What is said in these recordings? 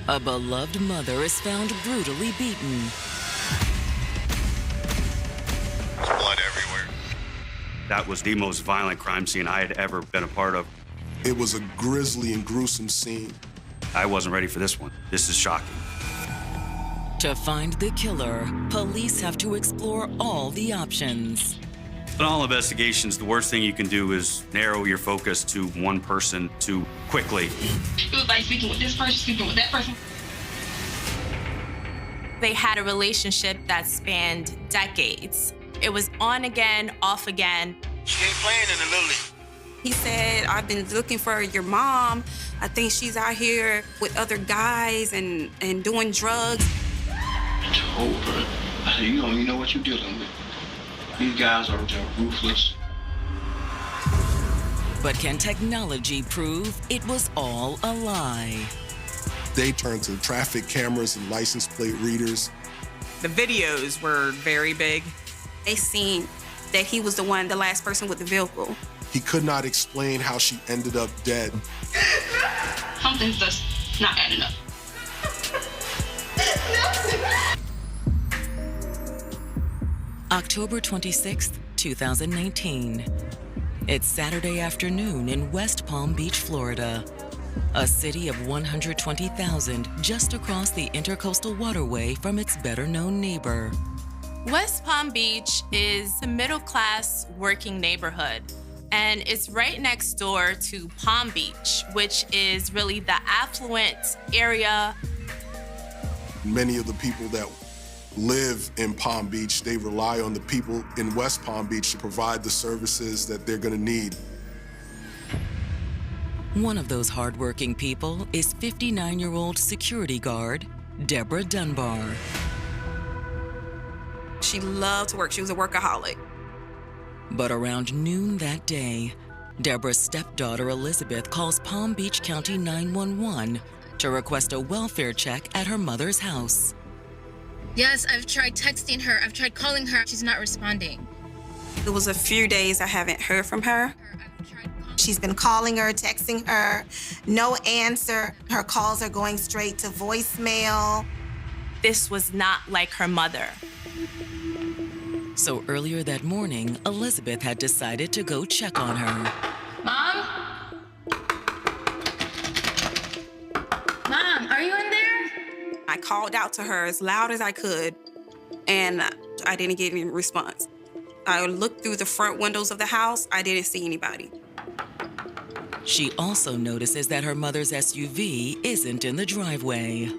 A beloved mother is found brutally beaten. There's blood everywhere. That was the most violent crime scene I had ever been a part of. It was a grisly and gruesome scene. I wasn't ready for this one. This is shocking. To find the killer, police have to explore all the options. In all investigations, the worst thing you can do is narrow your focus to one person too quickly. It was like speaking with this person, speaking with that person. They had a relationship that spanned decades. It was on again, off again. She ain't playing in the Little League. He said, I've been looking for your mom. I think she's out here with other guys and doing drugs. I told her, I said, you don't even know what you're dealing with. These guys are ruthless. But can technology prove it was all a lie? They turned to traffic cameras and license plate readers. The videos were very big. They seen that he was the last person with the vehicle. He could not explain how she ended up dead. Something's just not adding up. October 26th, 2019. It's Saturday afternoon in West Palm Beach, Florida, a city of 120,000 just across the Intercoastal Waterway from its better-known neighbor. West Palm Beach is a middle-class working neighborhood, and it's right next door to Palm Beach, which is really the affluent area. Many of the people that live in Palm Beach, they rely on the people in West Palm Beach to provide the services that they're gonna need. One of those hardworking people is 59-year-old security guard, Deborah Dunbar. She loved to work. She was a workaholic. But around noon that day, Deborah's stepdaughter Elizabeth calls Palm Beach County 911 to request a welfare check at her mother's house. Yes, I've tried texting her. I've tried calling her. She's not responding. It was a few days I haven't heard from her. She's been calling her, texting her, no answer. Her calls are going straight to voicemail. This was not like her mother. So earlier that morning, Elizabeth had decided to go check on her. Mom? Mom, are you in there? I called out to her as loud as I could, and I didn't get any response. I looked through the front windows of the house. I didn't see anybody. She also notices that her mother's SUV isn't in the driveway.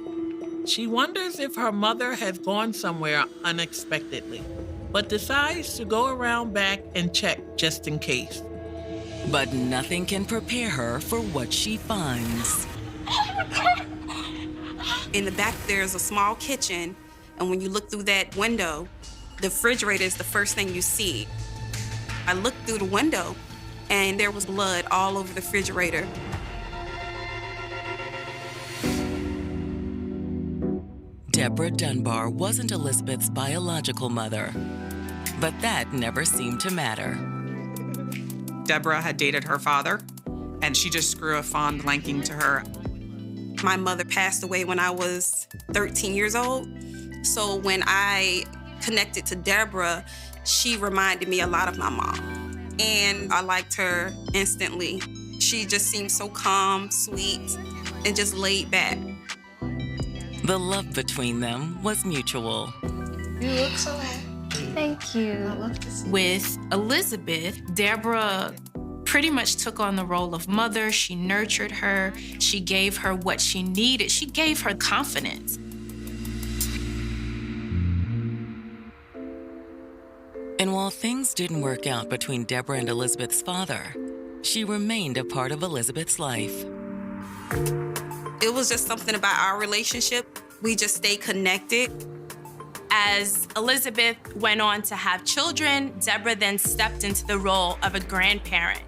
She wonders if her mother has gone somewhere unexpectedly, but decides to go around back and check just in case. But nothing can prepare her for what she finds. In the back, there's a small kitchen, and when you look through that window, the refrigerator is the first thing you see. I looked through the window, and there was blood all over the refrigerator. Deborah Dunbar wasn't Elizabeth's biological mother, but that never seemed to matter. Deborah had dated her father, and she just grew a fond liking to her. My mother passed away when I was 13 years old. So when I connected to Deborah, she reminded me a lot of my mom. And I liked her instantly. She just seemed so calm, sweet, and just laid back. The love between them was mutual. You look so happy. Thank you. I love to see. With Elizabeth, Deborah pretty much took on the role of mother. She nurtured her. She gave her what she needed. She gave her confidence. And while things didn't work out between Deborah and Elizabeth's father, she remained a part of Elizabeth's life. It was just something about our relationship. We just stayed connected. As Elizabeth went on to have children, Deborah then stepped into the role of a grandparent.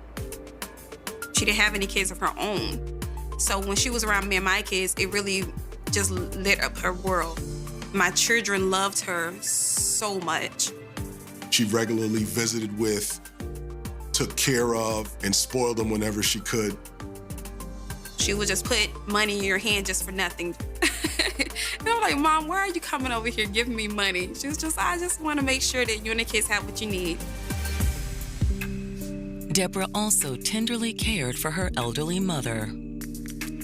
She didn't have any kids of her own. So when she was around me and my kids, it really just lit up her world. My children loved her so much. She regularly visited with, took care of, and spoiled them whenever she could. She would just put money in your hand just for nothing. And I'm like, Mom, why are you coming over here giving me money? She was just, I just want to make sure that you and the kids have what you need. Deborah also tenderly cared for her elderly mother.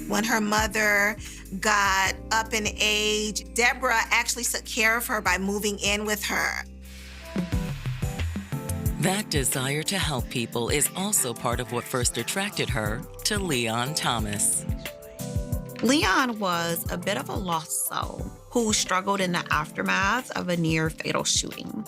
When her mother got up in age, Deborah actually took care of her by moving in with her. That desire to help people is also part of what first attracted her to Leon Thomas. Leon was a bit of a lost soul who struggled in the aftermath of a near-fatal shooting.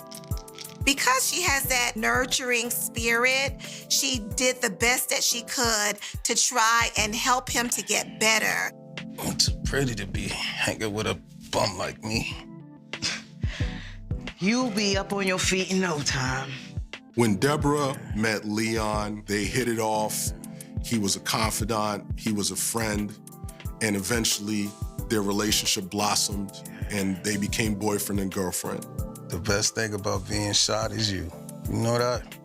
Because she has that nurturing spirit, she did the best that she could to try and help him to get better. I'm too pretty to be hanging with a bum like me. You'll be up on your feet in no time. When Deborah met Leon, they hit it off. He was a confidant, he was a friend, and eventually their relationship blossomed and they became boyfriend and girlfriend. The best thing about being shot is you. You know that?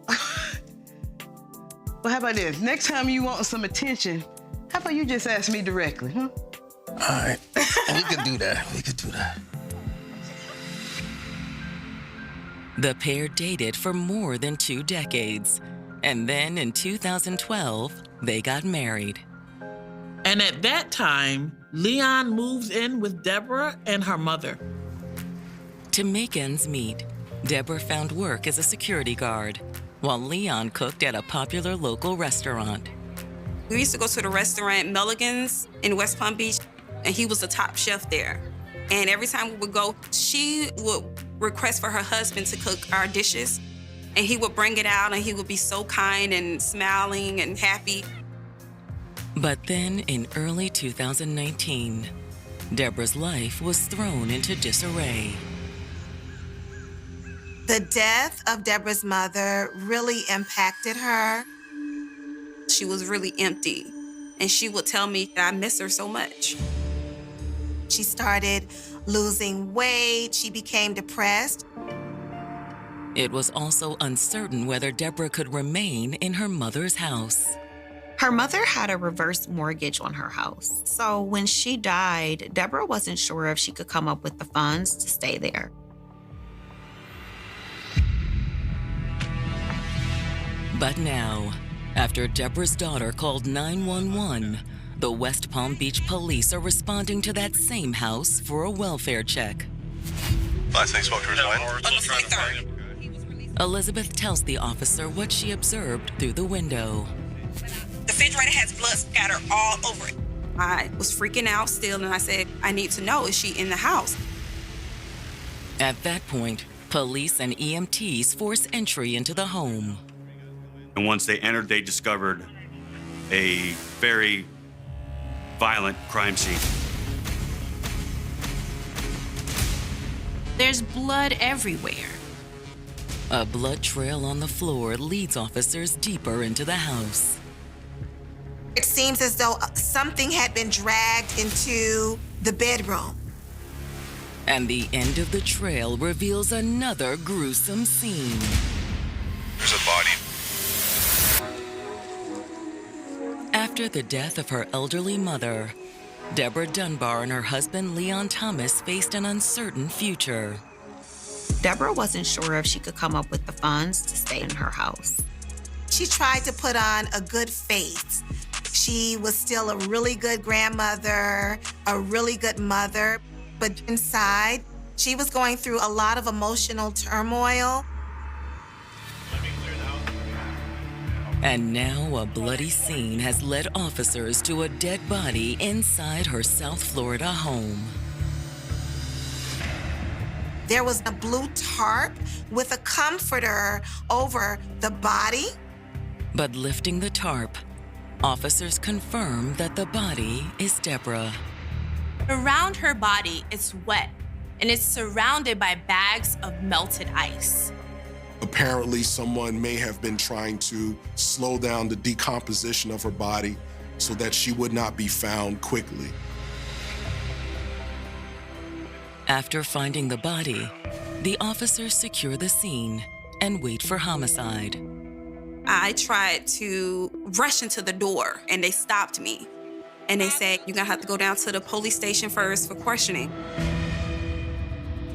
Well, how about this? Next time you want some attention, how about you just ask me directly, huh? All right, we could do that. We could do that. The pair dated for more than 2 decades, and then in 2012, they got married. And at that time, Leon moves in with Deborah and her mother. To make ends meet, Deborah found work as a security guard, while Leon cooked at a popular local restaurant. We used to go to the restaurant Milligan's in West Palm Beach, and he was the top chef there. And every time we would go, she would request for her husband to cook our dishes, and he would bring it out, and he would be so kind and smiling and happy. But then in early 2019, Deborah's life was thrown into disarray. The death of Deborah's mother really impacted her. She was really empty, and she would tell me that I miss her so much. She started losing weight. She became depressed. It was also uncertain whether Deborah could remain in her mother's house. Her mother had a reverse mortgage on her house. So when she died, Deborah wasn't sure if she could come up with the funds to stay there. But now, after Deborah's daughter called 911, the West Palm Beach police are responding to that same house for a welfare check. Last thing spoke to her when? On the 23rd. Elizabeth tells the officer what she observed through the window. The refrigerator has blood scattered all over it. I was freaking out still, and I said, I need to know, is she in the house? At that point, police and EMTs force entry into the home. And once they entered, they discovered a very violent crime scene. There's blood everywhere. A blood trail on the floor leads officers deeper into the house. It seems as though something had been dragged into the bedroom. And the end of the trail reveals another gruesome scene. There's a body. After the death of her elderly mother, Deborah Dunbar and her husband Leon Thomas faced an uncertain future. Deborah wasn't sure if she could come up with the funds to stay in her house. She tried to put on a good face. She was still a really good grandmother, a really good mother, but inside, she was going through a lot of emotional turmoil. And now a bloody scene has led officers to a dead body inside her South Florida home. There was a blue tarp with a comforter over the body. But lifting the tarp, officers confirm that the body is Deborah. Around her body, it's wet, and it's surrounded by bags of melted ice. Apparently, someone may have been trying to slow down the decomposition of her body so that she would not be found quickly. After finding the body, the officers secure the scene and wait for homicide. I tried to rush into the door, and they stopped me. And they said, you're gonna have to go down to the police station first for questioning.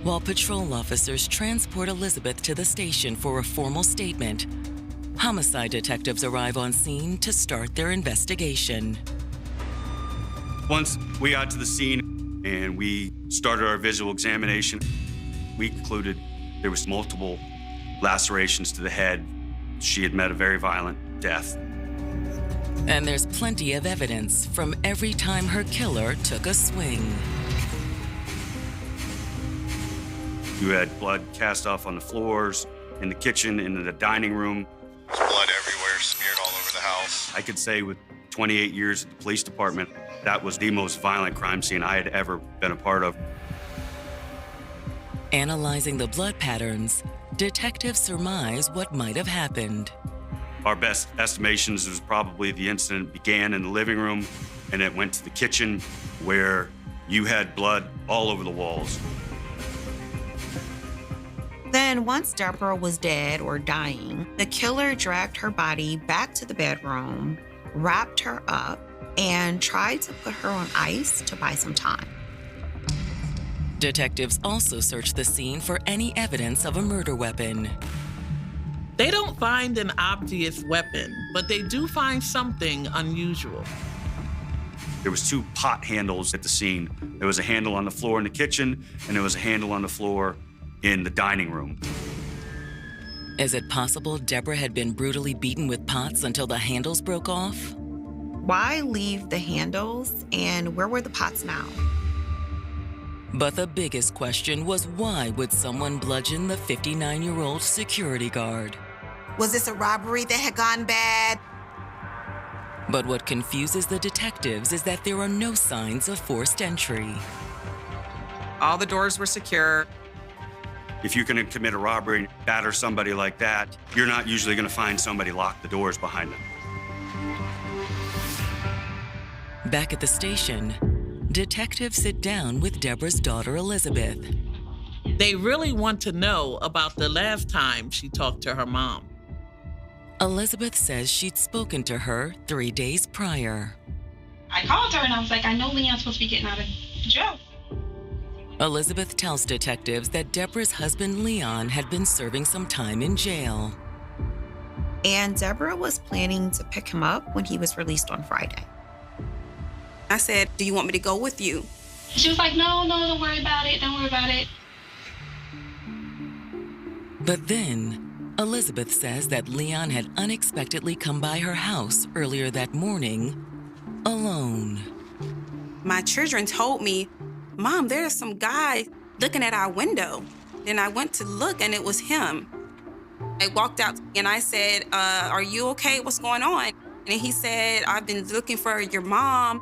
While patrol officers transport Elizabeth to the station for a formal statement, homicide detectives arrive on scene to start their investigation. Once we got to the scene and we started our visual examination, we concluded there was multiple lacerations to the head. She had met a very violent death. And there's plenty of evidence from every time her killer took a swing. You had blood cast off on the floors, in the kitchen, in the dining room. There's blood everywhere, smeared all over the house. I could say with 28 years at the police department, that was the most violent crime scene I had ever been a part of. Analyzing the blood patterns, detectives surmise what might have happened. Our best estimations was probably the incident began in the living room and it went to the kitchen where you had blood all over the walls. Then, once Deborah was dead or dying, the killer dragged her body back to the bedroom, wrapped her up, and tried to put her on ice to buy some time. Detectives also search the scene for any evidence of a murder weapon. They don't find an obvious weapon, but they do find something unusual. There was 2 pot handles at the scene. There was a handle on the floor in the kitchen, and there was a handle on the floor in the dining room. Is it possible Deborah had been brutally beaten with pots until the handles broke off? Why leave the handles, and where were the pots now? But the biggest question was, why would someone bludgeon the 59-year-old security guard? Was this a robbery that had gone bad? But what confuses the detectives is that there are no signs of forced entry. All the doors were secure. If you're gonna commit a robbery and batter somebody like that, you're not usually gonna find somebody lock the doors behind them. Back at the station, detectives sit down with Deborah's daughter, Elizabeth. They really want to know about the last time she talked to her mom. Elizabeth says she'd spoken to her 3 days prior. I called her and I was like, I know Leon's supposed to be getting out of jail. Elizabeth tells detectives that Deborah's husband, Leon, had been serving some time in jail. And Deborah was planning to pick him up when he was released on Friday. I said, do you want me to go with you? She was like, no, don't worry about it. Don't worry about it. But then, Elizabeth says that Leon had unexpectedly come by her house earlier that morning, alone. My children told me, Mom, there's some guy looking at our window. Then I went to look and it was him. I walked out and I said, are you okay? What's going on? And he said, I've been looking for your mom.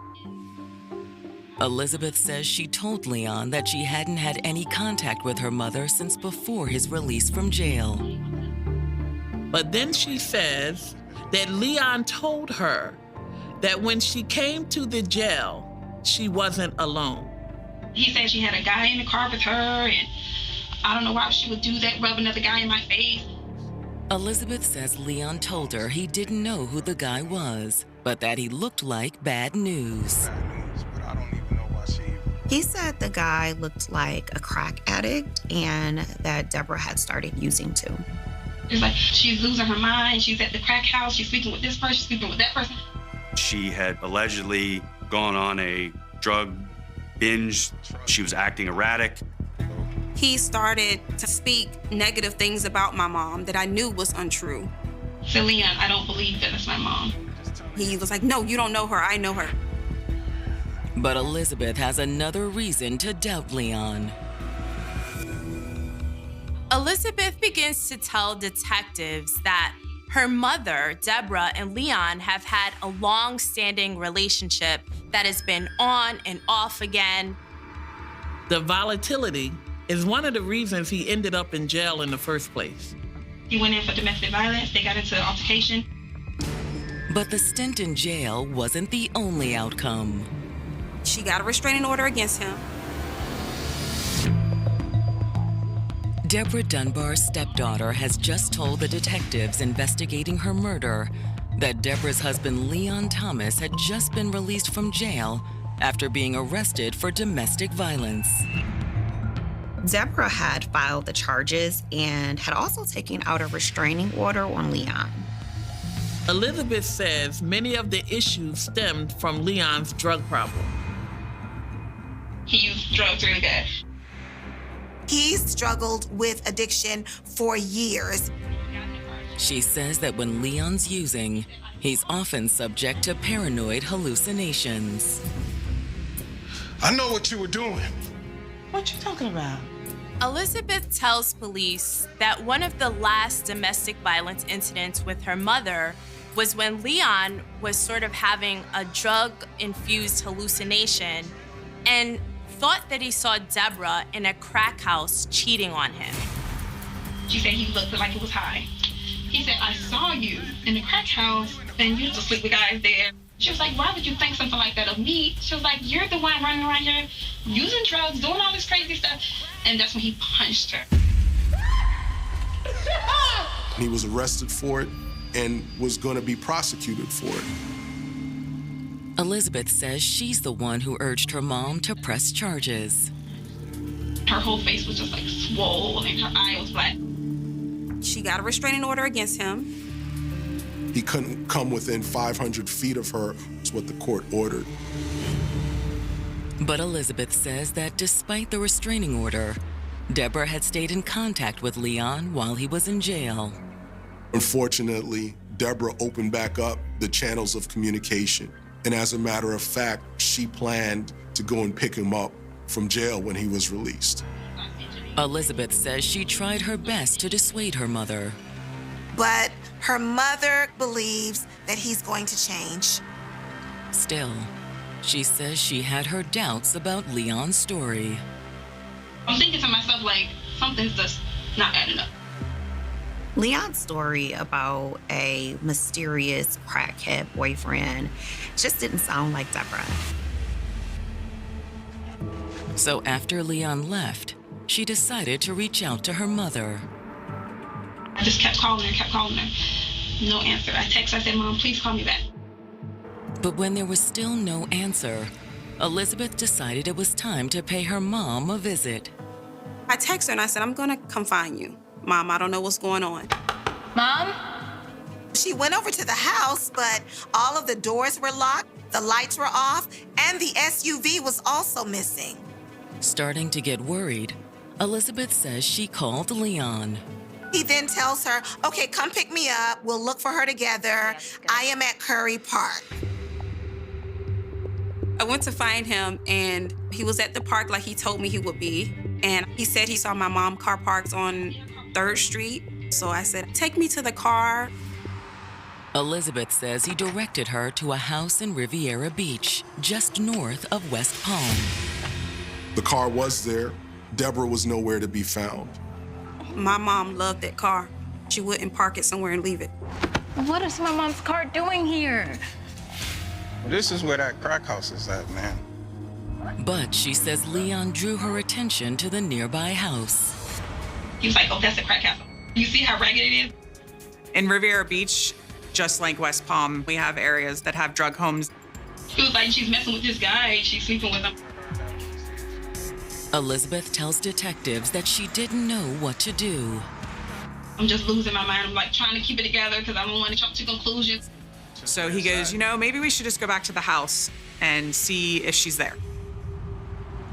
Elizabeth says she told Leon that she hadn't had any contact with her mother since before his release from jail. But then she says that Leon told her that when she came to the jail, she wasn't alone. He said she had a guy in the car with her, and I don't know why she would do that, rub another guy in my face. Elizabeth says Leon told her he didn't know who the guy was, but that he looked like bad news. He said the guy looked like a crack addict and that Deborah had started using too. It's like she's losing her mind. She's at the crack house. She's sleeping with this person, sleeping with that person. She had allegedly gone on a drug binge. She was acting erratic. He started to speak negative things about my mom that I knew was untrue. So Leon, I don't believe that it's my mom. He was like, no, you don't know her. I know her. But Elizabeth has another reason to doubt Leon. Elizabeth begins to tell detectives that her mother, Deborah, and Leon have had a long-standing relationship that has been on and off again. The volatility is one of the reasons he ended up in jail in the first place. He went in for domestic violence. They got into an altercation. But the stint in jail wasn't the only outcome. She got a restraining order against him. Deborah Dunbar's stepdaughter has just told the detectives investigating her murder that Deborah's husband, Leon Thomas, had just been released from jail after being arrested for domestic violence. Deborah had filed the charges and had also taken out a restraining order on Leon. Elizabeth says many of the issues stemmed from Leon's drug problem. He used drugs really bad. He struggled with addiction for years. She says that when Leon's using, he's often subject to paranoid hallucinations. I know what you were doing. What you talking about? Elizabeth tells police that one of the last domestic violence incidents with her mother was when Leon was sort of having a drug-infused hallucination and thought that he saw Deborah in a crack house cheating on him. She said he looked like he was high. He said, I saw you in the crack house and you used to sleep with guys there. She was like, why would you think something like that of me? She was like, you're the one running around here using drugs, doing all this crazy stuff. And that's when he punched her. He was arrested for it and was going to be prosecuted for it. Elizabeth says she's the one who urged her mom to press charges. Her whole face was just like swole and her eye was black. She got a restraining order against him. He couldn't come within 500 feet of her, is what the court ordered. But Elizabeth says that despite the restraining order, Deborah had stayed in contact with Leon while he was in jail. Unfortunately, Deborah opened back up the channels of communication. And as a matter of fact, she planned to go and pick him up from jail when he was released. Elizabeth says she tried her best to dissuade her mother. But her mother believes that he's going to change. Still, she says she had her doubts about Leon's story. I'm thinking to myself, like, something's just not adding up. Leon's story about a mysterious crackhead boyfriend just didn't sound like Deborah. So after Leon left, she decided to reach out to her mother. I just kept calling her. No answer. I texted, I said, Mom, please call me back. But when there was still no answer, Elizabeth decided it was time to pay her mom a visit. I texted her and I said, I'm gonna come find you. Mom, I don't know what's going on. Mom? She went over to the house, but all of the doors were locked, the lights were off, and the SUV was also missing. Starting to get worried, Elizabeth says she called Leon. He then tells her, okay, come pick me up. We'll look for her together. I am at Curry Park. I went to find him and he was at the park like he told me he would be. And he said he saw my mom car parked on 3rd Street. So I said, take me to the car. Elizabeth says he directed her to a house in Riviera Beach, just north of West Palm. The car was there. Deborah was nowhere to be found. My mom loved that car. She wouldn't park it somewhere and leave it. What is my mom's car doing here? This is where that crack house is at, man. But she says Leon drew her attention to the nearby house. He was like, oh, that's a crack house. You see how ragged it is? In Riviera Beach, just like West Palm, we have areas that have drug homes. It was like she's messing with this guy, she's sleeping with him. Elizabeth tells detectives that she didn't know what to do. I'm just losing my mind. I'm like trying to keep it together because I don't want to jump to conclusions. So he goes, maybe we should just go back to the house and see if she's there.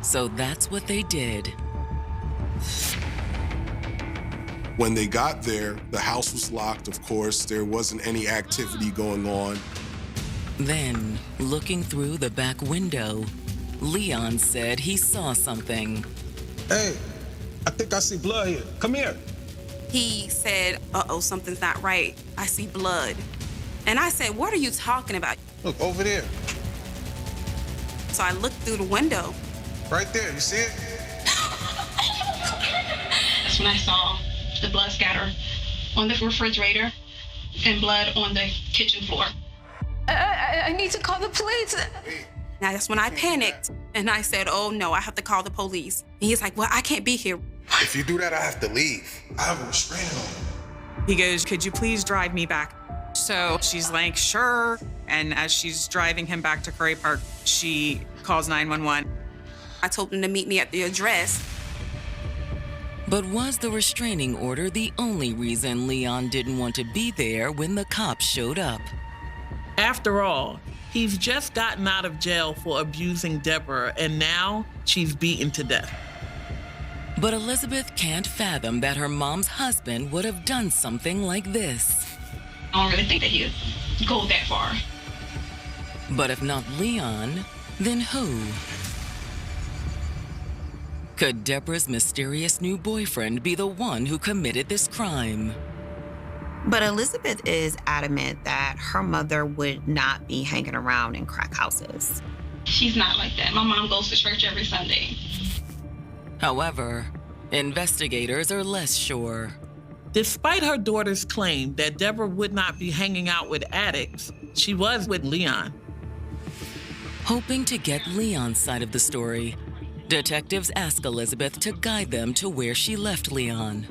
So that's what they did. When they got there, the house was locked, of course. There wasn't any activity going on. Then, looking through the back window, Leon said he saw something. Hey, I think I see blood here. Come here. He said, uh-oh, something's not right. I see blood. And I said, what are you talking about? Look, over there. So I looked through the window. Right there, you see it? That's when I saw the blood scatter on the refrigerator and blood on the kitchen floor. I need to call the police. Now that's when I panicked and I said, oh no, I have to call the police. And he's like, well, I can't be here. If you do that, I have to leave. I have a restraining order. He goes, could you please drive me back? So she's like, sure. And as she's driving him back to Curry Park, she calls 911. I told him to meet me at the address. But was the restraining order the only reason Leon didn't want to be there when the cops showed up? After all, he's just gotten out of jail for abusing Deborah, and now she's beaten to death. But Elizabeth can't fathom that her mom's husband would have done something like this. I don't really think that he'd go that far. But if not Leon, then who? Could Deborah's mysterious new boyfriend be the one who committed this crime? But Elizabeth is adamant that her mother would not be hanging around in crack houses. She's not like that. My mom goes to church every Sunday. However, investigators are less sure. Despite her daughter's claim that Deborah would not be hanging out with addicts, she was with Leon. Hoping to get Leon's side of the story, detectives ask Elizabeth to guide them to where she left Leon.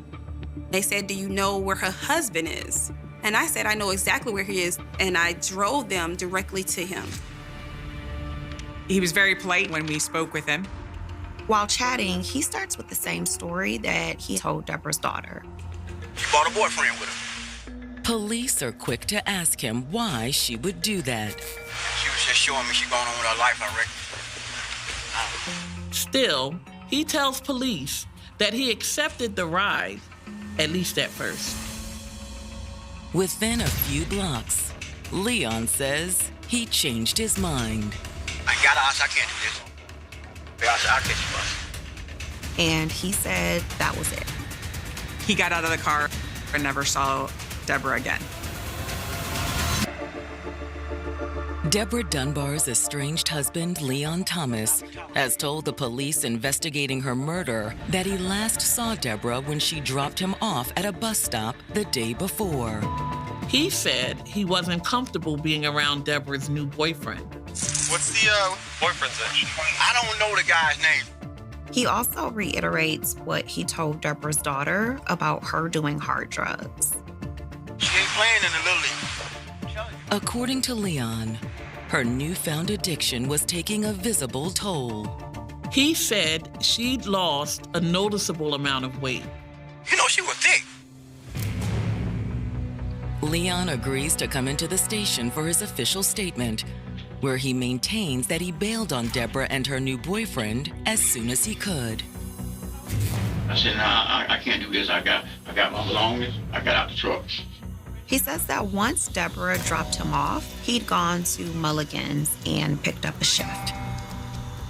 They said, do you know where her husband is? And I said, I know exactly where he is. And I drove them directly to him. He was very polite when we spoke with him. While chatting, he starts with the same story that he told Deborah's daughter. You brought a boyfriend with her. Police are quick to ask him why she would do that. She was just showing me she going on with her life, I reckon. Still, he tells police that he accepted the ride, at least at first. Within a few blocks, Leon says he changed his mind. I got us, I can't do this. I'll catch you bus. And he said that was it. He got out of the car and never saw Deborah again. Deborah Dunbar's estranged husband, Leon Thomas, has told the police investigating her murder that he last saw Deborah when she dropped him off at a bus stop the day before. He said he wasn't comfortable being around Deborah's new boyfriend. What's the boyfriend's name? I don't know the guy's name. He also reiterates what he told Deborah's daughter about her doing hard drugs. She ain't playing in the Little League. According to Leon, her newfound addiction was taking a visible toll. He said she'd lost a noticeable amount of weight. You know, she was thick. Leon agrees to come into the station for his official statement, where he maintains that he bailed on Deborah and her new boyfriend as soon as he could. I said, nah, I can't do this. I got my belongings. I got out the truck. He says that once Deborah dropped him off, he'd gone to Mulligan's and picked up a shift.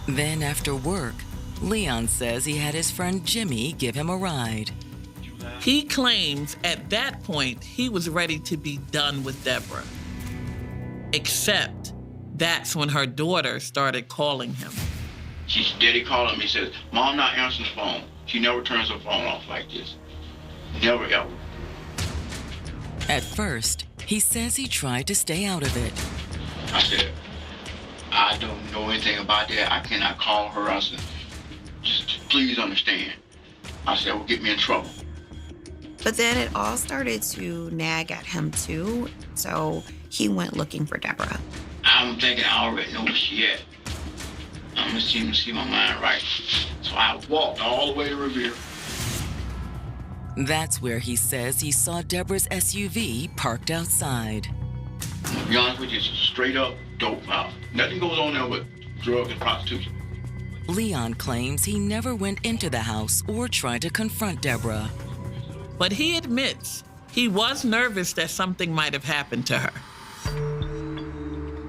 Then after work, Leon says he had his friend Jimmy give him a ride. He claims at that point he was ready to be done with Deborah. Except that's when her daughter started calling him. She's steady calling me, says, Mom not answering the phone. She never turns her phone off like this. Never, ever. At first, he says he tried to stay out of it. I said, I don't know anything about that. I cannot call her. I said, just please understand. I said, it will get me in trouble. But then it all started to nag at him too, so he went looking for Deborah. I'm thinking I already know where she at. I'm gonna see my mind right. So I walked all the way to Revere. That's where he says he saw Deborah's SUV parked outside. To be honest with you, it's a straight up dope house. Nothing goes on there but drugs and prostitution. Leon claims he never went into the house or tried to confront Deborah. But he admits he was nervous that something might have happened to her.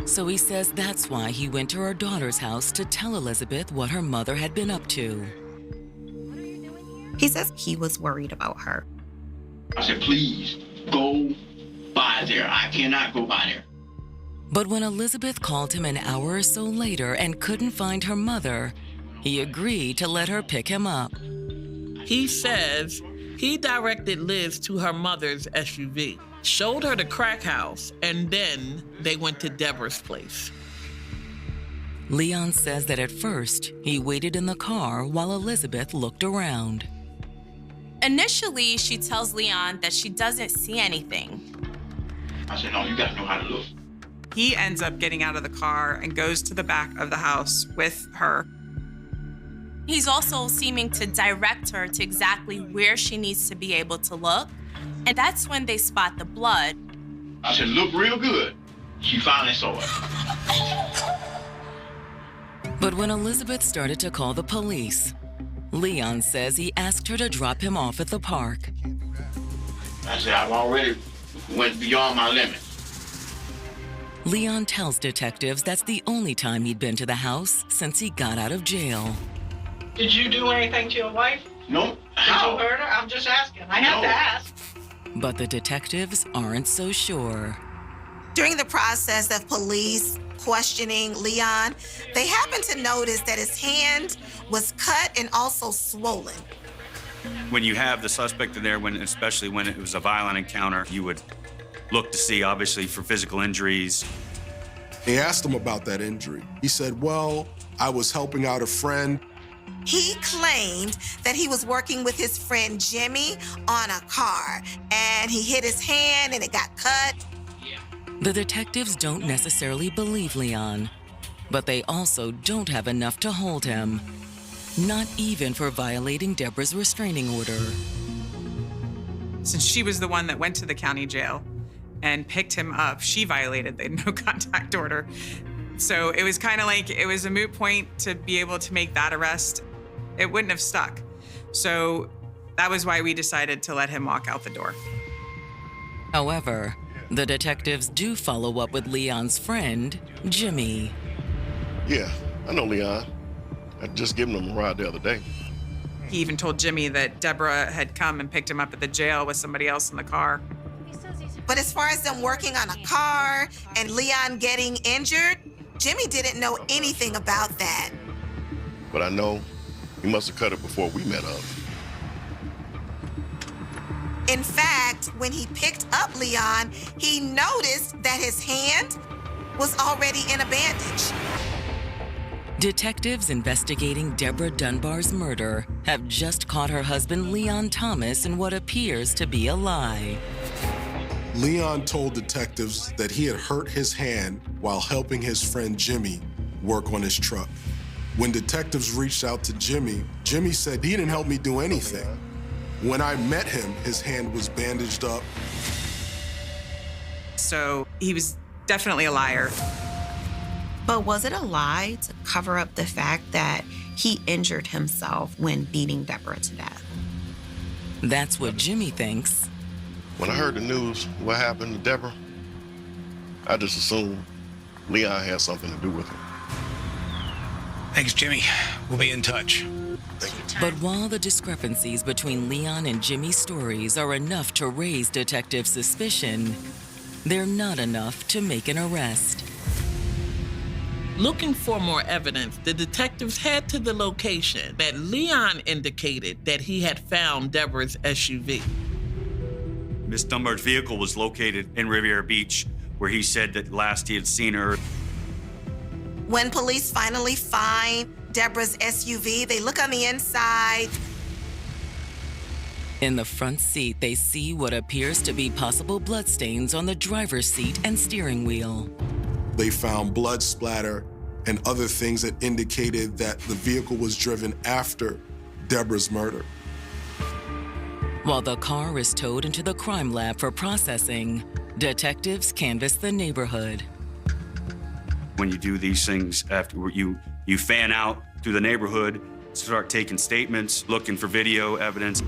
So he says that's why he went to her daughter's house to tell Elizabeth what her mother had been up to. He says he was worried about her. I said, please, go by there. I cannot go by there. But when Elizabeth called him an hour or so later and couldn't find her mother, he agreed to let her pick him up. He says he directed Liz to her mother's SUV, showed her the crack house, and then they went to Deborah's place. Leon says that at first, he waited in the car while Elizabeth looked around. Initially, she tells Leon that she doesn't see anything. I said, no, you got to know how to look. He ends up getting out of the car and goes to the back of the house with her. He's also seeming to direct her to exactly where she needs to be able to look. And that's when they spot the blood. I said, look real good. She finally saw it. But when Elizabeth started to call the police, Leon says he asked her to drop him off at the park. I said, I've already went beyond my limit. Leon tells detectives that's the only time he'd been to the house since he got out of jail. Did you do anything to your wife? No. Did you hurt her? I'm just asking. I have to ask. But the detectives aren't so sure. During the process of police questioning Leon, they happened to notice that his hand was cut and also swollen. When you have the suspect in there, especially when it was a violent encounter, you would look to see, obviously, for physical injuries. They asked him about that injury. He said, well, I was helping out a friend. He claimed that he was working with his friend Jimmy on a car, and he hit his hand and it got cut. The detectives don't necessarily believe Leon, but they also don't have enough to hold him. Not even for violating Deborah's restraining order. Since she was the one that went to the county jail and picked him up, she violated the no contact order. So it was kind of like, it was a moot point to be able to make that arrest. It wouldn't have stuck. So that was why we decided to let him walk out the door. However, the detectives do follow up with Leon's friend, Jimmy. Yeah, I know Leon. I just given him a ride the other day. He even told Jimmy that Deborah had come and picked him up at the jail with somebody else in the car. But as far as them working on a car and Leon getting injured, Jimmy didn't know anything about that. But I know he must have cut it before we met up. In fact, when he picked up Leon, he noticed that his hand was already in a bandage. Detectives investigating Deborah Dunbar's murder have just caught her husband Leon Thomas in what appears to be a lie. Leon told detectives that he had hurt his hand while helping his friend Jimmy work on his truck. When detectives reached out to Jimmy, Jimmy said he didn't help me do anything. When I met him, his hand was bandaged up. So he was definitely a liar. But was it a lie to cover up the fact that he injured himself when beating Deborah to death? That's what Jimmy thinks. When I heard the news, what happened to Deborah, I just assumed Leon had something to do with it. Thanks, Jimmy. We'll be in touch. But while the discrepancies between Leon and Jimmy's stories are enough to raise detective suspicion, they're not enough to make an arrest. Looking for more evidence, the detectives head to the location that Leon indicated that he had found Deborah's SUV. Miss Dunbar's vehicle was located in Riviera Beach, where he said that last he had seen her. When police finally find Deborah's SUV, they look on the inside. In the front seat, they see what appears to be possible bloodstains on the driver's seat and steering wheel. They found blood splatter and other things that indicated that the vehicle was driven after Deborah's murder. While the car is towed into the crime lab for processing, detectives canvass the neighborhood. When you do these things, after you fan out through the neighborhood, start taking statements, looking for video evidence.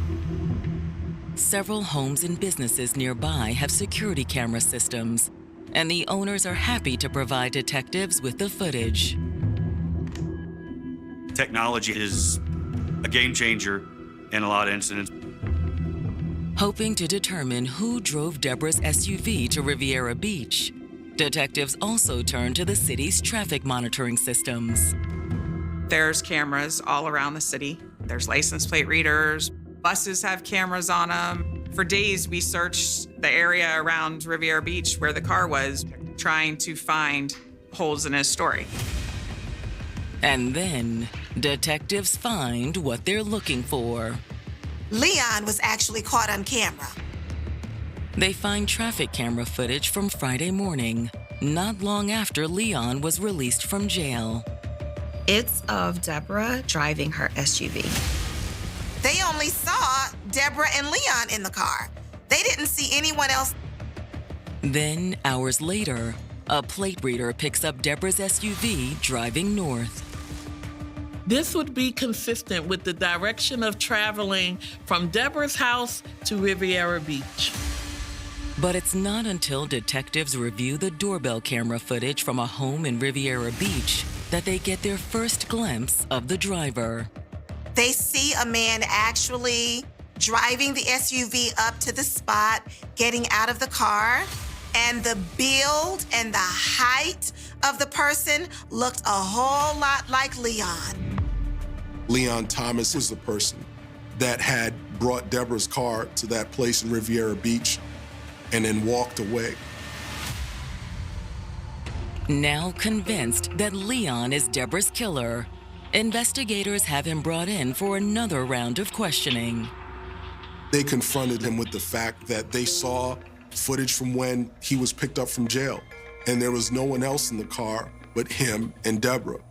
Several homes and businesses nearby have security camera systems, and the owners are happy to provide detectives with the footage. Technology is a game changer in a lot of incidents. Hoping to determine who drove Deborah's SUV to Riviera Beach, detectives also turn to the city's traffic monitoring systems. There's cameras all around the city. There's license plate readers. Buses have cameras on them. For days, we searched the area around Riviera Beach where the car was, trying to find holes in his story. And then, detectives find what they're looking for. Leon was actually caught on camera. They find traffic camera footage from Friday morning, not long after Leon was released from jail. It's of Deborah driving her SUV. They only saw Deborah and Leon in the car. They didn't see anyone else. Then, hours later, a plate reader picks up Deborah's SUV driving north. This would be consistent with the direction of traveling from Deborah's house to Riviera Beach. But it's not until detectives review the doorbell camera footage from a home in Riviera Beach that they get their first glimpse of the driver. They see a man actually driving the SUV up to the spot, getting out of the car, and the build and the height of the person looked a whole lot like Leon. Leon Thomas was the person that had brought Deborah's car to that place in Riviera Beach and then walked away. Now convinced that Leon is Deborah's killer, investigators have him brought in for another round of questioning. They confronted him with the fact that they saw footage from when he was picked up from jail, and there was no one else in the car but him and Deborah.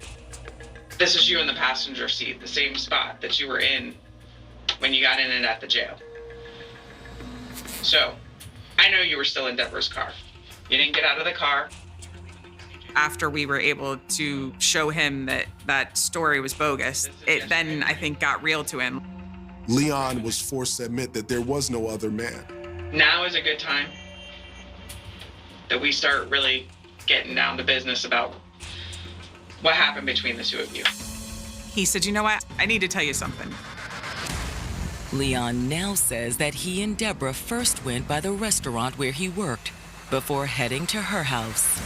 This is you in the passenger seat, the same spot that you were in when you got in and at the jail. So, I know you were still in Deborah's car. You didn't get out of the car. After we were able to show him that that story was bogus, it then, I think, got real to him. Leon was forced to admit that there was no other man. Now is a good time that we start really getting down to business about what happened between the two of you. He said, you know what? I need to tell you something. Leon now says that he and Deborah first went by the restaurant where he worked before heading to her house.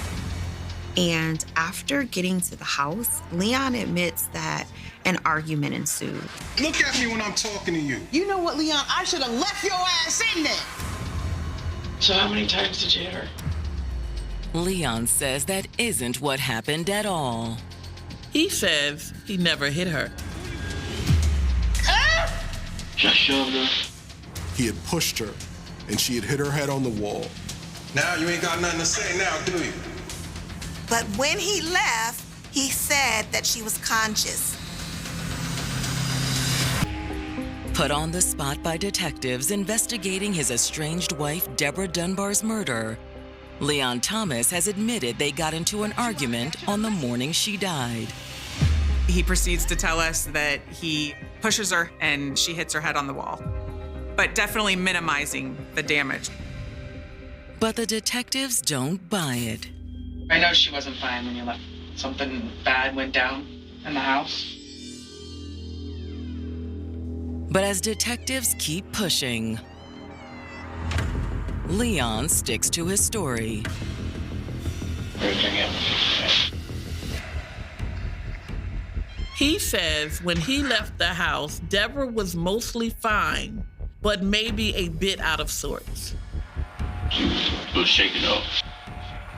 And after getting to the house, Leon admits that an argument ensued. Look at me when I'm talking to you. You know what, Leon? I should have left your ass in there. So how many times did you hit her? Leon says that isn't what happened at all. He says he never hit her. Just shoved her. He had pushed her, and she had hit her head on the wall. Now you ain't got nothing to say now, do you? But when he left, he said that she was conscious. Put on the spot by detectives investigating his estranged wife Deborah Dunbar's murder, Leon Thomas has admitted they got into an argument on the morning she died. He proceeds to tell us that he pushes her and she hits her head on the wall, but definitely minimizing the damage. But the detectives don't buy it. I know she wasn't fine when you left. Something bad went down in the house. But as detectives keep pushing, Leon sticks to his story. He says when he left the house, Deborah was mostly fine, but maybe a bit out of sorts. She was shaken up.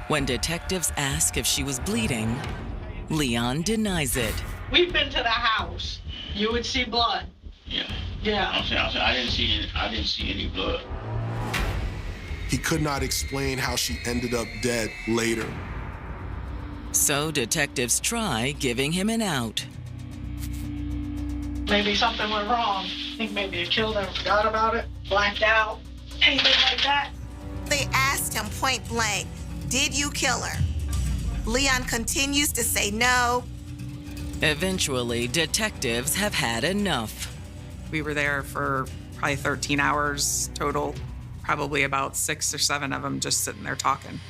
When detectives ask if she was bleeding, Leon denies it. We've been to the house. You would see blood. Yeah. Yeah. I'm saying, I didn't see any blood. He could not explain how she ended up dead later. So detectives try giving him an out. Maybe something went wrong. I think maybe you killed her, forgot about it, blacked out, anything like that. They asked him point blank, did you kill her? Leon continues to say no. Eventually, detectives have had enough. We were there for probably 13 hours total, probably about 6 or 7 of them just sitting there talking.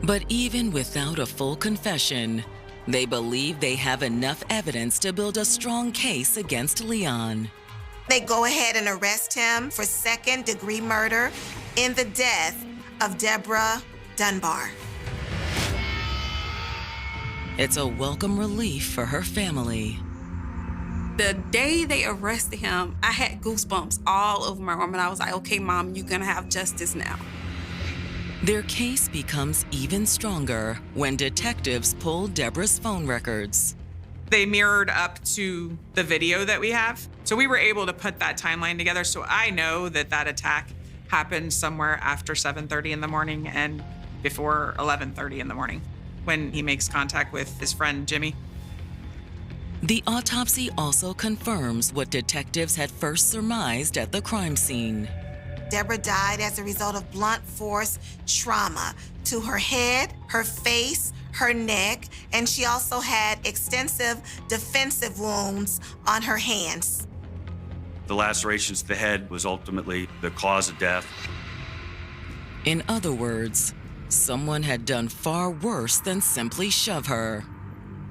But even without a full confession, they believe they have enough evidence to build a strong case against Leon. They go ahead and arrest him for second-degree murder in the death of Deborah Dunbar. It's a welcome relief for her family. The day they arrested him, I had goosebumps all over my arm, and I was like, okay, Mom, you're gonna have justice now. Their case becomes even stronger when detectives pull Deborah's phone records. They mirrored up to the video that we have, So we were able to put that timeline together. So I know that that attack happened somewhere after 7:30 in the morning and before 11:30 in the morning when he makes contact with his friend Jimmy. The autopsy also confirms what detectives had first surmised at the crime scene. Deborah died as a result of blunt force trauma to her head, her face, her neck, and she also had extensive defensive wounds on her hands. The lacerations to the head was ultimately the cause of death. In other words, someone had done far worse than simply shove her.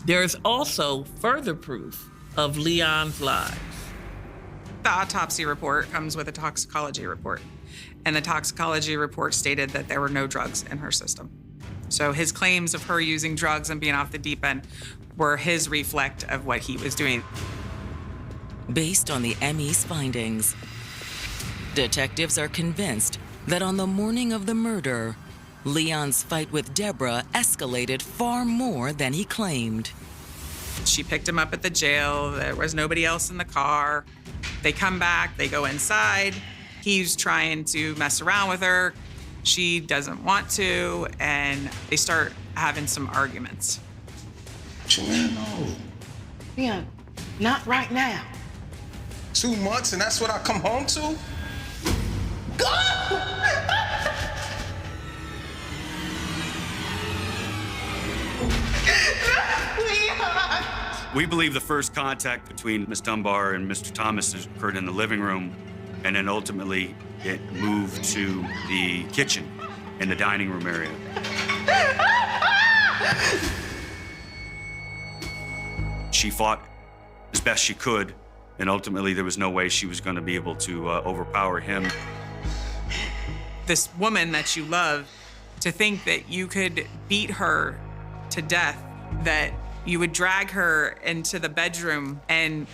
There is also further proof of Leon's lies. The autopsy report comes with a toxicology report, and the toxicology report stated that there were no drugs in her system. So his claims of her using drugs and being off the deep end were his reflect of what he was doing. Based on the ME's findings, detectives are convinced that on the morning of the murder, Leon's fight with Deborah escalated far more than he claimed. She picked him up at the jail. There was nobody else in the car. They come back, they go inside. He's trying to mess around with her. She doesn't want to, and they start having some arguments. Leon, not right now. 2 months and that's what I come home to? We believe the first contact between Ms. Dunbar and Mr. Thomas occurred in the living room, and then ultimately it moved to the kitchen and the dining room area. She fought as best she could, and ultimately there was no way she was going to be able to overpower him. This woman that you love, to think that you could beat her to death, that you would drag her into the bedroom and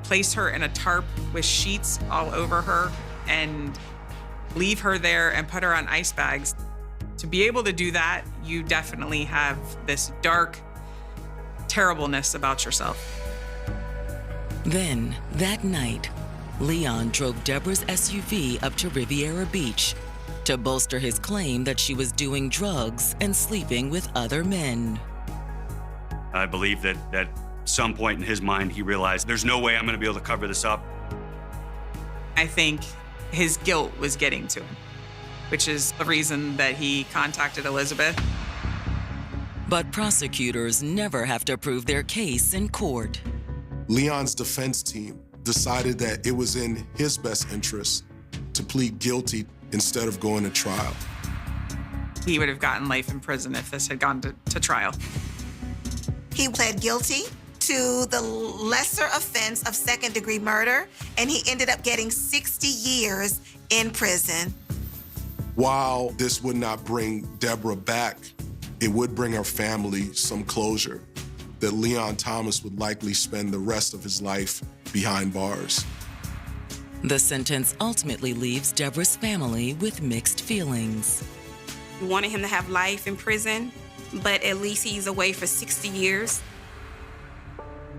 place her in a tarp with sheets all over her and leave her there and put her on ice bags. To be able to do that, you definitely have this dark terribleness about yourself. Then, that night, Leon drove Deborah's SUV up to Riviera Beach to bolster his claim that she was doing drugs and sleeping with other men. I believe that at some point in his mind, he realized there's no way I'm going to be able to cover this up. I think his guilt was getting to him, which is the reason that he contacted Elizabeth. But prosecutors never have to prove their case in court. Leon's defense team decided that it was in his best interest to plead guilty instead of going to trial. He would have gotten life in prison if this had gone to trial. He pled guilty to the lesser offense of second-degree murder, and he ended up getting 60 years in prison. While this would not bring Deborah back, it would bring her family some closure that Leon Thomas would likely spend the rest of his life behind bars. The sentence ultimately leaves Deborah's family with mixed feelings. We wanted him to have life in prison, but at least he's away for 60 years.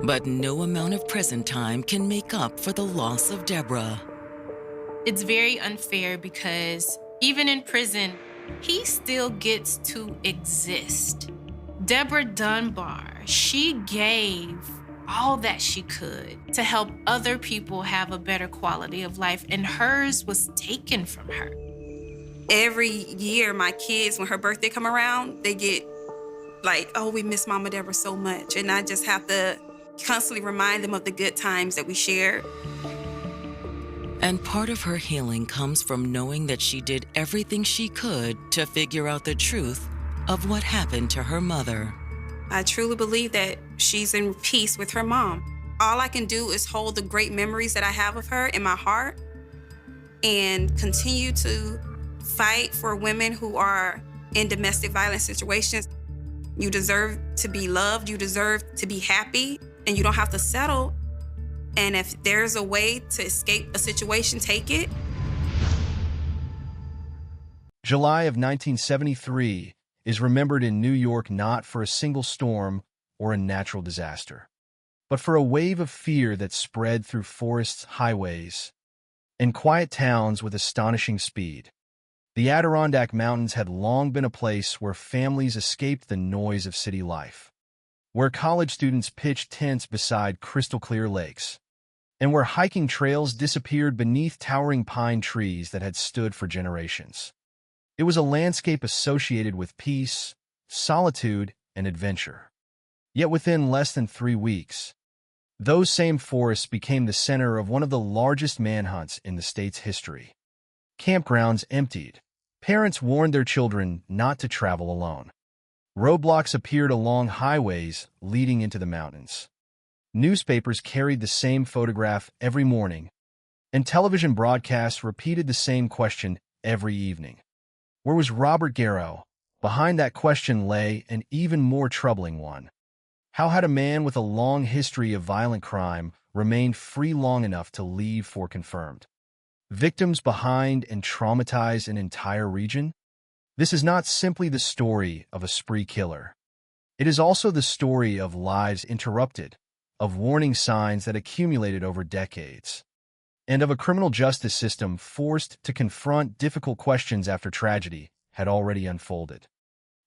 But no amount of prison time can make up for the loss of Deborah. It's very unfair because even in prison, he still gets to exist. Deborah Dunbar, she gave all that she could to help other people have a better quality of life, and hers was taken from her. Every year, my kids, when her birthday come around, they get like, oh, we miss Mama Deborah so much. And I just have to constantly remind them of the good times that we shared. And part of her healing comes from knowing that she did everything she could to figure out the truth of what happened to her mother. I truly believe that she's in peace with her mom. All I can do is hold the great memories that I have of her in my heart and continue to fight for women who are in domestic violence situations. You deserve to be loved, you deserve to be happy, and you don't have to settle. And if there's a way to escape a situation, take it. July of 1973 is remembered in New York not for a single storm or a natural disaster, but for a wave of fear that spread through forests, highways, and quiet towns with astonishing speed. The Adirondack Mountains had long been a place where families escaped the noise of city life, where college students pitched tents beside crystal-clear lakes, and where hiking trails disappeared beneath towering pine trees that had stood for generations. It was a landscape associated with peace, solitude, and adventure. Yet within less than 3 weeks, those same forests became the center of one of the largest manhunts in the state's history. Campgrounds emptied. Parents warned their children not to travel alone. Roadblocks appeared along highways leading into the mountains. Newspapers carried the same photograph every morning, and television broadcasts repeated the same question every evening. Where was Robert Garrow? Behind that question lay an even more troubling one. How had a man with a long history of violent crime remained free long enough to leave for confirmed victims behind and traumatize an entire region? This is not simply the story of a spree killer. It is also the story of lives interrupted, of warning signs that accumulated over decades, and of a criminal justice system forced to confront difficult questions after tragedy had already unfolded.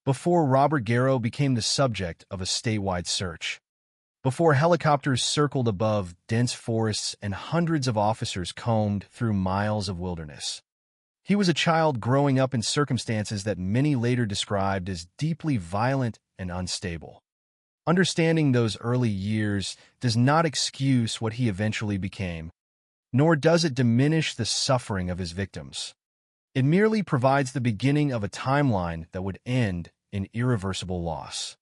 Before Robert Garrow became the subject of a statewide search, before helicopters circled above dense forests and hundreds of officers combed through miles of wilderness, he was a child growing up in circumstances that many later described as deeply violent and unstable. Understanding those early years does not excuse what he eventually became, nor does it diminish the suffering of his victims. It merely provides the beginning of a timeline that would end in irreversible loss.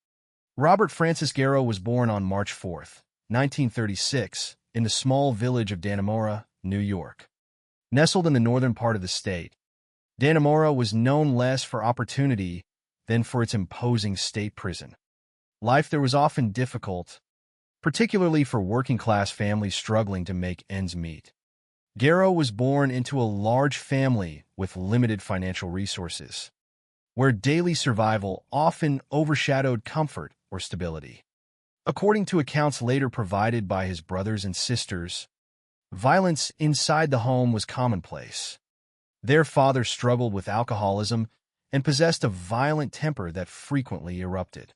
Robert Francis Garrow was born on March 4, 1936, in the small village of Dannemora, New York. Nestled in the northern part of the state, Dannemora was known less for opportunity than for its imposing state prison. Life there was often difficult, particularly for working-class families struggling to make ends meet. Garrow was born into a large family with limited financial resources, where daily survival often overshadowed comfort or stability. According to accounts later provided by his brothers and sisters, violence inside the home was commonplace. Their father struggled with alcoholism and possessed a violent temper that frequently erupted.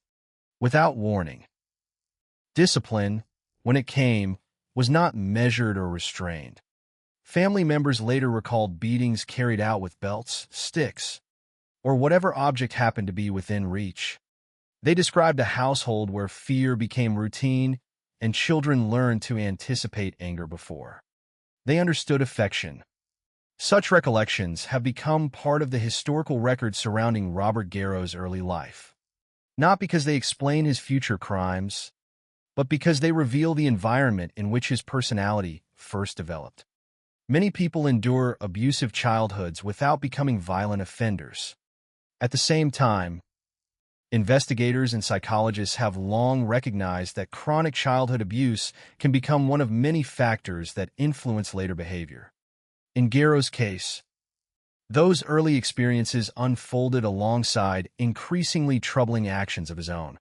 Without warning, discipline, when it came, was not measured or restrained. Family members later recalled beatings carried out with belts, sticks, or whatever object happened to be within reach. They described a household where fear became routine and children learned to anticipate anger before they understood affection. Such recollections have become part of the historical record surrounding Robert Garrow's early life, not because they explain his future crimes, but because they reveal the environment in which his personality first developed. Many people endure abusive childhoods without becoming violent offenders. At the same time, investigators and psychologists have long recognized that chronic childhood abuse can become one of many factors that influence later behavior. In Garrow's case, those early experiences unfolded alongside increasingly troubling actions of his own.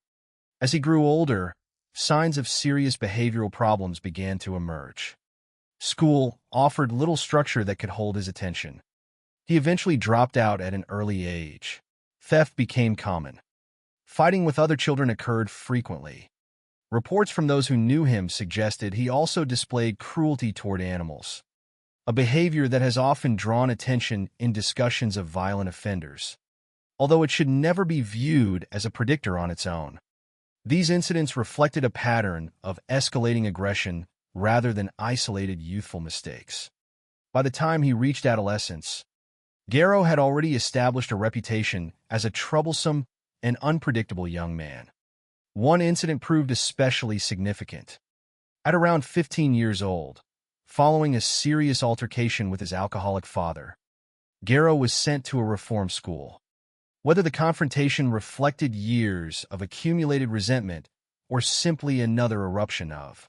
As he grew older, signs of serious behavioral problems began to emerge. School offered little structure that could hold his attention. He eventually dropped out at an early age. Theft became common. Fighting with other children occurred frequently. Reports from those who knew him suggested he also displayed cruelty toward animals, a behavior that has often drawn attention in discussions of violent offenders, although it should never be viewed as a predictor on its own. These incidents reflected a pattern of escalating aggression rather than isolated youthful mistakes. By the time he reached adolescence, Garrow had already established a reputation as a troublesome and unpredictable young man. One incident proved especially significant. At around 15 years old, following a serious altercation with his alcoholic father, Garrow was sent to a reform school. Whether the confrontation reflected years of accumulated resentment or simply another eruption of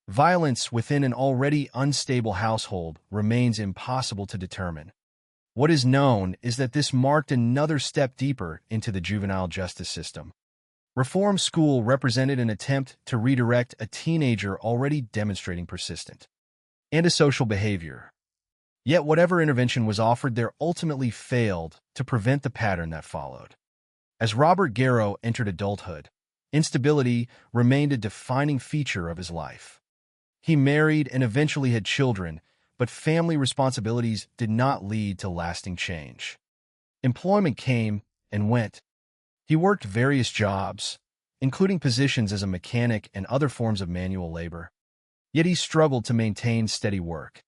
violence within an already unstable household remains impossible to determine. What is known is that this marked another step deeper into the juvenile justice system. Reform school represented an attempt to redirect a teenager already demonstrating persistent antisocial behavior. Yet whatever intervention was offered there ultimately failed to prevent the pattern that followed. As Robert Garrow entered adulthood, instability remained a defining feature of his life. He married and eventually had children, but family responsibilities did not lead to lasting change. Employment came and went. He worked various jobs, including positions as a mechanic and other forms of manual labor. Yet he struggled to maintain steady work.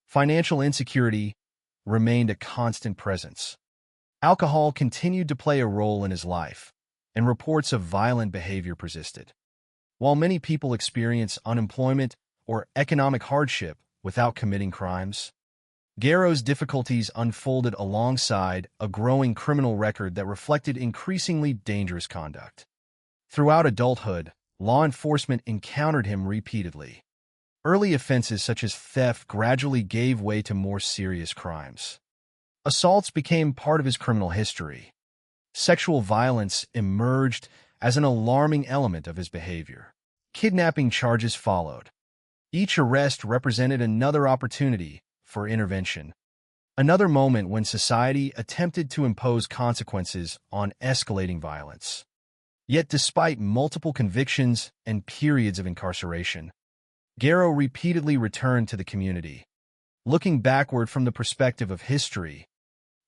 Financial insecurity remained a constant presence. Alcohol continued to play a role in his life, and reports of violent behavior persisted. While many people experience unemployment or economic hardship without committing crimes, Garrow's difficulties unfolded alongside a growing criminal record that reflected increasingly dangerous conduct. Throughout adulthood, law enforcement encountered him repeatedly. Early offenses such as theft gradually gave way to more serious crimes. Assaults became part of his criminal history. Sexual violence emerged as an alarming element of his behavior. Kidnapping charges followed. Each arrest represented another opportunity for intervention, another moment when society attempted to impose consequences on escalating violence. Yet despite multiple convictions and periods of incarceration, Garrow repeatedly returned to the community. Looking backward from the perspective of history,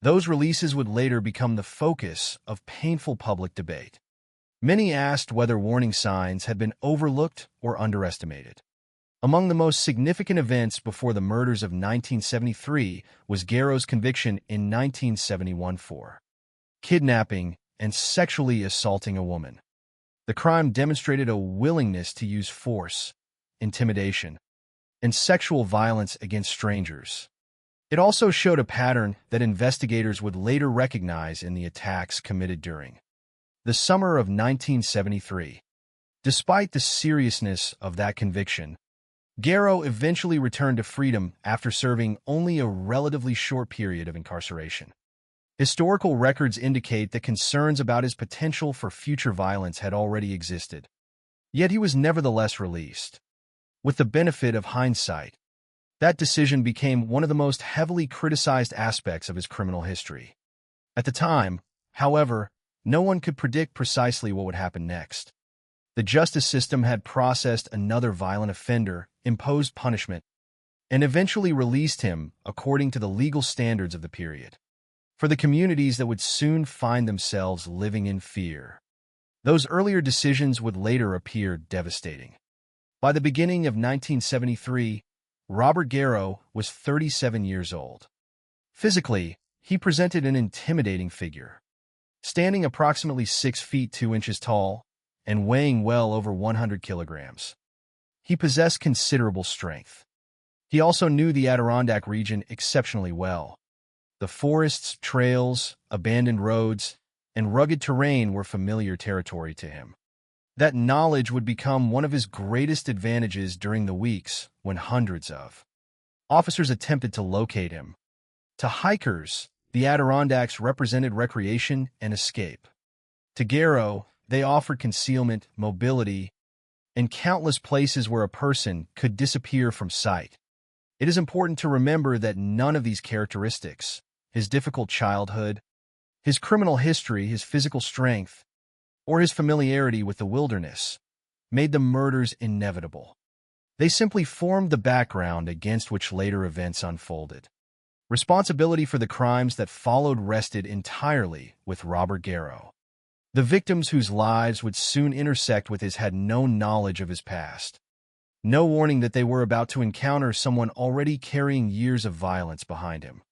those releases would later become the focus of painful public debate. Many asked whether warning signs had been overlooked or underestimated. Among the most significant events before the murders of 1973 was Garrow's conviction in 1971 for kidnapping and sexually assaulting a woman. The crime demonstrated a willingness to use force, intimidation, and sexual violence against strangers. It also showed a pattern that investigators would later recognize in the attacks committed during the summer of 1973. Despite the seriousness of that conviction, Garrow eventually returned to freedom after serving only a relatively short period of incarceration. Historical records indicate that concerns about his potential for future violence had already existed. Yet he was nevertheless released. With the benefit of hindsight, that decision became one of the most heavily criticized aspects of his criminal history. At the time, however, no one could predict precisely what would happen next. The justice system had processed another violent offender, imposed punishment, and eventually released him according to the legal standards of the period. For the communities that would soon find themselves living in fear, those earlier decisions would later appear devastating. By the beginning of 1973, Robert Garrow was 37 years old. Physically, he presented an intimidating figure. Standing approximately 6 feet 2 inches tall and weighing well over 100 kilograms, he possessed considerable strength. He also knew the Adirondack region exceptionally well. The forests, trails, abandoned roads, and rugged terrain were familiar territory to him. That knowledge would become one of his greatest advantages during the weeks when hundreds of officers attempted to locate him. To hikers, the Adirondacks represented recreation and escape. To Garrow, they offered concealment, mobility, and countless places where a person could disappear from sight. It is important to remember that none of these characteristics, his difficult childhood, his criminal history, his physical strength, or his familiarity with the wilderness, made the murders inevitable. They simply formed the background against which later events unfolded. Responsibility for the crimes that followed rested entirely with Robert Garrow. The victims whose lives would soon intersect with his had no knowledge of his past, no warning that they were about to encounter someone already carrying years of violence behind him.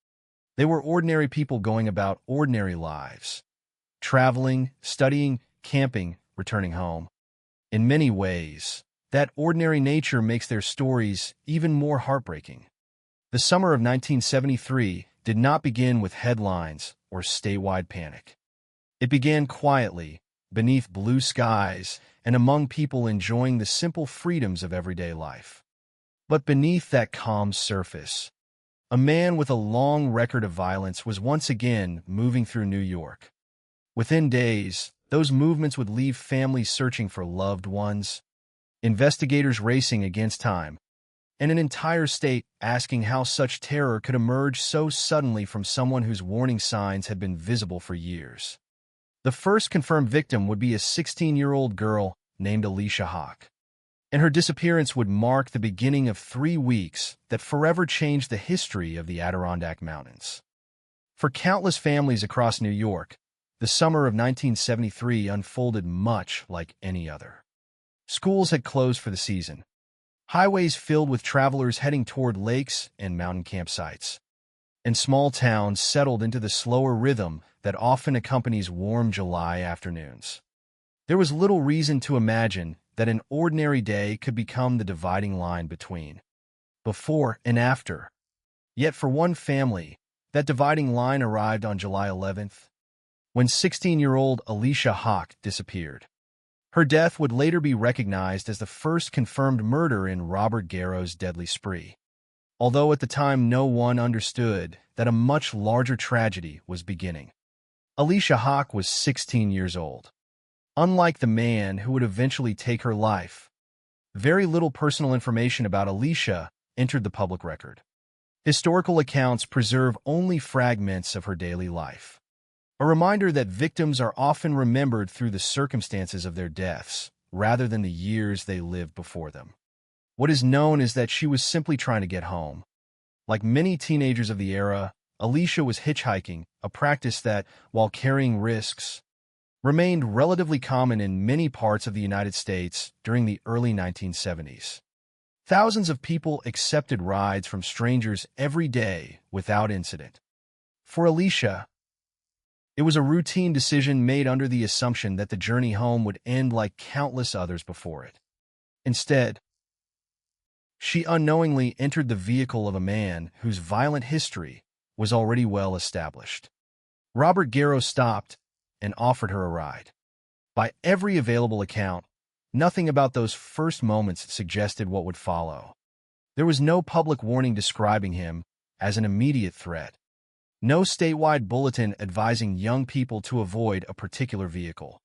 They were ordinary people going about ordinary lives, traveling, studying, camping, returning home. In many ways, that ordinary nature makes their stories even more heartbreaking. The summer of 1973 did not begin with headlines or statewide panic. It began quietly, beneath blue skies and among people enjoying the simple freedoms of everyday life. But beneath that calm surface, a man with a long record of violence was once again moving through New York. Within days, those movements would leave families searching for loved ones, investigators racing against time, and an entire state asking how such terror could emerge so suddenly from someone whose warning signs had been visible for years. The first confirmed victim would be a 16-year-old girl named Alicia Hawk, and her disappearance would mark the beginning of 3 weeks that forever changed the history of the Adirondack Mountains. For countless families across New York, the summer of 1973 unfolded much like any other. Schools had closed for the season, highways filled with travelers heading toward lakes and mountain campsites, and small towns settled into the slower rhythm that often accompanies warm July afternoons. There was little reason to imagine that an ordinary day could become the dividing line between before and after. Yet for one family, that dividing line arrived on July 11th, when 16-year-old Alicia Hawk disappeared. Her death would later be recognized as the first confirmed murder in Robert Garrow's deadly spree, although at the time no one understood that a much larger tragedy was beginning. Alicia Hawk was 16 years old. Unlike the man who would eventually take her life, very little personal information about Alicia entered the public record. Historical accounts preserve only fragments of her daily life, a reminder that victims are often remembered through the circumstances of their deaths, rather than the years they lived before them. What is known is that she was simply trying to get home. Like many teenagers of the era, Alicia was hitchhiking, a practice that, while carrying risks, remained relatively common in many parts of the United States during the early 1970s. Thousands of people accepted rides from strangers every day without incident. For Alicia, it was a routine decision made under the assumption that the journey home would end like countless others before it. Instead, she unknowingly entered the vehicle of a man whose violent history was already well established. Robert Garrow stopped and offered her a ride. By every available account, nothing about those first moments suggested what would follow. There was no public warning describing him as an immediate threat, no statewide bulletin advising young people to avoid a particular vehicle,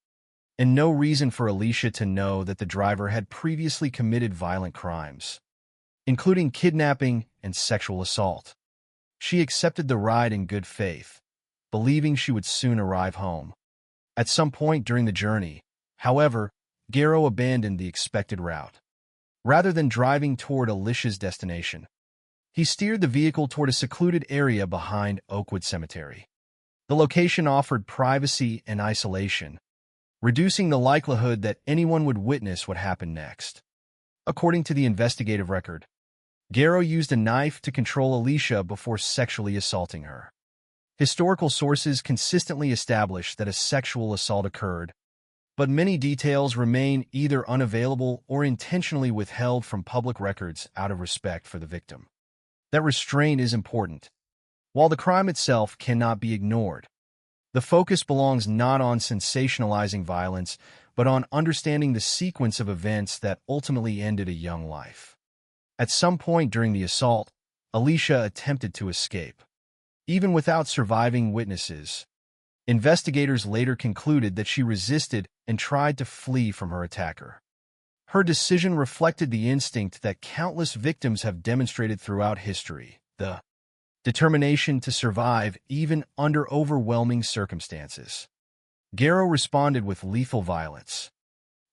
and no reason for Alicia to know that the driver had previously committed violent crimes, including kidnapping and sexual assault. She accepted the ride in good faith, believing she would soon arrive home. At some point during the journey, however, Garrow abandoned the expected route. Rather than driving toward Alicia's destination, he steered the vehicle toward a secluded area behind Oakwood Cemetery. The location offered privacy and isolation, reducing the likelihood that anyone would witness what happened next. According to the investigative record, Garrow used a knife to control Alicia before sexually assaulting her. Historical sources consistently establish that a sexual assault occurred, but many details remain either unavailable or intentionally withheld from public records out of respect for the victim. That restraint is important. While the crime itself cannot be ignored, the focus belongs not on sensationalizing violence, but on understanding the sequence of events that ultimately ended a young life. At some point during the assault, Alicia attempted to escape. Even without surviving witnesses, investigators later concluded that she resisted and tried to flee from her attacker. Her decision reflected the instinct that countless victims have demonstrated throughout history, the determination to survive even under overwhelming circumstances. Garrow responded with lethal violence.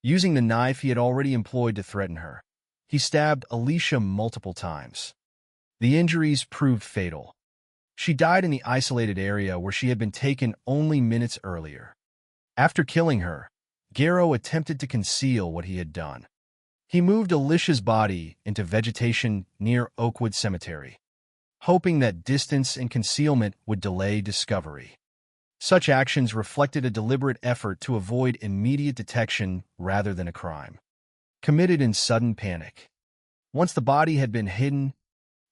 Using the knife he had already employed to threaten her, he stabbed Alicia multiple times. The injuries proved fatal. She died in the isolated area where she had been taken only minutes earlier. After killing her, Garrow attempted to conceal what he had done. He moved Alicia's body into vegetation near Oakwood Cemetery, hoping that distance and concealment would delay discovery. Such actions reflected a deliberate effort to avoid immediate detection rather than a crime committed in sudden panic. Once the body had been hidden,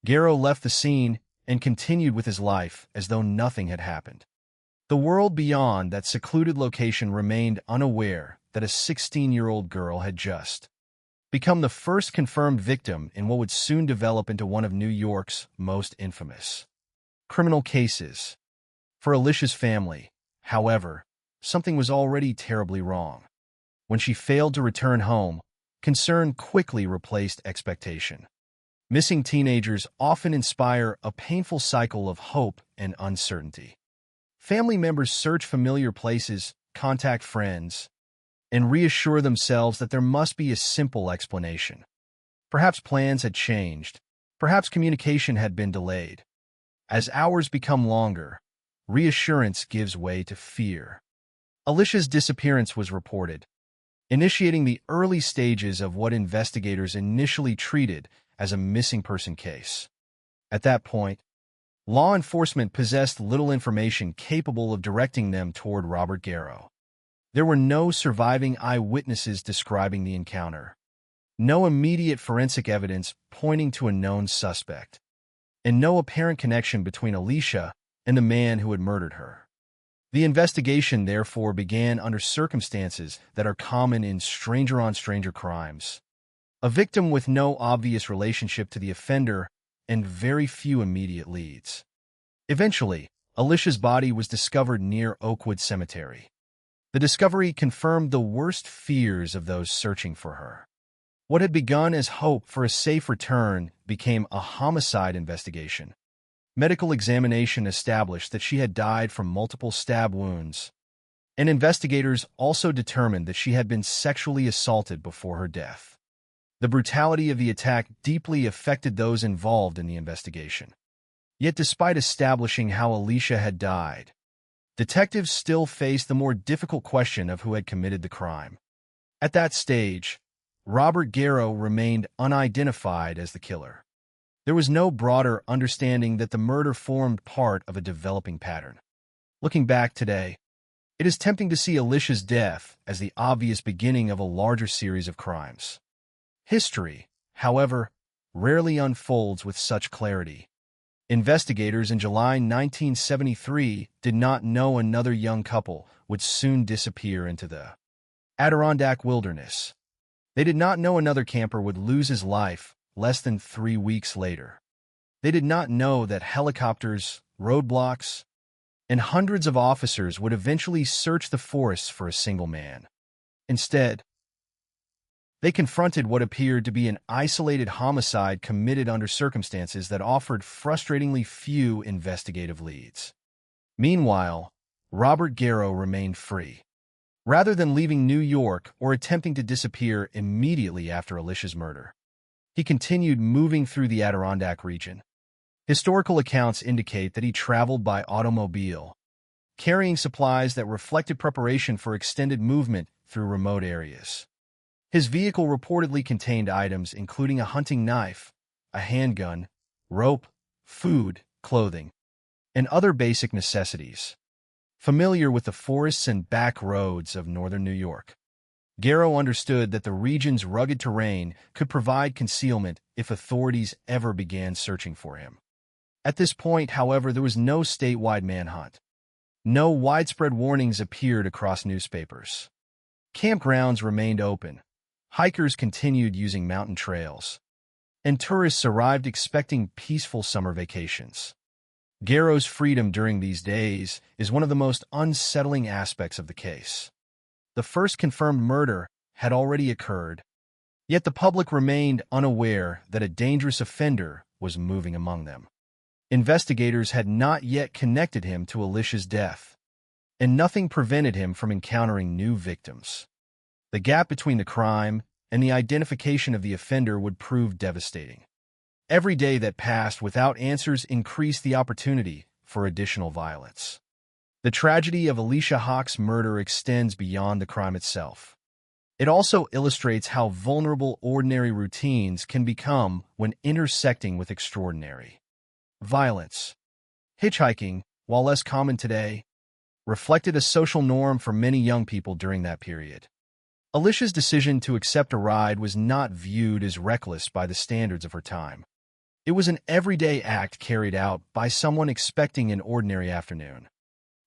Garrow left the scene and continued with his life as though nothing had happened. The world beyond that secluded location remained unaware that a 16-year-old girl had just become the first confirmed victim in what would soon develop into one of New York's most infamous criminal cases. For Alicia's family, however, something was already terribly wrong. When she failed to return home, concern quickly replaced expectation. Missing teenagers often inspire a painful cycle of hope and uncertainty. Family members search familiar places, contact friends, and reassure themselves that there must be a simple explanation. Perhaps plans had changed. Perhaps communication had been delayed. As hours become longer, reassurance gives way to fear. Alicia's disappearance was reported, initiating the early stages of what investigators initially treated as a missing person case. At that point, law enforcement possessed little information capable of directing them toward Robert Garrow. There were no surviving eyewitnesses describing the encounter, no immediate forensic evidence pointing to a known suspect, and no apparent connection between Alicia and the man who had murdered her. The investigation, therefore, began under circumstances that are common in stranger-on-stranger crimes. A victim with no obvious relationship to the offender and very few immediate leads. Eventually, Alicia's body was discovered near Oakwood Cemetery. The discovery confirmed the worst fears of those searching for her. What had begun as hope for a safe return became a homicide investigation. Medical examination established that she had died from multiple stab wounds, and investigators also determined that she had been sexually assaulted before her death. The brutality of the attack deeply affected those involved in the investigation. Yet despite establishing how Alicia had died, detectives still faced the more difficult question of who had committed the crime. At that stage, Robert Garrow remained unidentified as the killer. There was no broader understanding that the murder formed part of a developing pattern. Looking back today, it is tempting to see Alicia's death as the obvious beginning of a larger series of crimes. History, however, rarely unfolds with such clarity. Investigators in July 1973 did not know another young couple would soon disappear into the Adirondack wilderness. They did not know another camper would lose his life less than 3 weeks later. They did not know that helicopters, roadblocks, and hundreds of officers would eventually search the forests for a single man. Instead, they confronted what appeared to be an isolated homicide committed under circumstances that offered frustratingly few investigative leads. Meanwhile, Robert Garrow remained free. Rather than leaving New York or attempting to disappear immediately after Alicia's murder, he continued moving through the Adirondack region. Historical accounts indicate that he traveled by automobile, carrying supplies that reflected preparation for extended movement through remote areas. His vehicle reportedly contained items including a hunting knife, a handgun, rope, food, clothing, and other basic necessities. Familiar with the forests and back roads of northern New York, Garrow understood that the region's rugged terrain could provide concealment if authorities ever began searching for him. At this point, however, there was no statewide manhunt. No widespread warnings appeared across newspapers. Campgrounds remained open. Hikers continued using mountain trails, and tourists arrived expecting peaceful summer vacations. Garrow's freedom during these days is one of the most unsettling aspects of the case. The first confirmed murder had already occurred, yet the public remained unaware that a dangerous offender was moving among them. Investigators had not yet connected him to Alicia's death, and nothing prevented him from encountering new victims. The gap between the crime and the identification of the offender would prove devastating. Every day that passed without answers increased the opportunity for additional violence. The tragedy of Alicia Hawke's murder extends beyond the crime itself. It also illustrates how vulnerable ordinary routines can become when intersecting with extraordinary violence. Hitchhiking, while less common today, reflected a social norm for many young people during that period. Alicia's decision to accept a ride was not viewed as reckless by the standards of her time. It was an everyday act carried out by someone expecting an ordinary afternoon.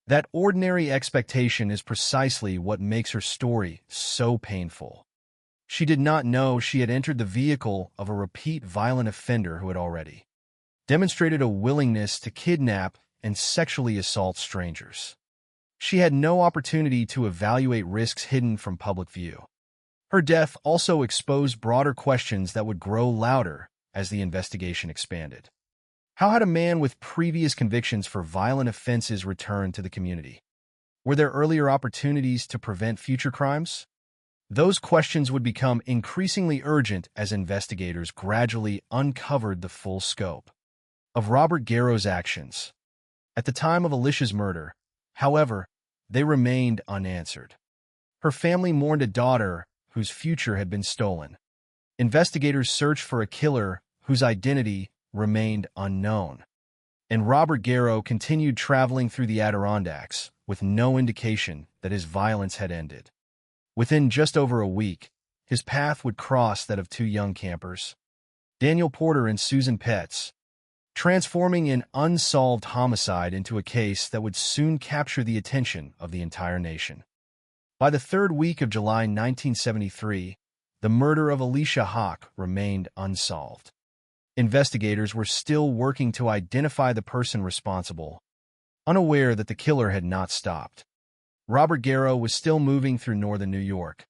That ordinary expectation is precisely what makes her story so painful. She did not know she had entered the vehicle of a repeat violent offender who had already demonstrated a willingness to kidnap and sexually assault strangers. She had no opportunity to evaluate risks hidden from public view. Her death also exposed broader questions that would grow louder as the investigation expanded. How had a man with previous convictions for violent offenses returned to the community? Were there earlier opportunities to prevent future crimes? Those questions would become increasingly urgent as investigators gradually uncovered the full scope of Robert Garrow's actions. At the time of Alicia's murder, however, they remained unanswered. Her family mourned a daughter whose future had been stolen. Investigators searched for a killer whose identity remained unknown. And Robert Garrow continued traveling through the Adirondacks with no indication that his violence had ended. Within just over a week, his path would cross that of two young campers, Daniel Porter and Susan Petz, transforming an unsolved homicide into a case that would soon capture the attention of the entire nation. By the third week of July 1973, the murder of Alicia Hawk remained unsolved. Investigators were still working to identify the person responsible, unaware that the killer had not stopped. Robert Garrow was still moving through northern New York,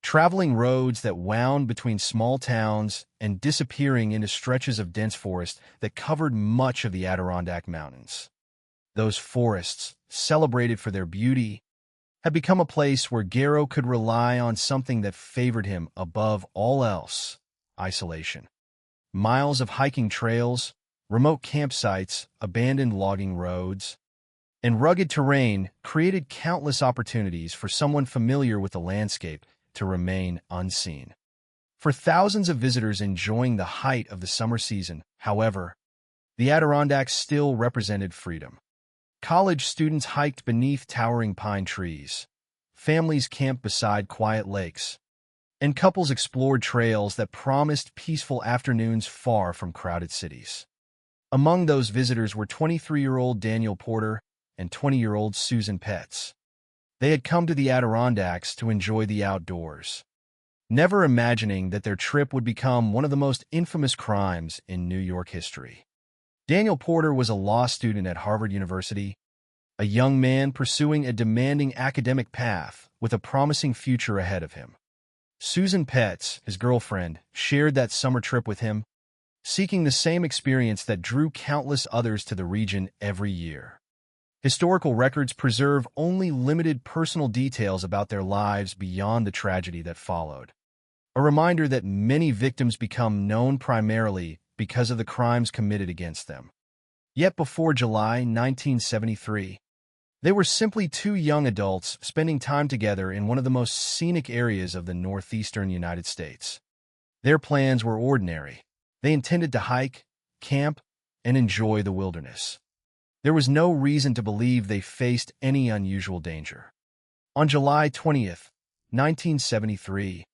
traveling roads that wound between small towns and disappearing into stretches of dense forest that covered much of the Adirondack Mountains. Those forests, celebrated for their beauty, had become a place where Garrow could rely on something that favored him above all else: isolation. Miles of hiking trails, remote campsites, abandoned logging roads, and rugged terrain created countless opportunities for someone familiar with the landscape to remain unseen. For thousands of visitors enjoying the height of the summer season, however, the Adirondacks still represented freedom. College students hiked beneath towering pine trees, families camped beside quiet lakes, and couples explored trails that promised peaceful afternoons far from crowded cities. Among those visitors were 23-year-old Daniel Porter and 20-year-old Susan Petz. They had come to the Adirondacks to enjoy the outdoors, never imagining that their trip would become one of the most infamous crimes in New York history. Daniel Porter was a law student at Harvard University, a young man pursuing a demanding academic path with a promising future ahead of him. Susan Petz, his girlfriend, shared that summer trip with him, seeking the same experience that drew countless others to the region every year. Historical records preserve only limited personal details about their lives beyond the tragedy that followed, a reminder that many victims become known primarily because of the crimes committed against them. Yet before July 1973, they were simply two young adults spending time together in one of the most scenic areas of the northeastern United States. Their plans were ordinary. They intended to hike, camp, and enjoy the wilderness. There was no reason to believe they faced any unusual danger. On July 20th, 1973,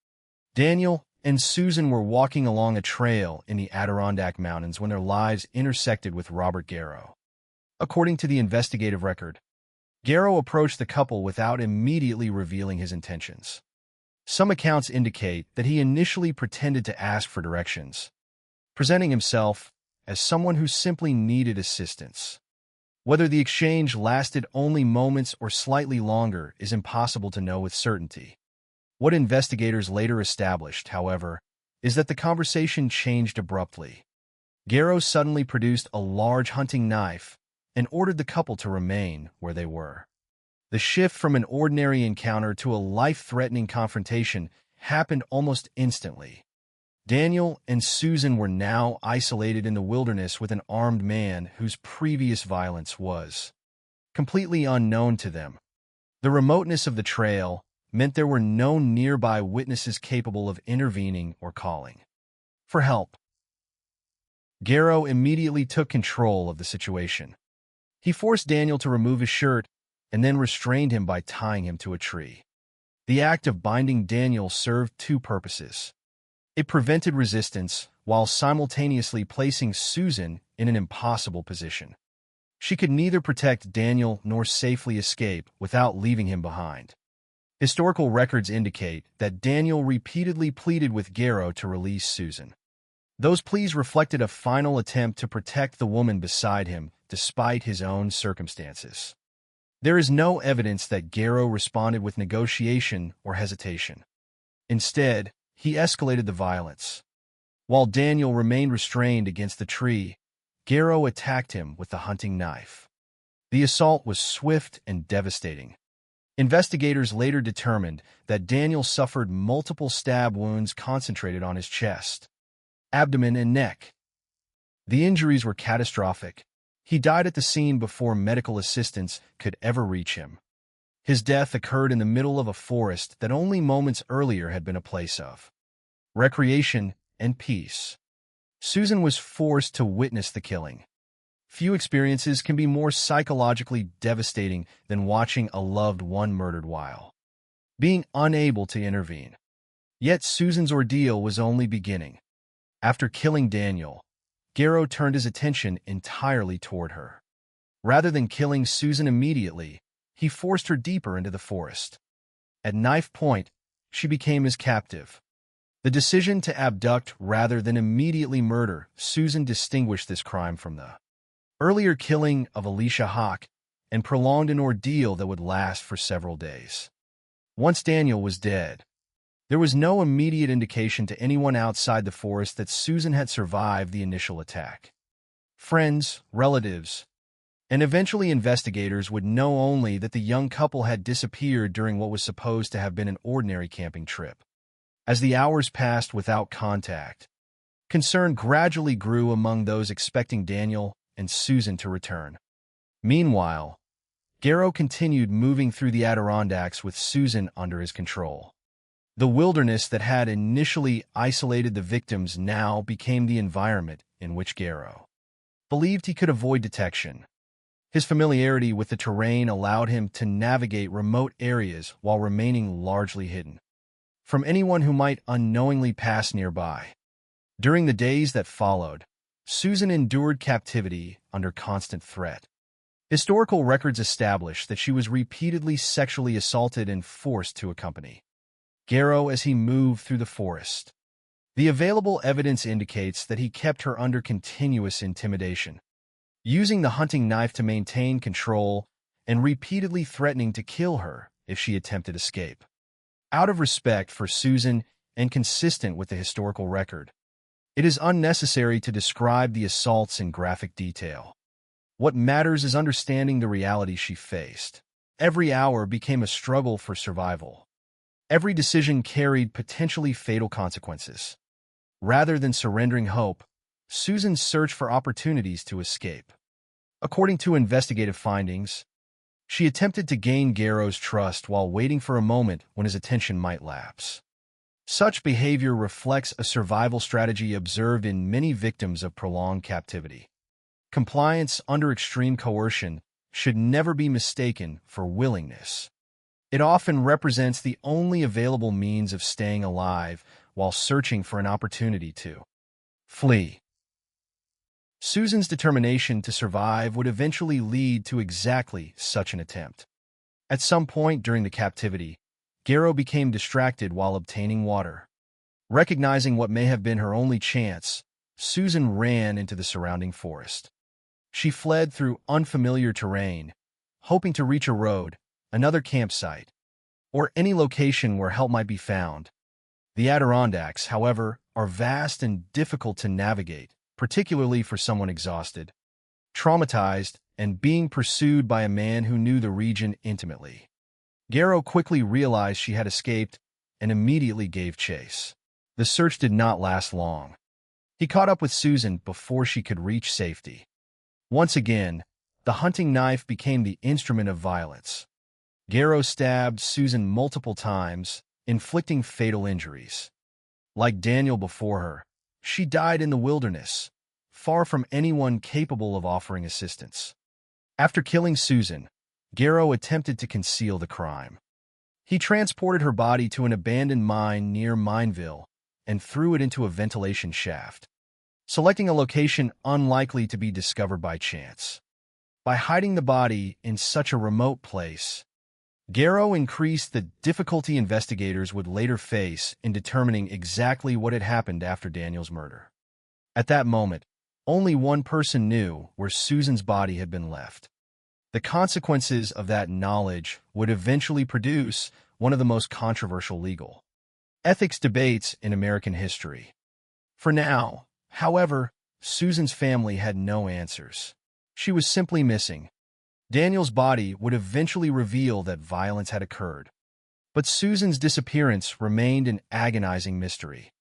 Daniel and Susan were walking along a trail in the Adirondack Mountains when their lives intersected with Robert Garrow. According to the investigative record, Garrow approached the couple without immediately revealing his intentions. Some accounts indicate that he initially pretended to ask for directions, presenting himself as someone who simply needed assistance. Whether the exchange lasted only moments or slightly longer is impossible to know with certainty. What investigators later established, however, is that the conversation changed abruptly. Garrow suddenly produced a large hunting knife and ordered the couple to remain where they were. The shift from an ordinary encounter to a life-threatening confrontation happened almost instantly. Daniel and Susan were now isolated in the wilderness with an armed man whose previous violence was completely unknown to them. The remoteness of the trail meant there were no nearby witnesses capable of intervening or calling for help. Garrow immediately took control of the situation. He forced Daniel to remove his shirt and then restrained him by tying him to a tree. The act of binding Daniel served two purposes. It prevented resistance while simultaneously placing Susan in an impossible position. She could neither protect Daniel nor safely escape without leaving him behind. Historical records indicate that Daniel repeatedly pleaded with Garrow to release Susan. Those pleas reflected a final attempt to protect the woman beside him despite his own circumstances. There is no evidence that Garrow responded with negotiation or hesitation. Instead, he escalated the violence. While Daniel remained restrained against the tree, Garrow attacked him with the hunting knife. The assault was swift and devastating. Investigators later determined that Daniel suffered multiple stab wounds concentrated on his chest, abdomen, and neck. The injuries were catastrophic. He died at the scene before medical assistance could ever reach him. His death occurred in the middle of a forest that only moments earlier had been a place of recreation and peace. Susan was forced to witness the killing. Few experiences can be more psychologically devastating than watching a loved one murdered while being unable to intervene. Yet Susan's ordeal was only beginning. After killing Daniel, Garrow turned his attention entirely toward her. Rather than killing Susan immediately, he forced her deeper into the forest. At knife point, she became his captive. The decision to abduct rather than immediately murder Susan distinguished this crime from the earlier killing of Alicia Hawk and prolonged an ordeal that would last for several days. Once Daniel was dead, there was no immediate indication to anyone outside the forest that Susan had survived the initial attack. Friends, relatives, and eventually investigators would know only that the young couple had disappeared during what was supposed to have been an ordinary camping trip. As the hours passed without contact, concern gradually grew among those expecting Daniel and Susan to return. Meanwhile, Garrow continued moving through the Adirondacks with Susan under his control. The wilderness that had initially isolated the victims now became the environment in which Garrow believed he could avoid detection. His familiarity with the terrain allowed him to navigate remote areas while remaining largely hidden from anyone who might unknowingly pass nearby. During the days that followed, Susan endured captivity under constant threat. Historical records establish that she was repeatedly sexually assaulted and forced to accompany Garrow as he moved through the forest. The available evidence indicates that he kept her under continuous intimidation, using the hunting knife to maintain control and repeatedly threatening to kill her if she attempted escape. Out of respect for Susan and consistent with the historical record, it is unnecessary to describe the assaults in graphic detail. What matters is understanding the reality she faced. Every hour became a struggle for survival. Every decision carried potentially fatal consequences. Rather than surrendering hope, Susan searched for opportunities to escape. According to investigative findings, she attempted to gain Garrow's trust while waiting for a moment when his attention might lapse. Such behavior reflects a survival strategy observed in many victims of prolonged captivity. Compliance under extreme coercion should never be mistaken for willingness. It often represents the only available means of staying alive while searching for an opportunity to flee. Susan's determination to survive would eventually lead to exactly such an attempt. At some point during the captivity, Garrow became distracted while obtaining water. Recognizing what may have been her only chance, Susan ran into the surrounding forest. She fled through unfamiliar terrain, hoping to reach a road, another campsite, or any location where help might be found. The Adirondacks, however, are vast and difficult to navigate, particularly for someone exhausted, traumatized, and being pursued by a man who knew the region intimately. Garrow quickly realized she had escaped and immediately gave chase. The search did not last long. He caught up with Susan before she could reach safety. Once again, the hunting knife became the instrument of violence. Garrow stabbed Susan multiple times, inflicting fatal injuries. Like Daniel before her, she died in the wilderness, far from anyone capable of offering assistance. After killing Susan, Garrow attempted to conceal the crime. He transported her body to an abandoned mine near Mineville and threw it into a ventilation shaft, selecting a location unlikely to be discovered by chance. By hiding the body in such a remote place, Garrow increased the difficulty investigators would later face in determining exactly what had happened after Daniel's murder. At that moment, only one person knew where Susan's body had been left. The consequences of that knowledge would eventually produce one of the most controversial legal ethics debates in American history. For now, however, Susan's family had no answers. She was simply missing. Daniel's body would eventually reveal that violence had occurred, but Susan's disappearance remained an agonizing mystery.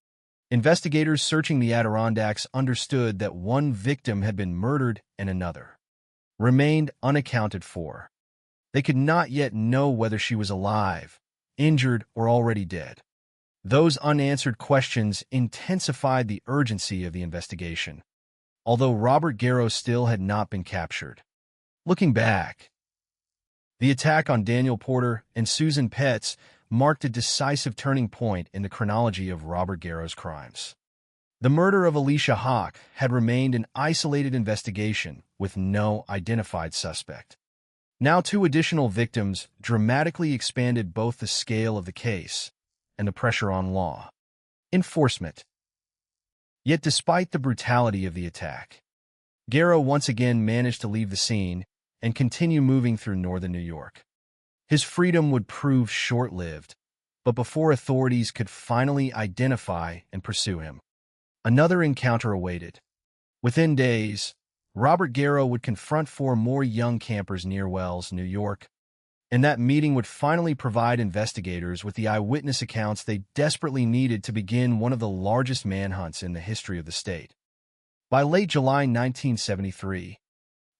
Investigators searching the Adirondacks understood that one victim had been murdered and another remained unaccounted for. They could not yet know whether she was alive, injured, or already dead. Those unanswered questions intensified the urgency of the investigation, although Robert Garrow still had not been captured. Looking back, the attack on Daniel Porter and Susan Petz marked a decisive turning point in the chronology of Robert Garrow's crimes. The murder of Alicia Hawk had remained an isolated investigation with no identified suspect. Now, two additional victims dramatically expanded both the scale of the case and the pressure on law enforcement. Yet, despite the brutality of the attack, Garrow once again managed to leave the scene and continue moving through northern New York. His freedom would prove short-lived, but before authorities could finally identify and pursue him, another encounter awaited. Within days, Robert Garrow would confront four more young campers near Wells, New York, and that meeting would finally provide investigators with the eyewitness accounts they desperately needed to begin one of the largest manhunts in the history of the state. By late July 1973,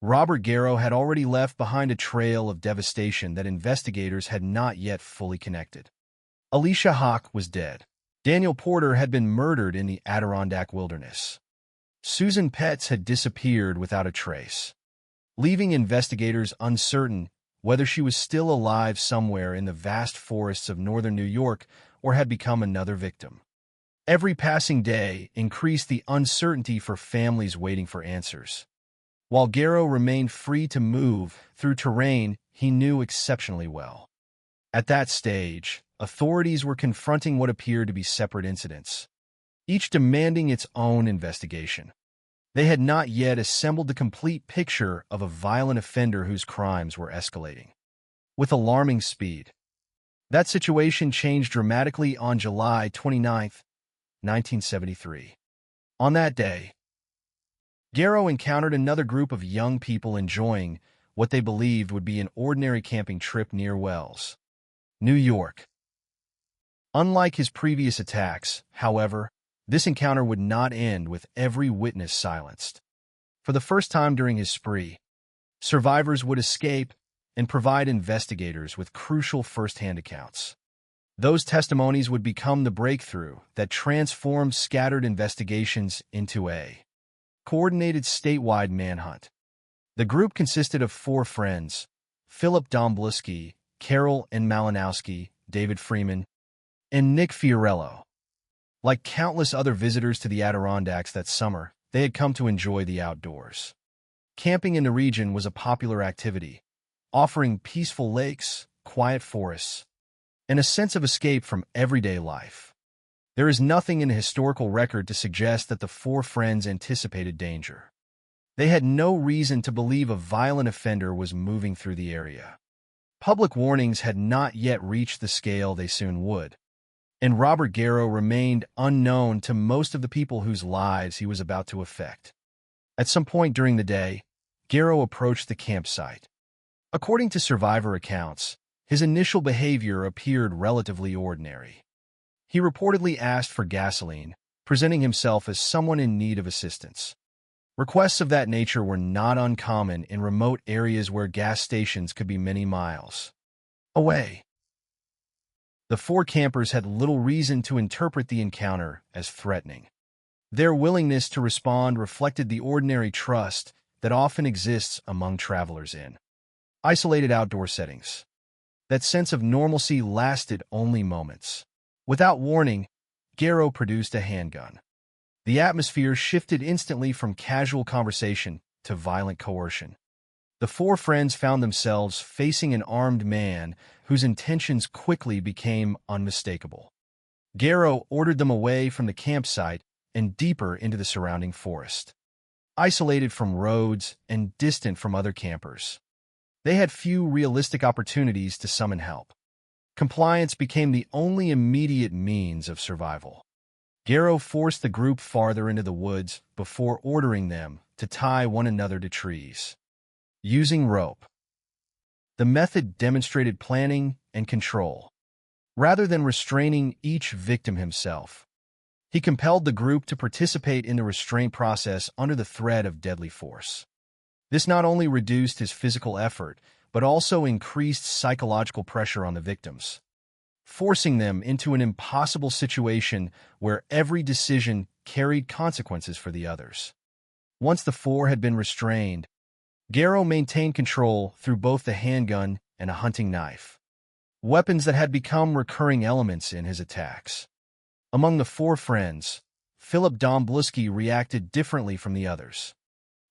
Robert Garrow had already left behind a trail of devastation that investigators had not yet fully connected. Alicia Hawk was dead. Daniel Porter had been murdered in the Adirondack wilderness. Susan Petz had disappeared without a trace, leaving investigators uncertain whether she was still alive somewhere in the vast forests of northern New York or had become another victim. Every passing day increased the uncertainty for families waiting for answers. While Garrow remained free to move through terrain he knew exceptionally well. At that stage, authorities were confronting what appeared to be separate incidents, each demanding its own investigation. They had not yet assembled the complete picture of a violent offender whose crimes were escalating with alarming speed. That situation changed dramatically on July 29, 1973. On that day, Garrow encountered another group of young people enjoying what they believed would be an ordinary camping trip near Wells, New York. Unlike his previous attacks, however, this encounter would not end with every witness silenced. For the first time during his spree, survivors would escape and provide investigators with crucial first-hand accounts. Those testimonies would become the breakthrough that transformed scattered investigations into a coordinated statewide manhunt. The group consisted of four friends: Philip Domblewski, Carol and Malinowski, David Freeman, and Nick Fiorello. Like countless other visitors to the Adirondacks that summer, they had come to enjoy the outdoors. Camping in the region was a popular activity, offering peaceful lakes, quiet forests, and a sense of escape from everyday life. There is nothing in the historical record to suggest that the four friends anticipated danger. They had no reason to believe a violent offender was moving through the area. Public warnings had not yet reached the scale they soon would, and Robert Garrow remained unknown to most of the people whose lives he was about to affect. At some point during the day, Garrow approached the campsite. According to survivor accounts, his initial behavior appeared relatively ordinary. He reportedly asked for gasoline, presenting himself as someone in need of assistance. Requests of that nature were not uncommon in remote areas where gas stations could be many miles away. The four campers had little reason to interpret the encounter as threatening. Their willingness to respond reflected the ordinary trust that often exists among travelers in isolated outdoor settings. That sense of normalcy lasted only moments. Without warning, Garrow produced a handgun. The atmosphere shifted instantly from casual conversation to violent coercion. The four friends found themselves facing an armed man whose intentions quickly became unmistakable. Garrow ordered them away from the campsite and deeper into the surrounding forest. Isolated from roads and distant from other campers, They had few realistic opportunities to summon help. Compliance became the only immediate means of survival. Garrow forced the group farther into the woods before ordering them to tie one another to trees. Using rope. The method demonstrated planning and control. Rather than restraining each victim himself, he compelled the group to participate in the restraint process under the threat of deadly force. This not only reduced his physical effort, but also increased psychological pressure on the victims, forcing them into an impossible situation where every decision carried consequences for the others. Once the four had been restrained, Garrow maintained control through both the handgun and a hunting knife, weapons that had become recurring elements in his attacks. Among the four friends, Philip Domblewski reacted differently from the others.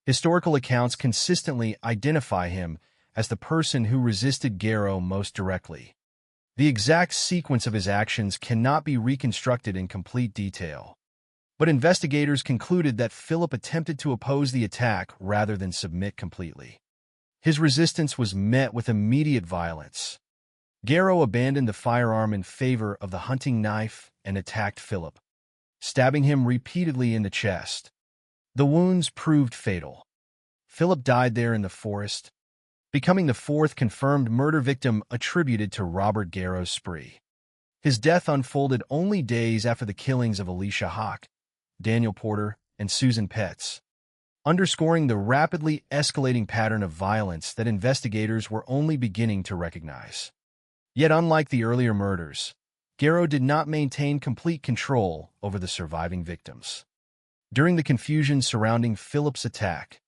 Historical accounts consistently identify him as the person who resisted Garrow most directly. The exact sequence of his actions cannot be reconstructed in complete detail, but investigators concluded that Philip attempted to oppose the attack rather than submit completely. His resistance was met with immediate violence. Garrow abandoned the firearm in favor of the hunting knife and attacked Philip, stabbing him repeatedly in the chest. The wounds proved fatal. Philip died there in the forest, becoming the fourth confirmed murder victim attributed to Robert Garrow's spree. His death unfolded only days after the killings of Alicia Hawk, Daniel Porter, and Susan Petz, underscoring the rapidly escalating pattern of violence that investigators were only beginning to recognize. Yet unlike the earlier murders, Garrow did not maintain complete control over the surviving victims. During the confusion surrounding Philip's attack,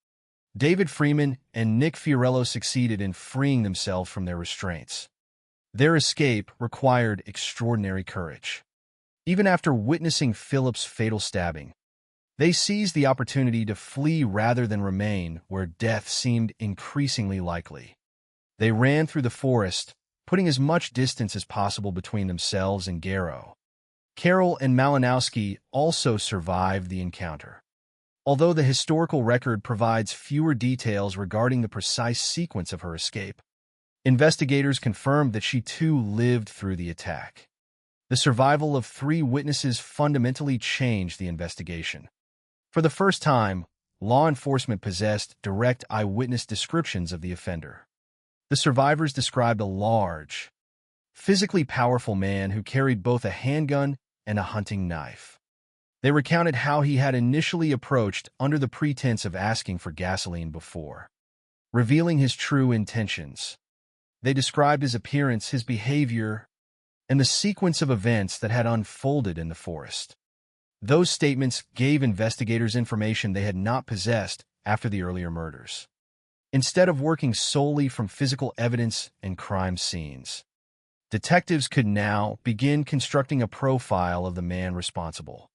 David Freeman and Nick Fiorello succeeded in freeing themselves from their restraints. Their escape required extraordinary courage. Even after witnessing Philip's fatal stabbing, they seized the opportunity to flee rather than remain where death seemed increasingly likely. They ran through the forest, putting as much distance as possible between themselves and Garrow. Carol and Malinowski also survived the encounter. Although the historical record provides fewer details regarding the precise sequence of her escape, investigators confirmed that she too lived through the attack. The survival of three witnesses fundamentally changed the investigation. For the first time, law enforcement possessed direct eyewitness descriptions of the offender. The survivors described a large, physically powerful man who carried both a handgun and a hunting knife. They recounted how he had initially approached under the pretense of asking for gasoline before revealing his true intentions. They described his appearance, his behavior, and the sequence of events that had unfolded in the forest. Those statements gave investigators information they had not possessed after the earlier murders. Instead of working solely from physical evidence and crime scenes, detectives could now begin constructing a profile of the man responsible.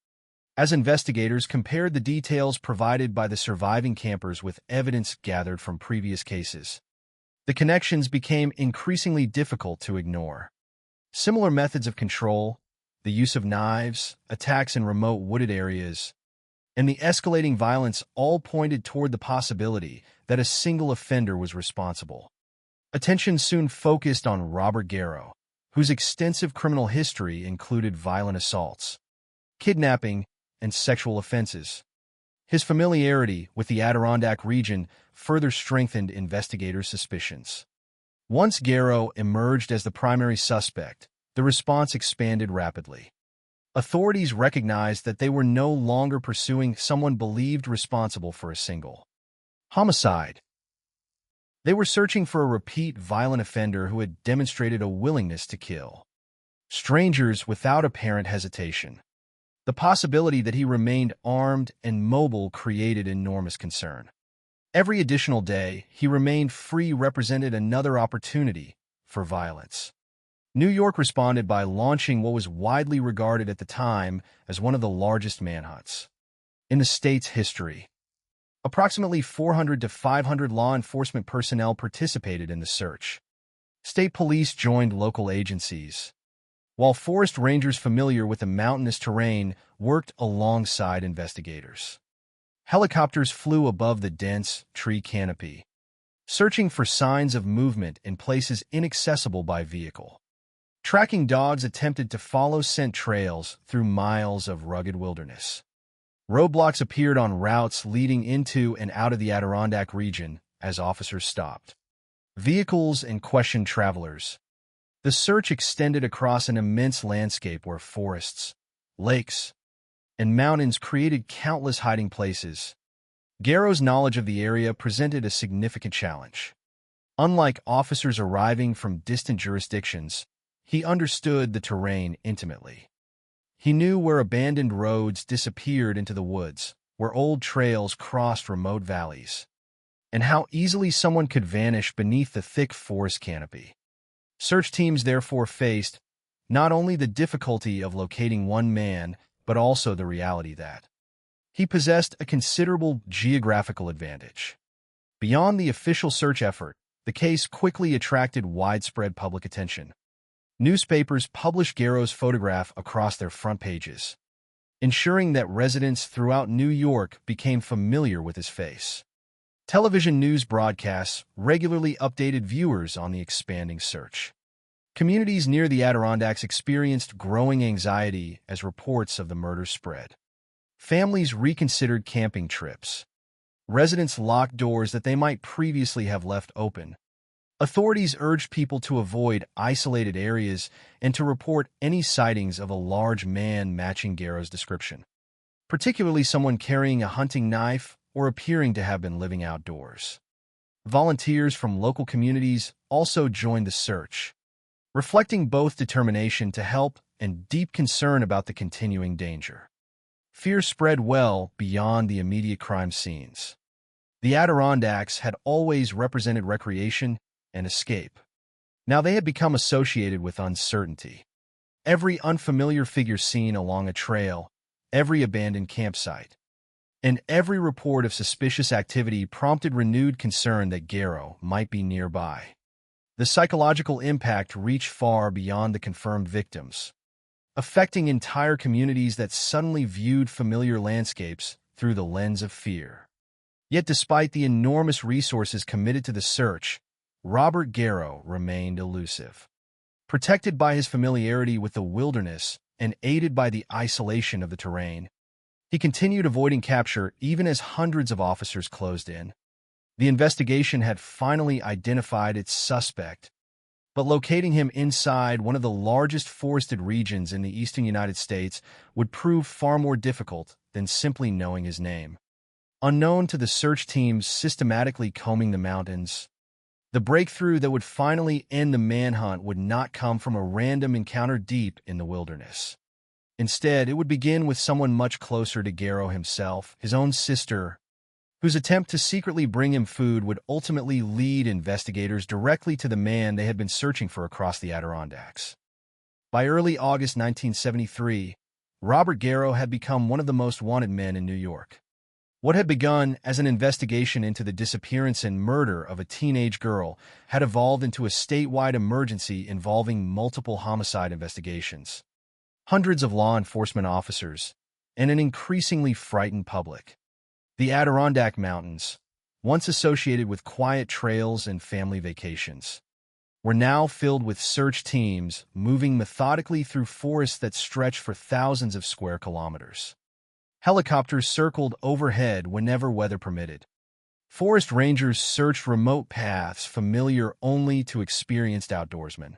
As investigators compared the details provided by the surviving campers with evidence gathered from previous cases, the connections became increasingly difficult to ignore. Similar methods of control, the use of knives, attacks in remote wooded areas, and the escalating violence all pointed toward the possibility that a single offender was responsible. Attention soon focused on Robert Garrow, whose extensive criminal history included violent assaults, kidnapping, and sexual offenses. His familiarity with the Adirondack region further strengthened investigators' suspicions. Once Garrow emerged as the primary suspect, the response expanded rapidly. Authorities recognized that they were no longer pursuing someone believed responsible for a single homicide. They were searching for a repeat violent offender who had demonstrated a willingness to kill strangers without apparent hesitation. The possibility that he remained armed and mobile created enormous concern. Every additional day he remained free represented another opportunity for violence. New York responded by launching what was widely regarded at the time as one of the largest manhunts in the state's history. Approximately 400 to 500 law enforcement personnel participated in the search. State police joined local agencies, while forest rangers familiar with the mountainous terrain worked alongside investigators. Helicopters flew above the dense tree canopy, searching for signs of movement in places inaccessible by vehicle. Tracking dogs attempted to follow scent trails through miles of rugged wilderness. Roadblocks appeared on routes leading into and out of the Adirondack region as officers stopped vehicles and questioned travelers. The search extended across an immense landscape where forests, lakes, and mountains created countless hiding places. Garrow's knowledge of the area presented a significant challenge. Unlike officers arriving from distant jurisdictions, he understood the terrain intimately. He knew where abandoned roads disappeared into the woods, where old trails crossed remote valleys, and how easily someone could vanish beneath the thick forest canopy. Search teams therefore faced not only the difficulty of locating one man, but also the reality that he possessed a considerable geographical advantage. Beyond the official search effort, the case quickly attracted widespread public attention. Newspapers published Garrow's photograph across their front pages, ensuring that residents throughout New York became familiar with his face. Television news broadcasts regularly updated viewers on the expanding search. Communities near the Adirondacks experienced growing anxiety as reports of the murder spread. Families reconsidered camping trips. Residents locked doors that they might previously have left open. Authorities urged people to avoid isolated areas and to report any sightings of a large man matching Garrow's description, particularly someone carrying a hunting knife or appearing to have been living outdoors. Volunteers from local communities also joined the search, reflecting both determination to help and deep concern about the continuing danger. Fear spread well beyond the immediate crime scenes. The Adirondacks had always represented recreation and escape. Now they had become associated with uncertainty. Every unfamiliar figure seen along a trail, every abandoned campsite, and every report of suspicious activity prompted renewed concern that Garrow might be nearby. The psychological impact reached far beyond the confirmed victims, affecting entire communities that suddenly viewed familiar landscapes through the lens of fear. Yet despite the enormous resources committed to the search, Robert Garrow remained elusive. Protected by his familiarity with the wilderness and aided by the isolation of the terrain, he continued avoiding capture even as hundreds of officers closed in. The investigation had finally identified its suspect, but locating him inside one of the largest forested regions in the eastern United States would prove far more difficult than simply knowing his name. Unknown to the search teams systematically combing the mountains, the breakthrough that would finally end the manhunt would not come from a random encounter deep in the wilderness. Instead, it would begin with someone much closer to Garrow himself, his own sister, whose attempt to secretly bring him food would ultimately lead investigators directly to the man they had been searching for across the Adirondacks. By early August 1973, Robert Garrow had become one of the most wanted men in New York. What had begun as an investigation into the disappearance and murder of a teenage girl had evolved into a statewide emergency involving multiple homicide investigations, hundreds of law enforcement officers, and an increasingly frightened public. The Adirondack Mountains, once associated with quiet trails and family vacations, were now filled with search teams moving methodically through forests that stretched for thousands of square kilometers. Helicopters circled overhead whenever weather permitted. Forest rangers searched remote paths familiar only to experienced outdoorsmen,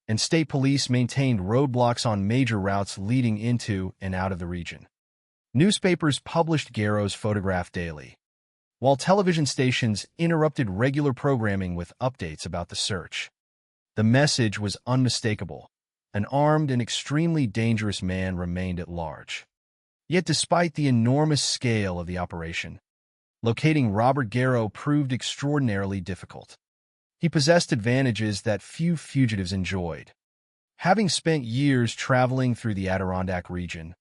and state police maintained roadblocks on major routes leading into and out of the region. Newspapers published Garrow's photograph daily, while television stations interrupted regular programming with updates about the search. The message was unmistakable. An armed and extremely dangerous man remained at large. Yet despite the enormous scale of the operation, locating Robert Garrow proved extraordinarily difficult. He possessed advantages that few fugitives enjoyed. Having spent years traveling through the Adirondack region,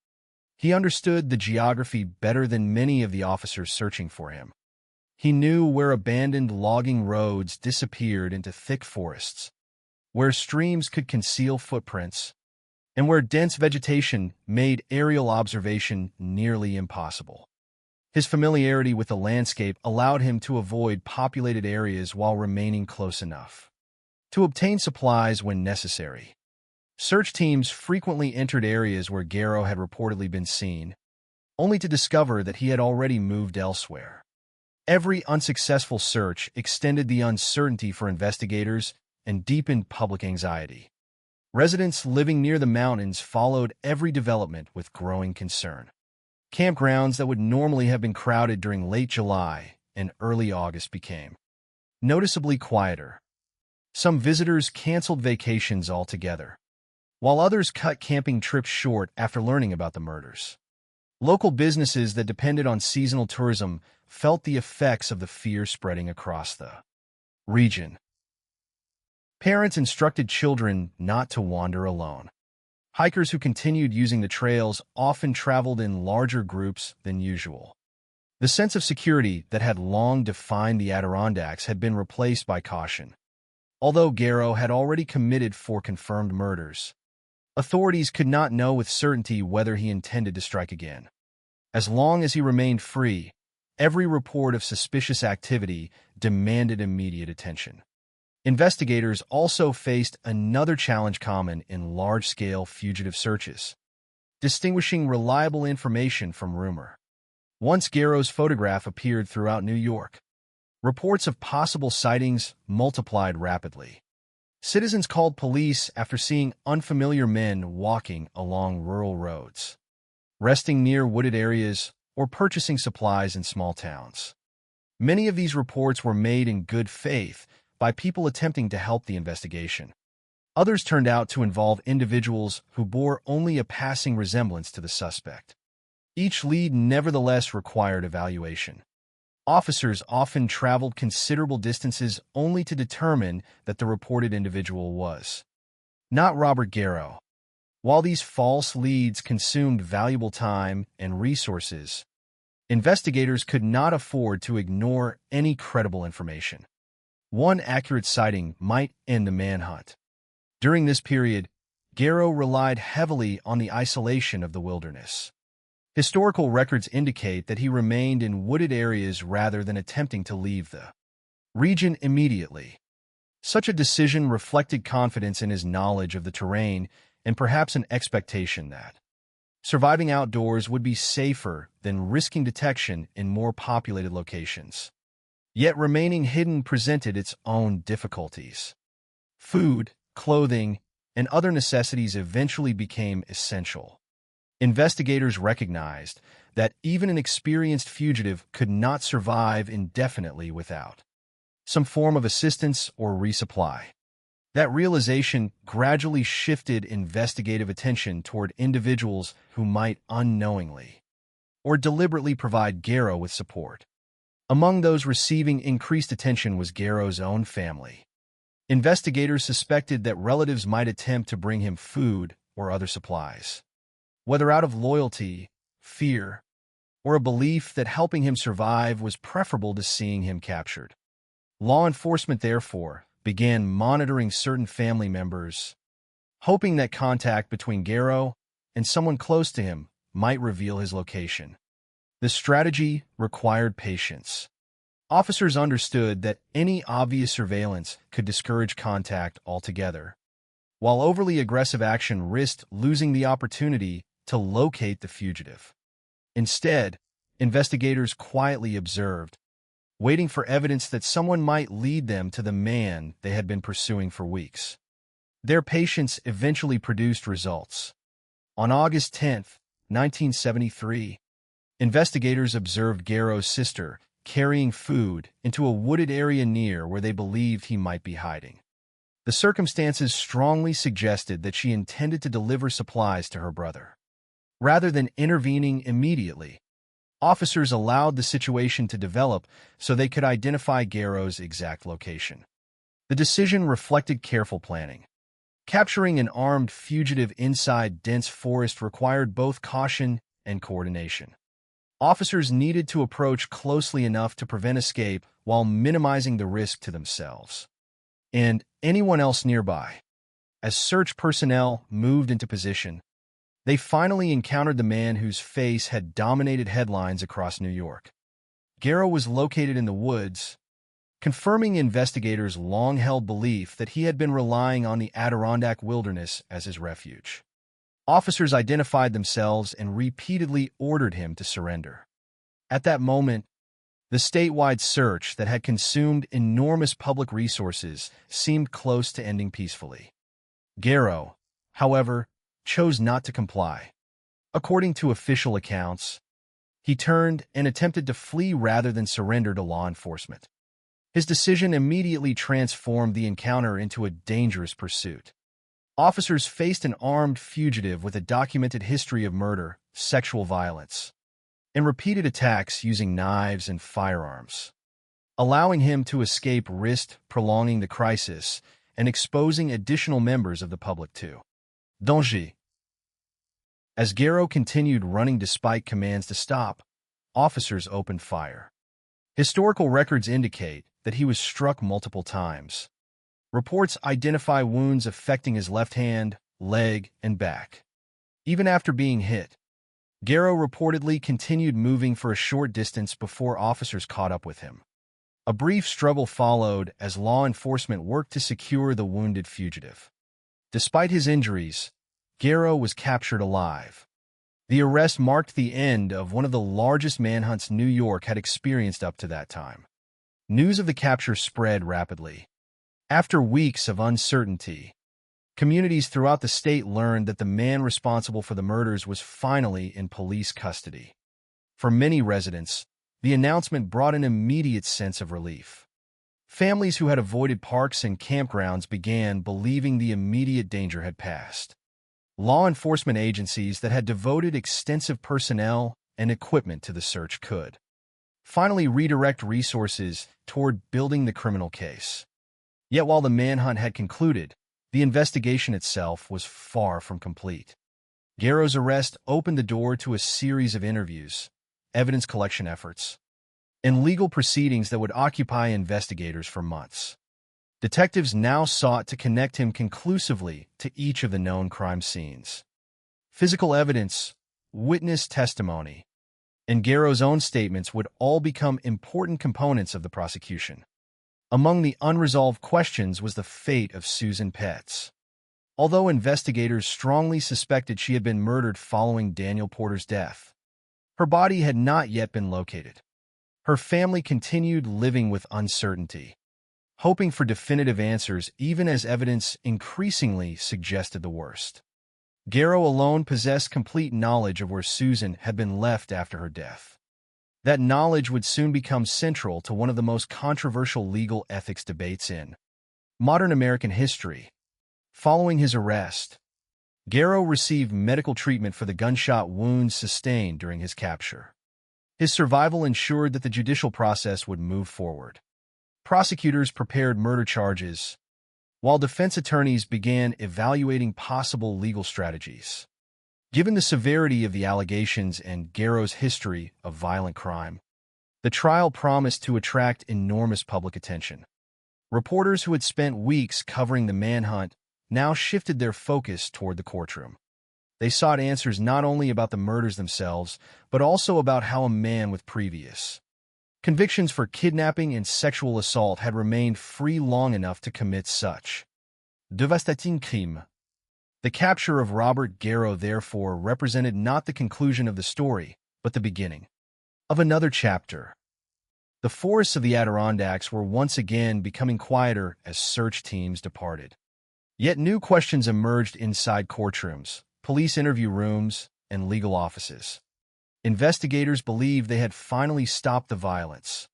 he understood the geography better than many of the officers searching for him. He knew where abandoned logging roads disappeared into thick forests, where streams could conceal footprints, and where dense vegetation made aerial observation nearly impossible. His familiarity with the landscape allowed him to avoid populated areas while remaining close enough to obtain supplies when necessary. Search teams frequently entered areas where Garrow had reportedly been seen, only to discover that he had already moved elsewhere. Every unsuccessful search extended the uncertainty for investigators and deepened public anxiety. Residents living near the mountains followed every development with growing concern. Campgrounds that would normally have been crowded during late July and early August became noticeably quieter. Some visitors canceled vacations altogether, while others cut camping trips short after learning about the murders. Local businesses that depended on seasonal tourism felt the effects of the fear spreading across the region. Parents instructed children not to wander alone. Hikers who continued using the trails often traveled in larger groups than usual. The sense of security that had long defined the Adirondacks had been replaced by caution. Although Garrow had already committed 4 confirmed murders, authorities could not know with certainty whether he intended to strike again. As long as he remained free, every report of suspicious activity demanded immediate attention. Investigators also faced another challenge common in large-scale fugitive searches: distinguishing reliable information from rumor. Once Garrow's photograph appeared throughout New York, reports of possible sightings multiplied rapidly. Citizens called police after seeing unfamiliar men walking along rural roads, resting near wooded areas, or purchasing supplies in small towns. Many of these reports were made in good faith by people attempting to help the investigation. Others turned out to involve individuals who bore only a passing resemblance to the suspect. Each lead nevertheless required evaluation. Officers often traveled considerable distances only to determine that the reported individual was not Robert Garrow. While these false leads consumed valuable time and resources, investigators could not afford to ignore any credible information. One accurate sighting might end the manhunt. During this period, Garrow relied heavily on the isolation of the wilderness. Historical records indicate that he remained in wooded areas rather than attempting to leave the region immediately. Such a decision reflected confidence in his knowledge of the terrain and perhaps an expectation that surviving outdoors would be safer than risking detection in more populated locations. Yet remaining hidden presented its own difficulties. Food, clothing, and other necessities eventually became essential. Investigators recognized that even an experienced fugitive could not survive indefinitely without some form of assistance or resupply. That realization gradually shifted investigative attention toward individuals who might unknowingly or deliberately provide Garrow with support. Among those receiving increased attention was Garrow's own family. Investigators suspected that relatives might attempt to bring him food or other supplies, whether out of loyalty, fear, or a belief that helping him survive was preferable to seeing him captured. Law enforcement, therefore, began monitoring certain family members, hoping that contact between Garrow and someone close to him might reveal his location. The strategy required patience. Officers understood that any obvious surveillance could discourage contact altogether, while overly aggressive action risked losing the opportunity to locate the fugitive. Instead, investigators quietly observed, waiting for evidence that someone might lead them to the man they had been pursuing for weeks. Their patience eventually produced results. On August 10, 1973, investigators observed Garrow's sister carrying food into a wooded area near where they believed he might be hiding. The circumstances strongly suggested that she intended to deliver supplies to her brother. Rather than intervening immediately, officers allowed the situation to develop so they could identify Garrow's exact location. The decision reflected careful planning. Capturing an armed fugitive inside dense forest required both caution and coordination. Officers needed to approach closely enough to prevent escape while minimizing the risk to themselves and anyone else nearby. As search personnel moved into position, They finally encountered the man whose face had dominated headlines across New York. Garrow was located in the woods, confirming investigators' long-held belief that he had been relying on the Adirondack wilderness as his refuge. Officers identified themselves and repeatedly ordered him to surrender. At that moment, the statewide search that had consumed enormous public resources seemed close to ending peacefully. Garrow, however, chose not to comply. According to official accounts, he turned and attempted to flee rather than surrender to law enforcement. His decision immediately transformed the encounter into a dangerous pursuit. Officers faced an armed fugitive with a documented history of murder, sexual violence, and repeated attacks using knives and firearms. Allowing him to escape risked prolonging the crisis and exposing additional members of the public to danger. As Garrow continued running despite commands to stop, officers opened fire. Historical records indicate that he was struck multiple times. Reports identify wounds affecting his left hand, leg, and back. Even after being hit, Garrow reportedly continued moving for a short distance before officers caught up with him. A brief struggle followed as law enforcement worked to secure the wounded fugitive. Despite his injuries, Garrow was captured alive. The arrest marked the end of one of the largest manhunts New York had experienced up to that time. News of the capture spread rapidly. After weeks of uncertainty, communities throughout the state learned that the man responsible for the murders was finally in police custody. For many residents, the announcement brought an immediate sense of relief. Families who had avoided parks and campgrounds began believing the immediate danger had passed. Law enforcement agencies that had devoted extensive personnel and equipment to the search could finally redirect resources toward building the criminal case. Yet while the manhunt had concluded, the investigation itself was far from complete. Garrow's arrest opened the door to a series of interviews, evidence collection efforts, and legal proceedings that would occupy investigators for months. Detectives now sought to connect him conclusively to each of the known crime scenes. Physical evidence, witness testimony, and Garrow's own statements would all become important components of the prosecution. Among the unresolved questions was the fate of Susan Petz. Although investigators strongly suspected she had been murdered following Daniel Porter's death, her body had not yet been located. Her family continued living with uncertainty, hoping for definitive answers even as evidence increasingly suggested the worst. Garrow alone possessed complete knowledge of where Susan had been left after her death. That knowledge would soon become central to one of the most controversial legal ethics debates in modern American history. Following his arrest, Garrow received medical treatment for the gunshot wounds sustained during his capture. His survival ensured that the judicial process would move forward. Prosecutors prepared murder charges, while defense attorneys began evaluating possible legal strategies. Given the severity of the allegations and Garrow's history of violent crime, the trial promised to attract enormous public attention. Reporters who had spent weeks covering the manhunt now shifted their focus toward the courtroom. They sought answers not only about the murders themselves, but also about how a man with previous convictions for kidnapping and sexual assault had remained free long enough to commit such devastating crime. The capture of Robert Garrow therefore represented not the conclusion of the story, but the beginning of another chapter. The forests of the Adirondacks were once again becoming quieter as search teams departed. Yet new questions emerged inside courtrooms, police interview rooms, and legal offices. Investigators believed they had finally stopped the violence.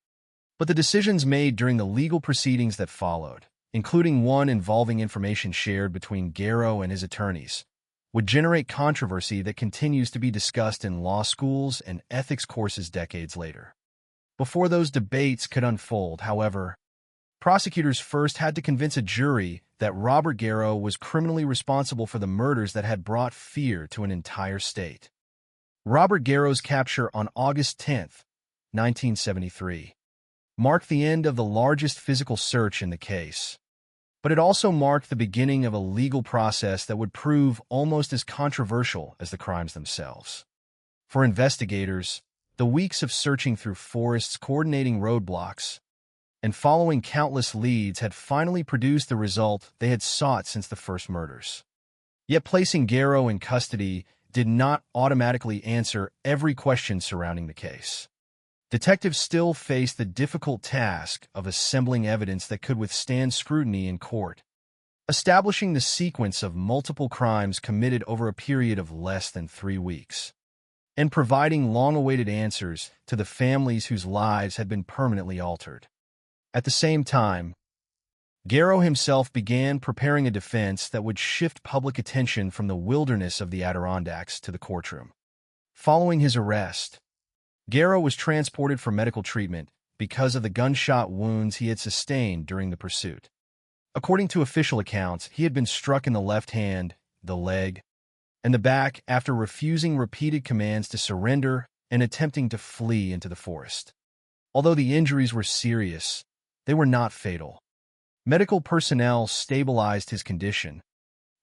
But the decisions made during the legal proceedings that followed, including one involving information shared between Garrow and his attorneys, would generate controversy that continues to be discussed in law schools and ethics courses decades later. Before those debates could unfold, however, prosecutors first had to convince a jury that Robert Garrow was criminally responsible for the murders that had brought fear to an entire state. Robert Garrow's capture on August 10, 1973, marked the end of the largest physical search in the case. But it also marked the beginning of a legal process that would prove almost as controversial as the crimes themselves. For investigators, the weeks of searching through forests, coordinating roadblocks, and following countless leads had finally produced the result they had sought since the first murders. Yet placing Garrow in custody did not automatically answer every question surrounding the case. Detectives still faced the difficult task of assembling evidence that could withstand scrutiny in court, establishing the sequence of multiple crimes committed over a period of less than 3 weeks, and providing long-awaited answers to the families whose lives had been permanently altered. At the same time, Garrow himself began preparing a defense that would shift public attention from the wilderness of the Adirondacks to the courtroom. Following his arrest, Garrow was transported for medical treatment because of the gunshot wounds he had sustained during the pursuit. According to official accounts, he had been struck in the left hand, the leg, and the back after refusing repeated commands to surrender and attempting to flee into the forest. Although the injuries were serious, they were not fatal. Medical personnel stabilized his condition,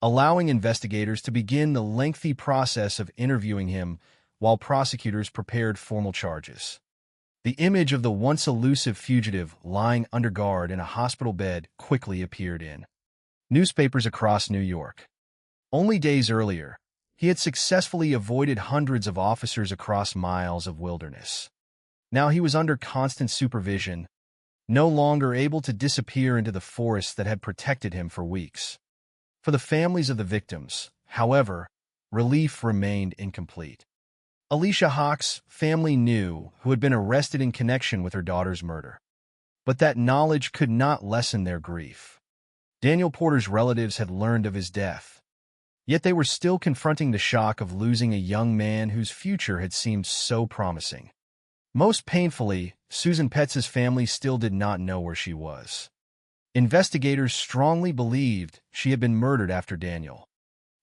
allowing investigators to begin the lengthy process of interviewing him while prosecutors prepared formal charges. The image of the once elusive fugitive lying under guard in a hospital bed quickly appeared in newspapers across New York. Only days earlier, he had successfully avoided hundreds of officers across miles of wilderness. Now he was under constant supervision, no longer able to disappear into the forests that had protected him for weeks. For the families of the victims, however, relief remained incomplete. Alicia Hawk's family knew who had been arrested in connection with her daughter's murder, but that knowledge could not lessen their grief. Daniel Porter's relatives had learned of his death, yet they were still confronting the shock of losing a young man whose future had seemed so promising. Most painfully, Susan Petz's family still did not know where she was. Investigators strongly believed she had been murdered after Daniel,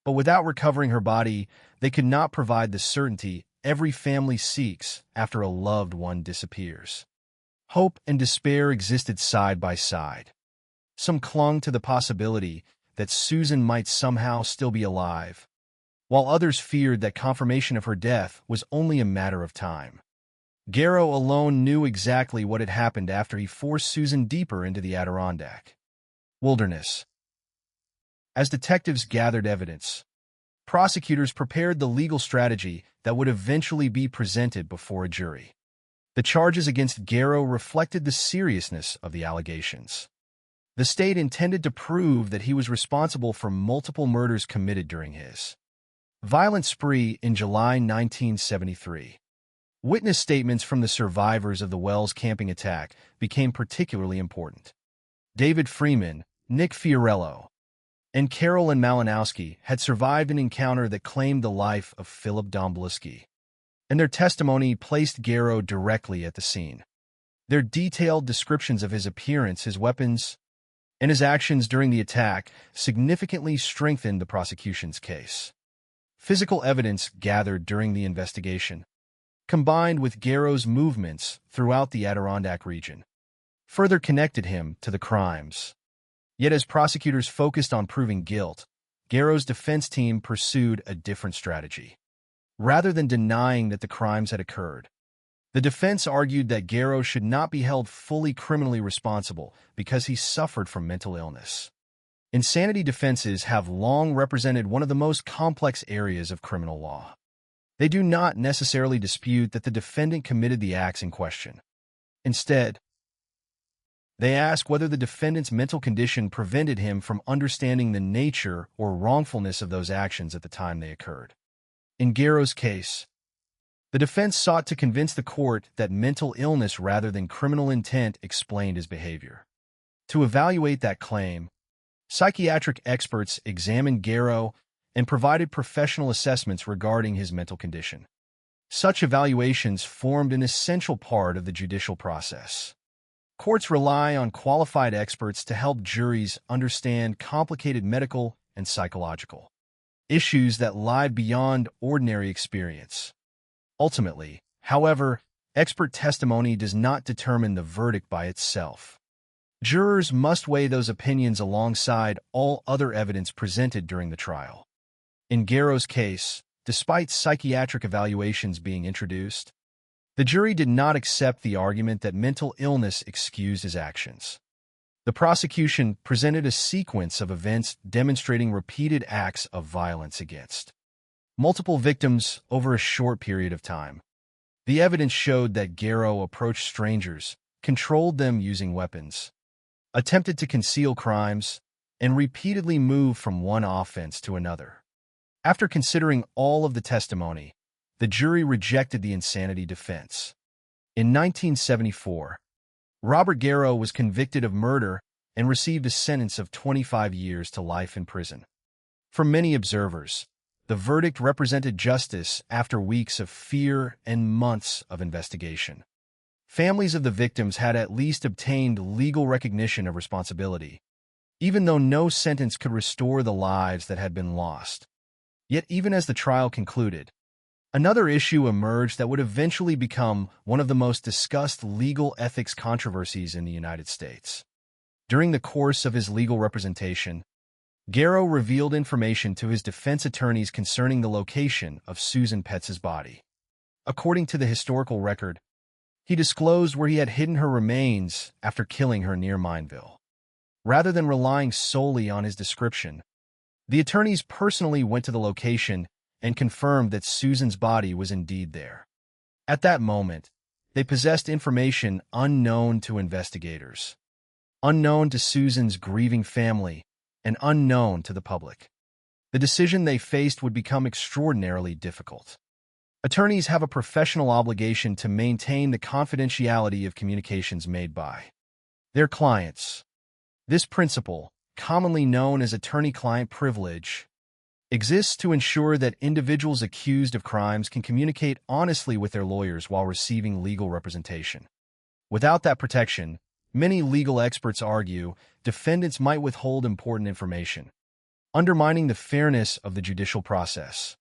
but without recovering her body, they could not provide the certainty every family seeks after a loved one disappears. Hope and despair existed side by side. Some clung to the possibility that Susan might somehow still be alive, while others feared that confirmation of her death was only a matter of time. Garrow alone knew exactly what had happened after he forced Susan deeper into the Adirondack wilderness. As detectives gathered evidence, prosecutors prepared the legal strategy that would eventually be presented before a jury. The charges against Garrow reflected the seriousness of the allegations. The state intended to prove that he was responsible for multiple murders committed during his violent spree in July 1973. Witness statements from the survivors of the Wells camping attack became particularly important. David Freeman, Nick Fiorello, and Carolyn Malinowski had survived an encounter that claimed the life of Philip Dombliski, and their testimony placed Garrow directly at the scene. Their detailed descriptions of his appearance, his weapons, and his actions during the attack significantly strengthened the prosecution's case. Physical evidence gathered during the investigation, combined with Garrow's movements throughout the Adirondack region, further connected him to the crimes. Yet as prosecutors focused on proving guilt, Garrow's defense team pursued a different strategy. Rather than denying that the crimes had occurred, the defense argued that Garrow should not be held fully criminally responsible because he suffered from mental illness. Insanity defenses have long represented one of the most complex areas of criminal law. They do not necessarily dispute that the defendant committed the acts in question. Instead, they ask whether the defendant's mental condition prevented him from understanding the nature or wrongfulness of those actions at the time they occurred. In Garrow's case, the defense sought to convince the court that mental illness rather than criminal intent explained his behavior. To evaluate that claim, psychiatric experts examined Garrow and provided professional assessments regarding his mental condition. Such evaluations formed an essential part of the judicial process. Courts rely on qualified experts to help juries understand complicated medical and psychological issues that lie beyond ordinary experience. Ultimately, however, expert testimony does not determine the verdict by itself. Jurors must weigh those opinions alongside all other evidence presented during the trial. In Garrow's case, despite psychiatric evaluations being introduced, the jury did not accept the argument that mental illness excused his actions. The prosecution presented a sequence of events demonstrating repeated acts of violence against multiple victims over a short period of time. The evidence showed that Garrow approached strangers, controlled them using weapons, attempted to conceal crimes, and repeatedly moved from one offense to another. After considering all of the testimony, the jury rejected the insanity defense. In 1974, Robert Garrow was convicted of murder and received a sentence of 25 years to life in prison. For many observers, the verdict represented justice after weeks of fear and months of investigation. Families of the victims had at least obtained legal recognition of responsibility, even though no sentence could restore the lives that had been lost. Yet even as the trial concluded, another issue emerged that would eventually become one of the most discussed legal ethics controversies in the United States. During the course of his legal representation, Garrow revealed information to his defense attorneys concerning the location of Susan Petz's body. According to the historical record, he disclosed where he had hidden her remains after killing her near Mineville. Rather than relying solely on his description, the attorneys personally went to the location and confirmed that Susan's body was indeed there. At that moment, they possessed information unknown to investigators, unknown to Susan's grieving family, and unknown to the public. The decision they faced would become extraordinarily difficult. Attorneys have a professional obligation to maintain the confidentiality of communications made by their clients. This principle, commonly known as attorney-client privilege, exists to ensure that individuals accused of crimes can communicate honestly with their lawyers while receiving legal representation. Without that protection, many legal experts argue defendants might withhold important information, undermining the fairness of the judicial process.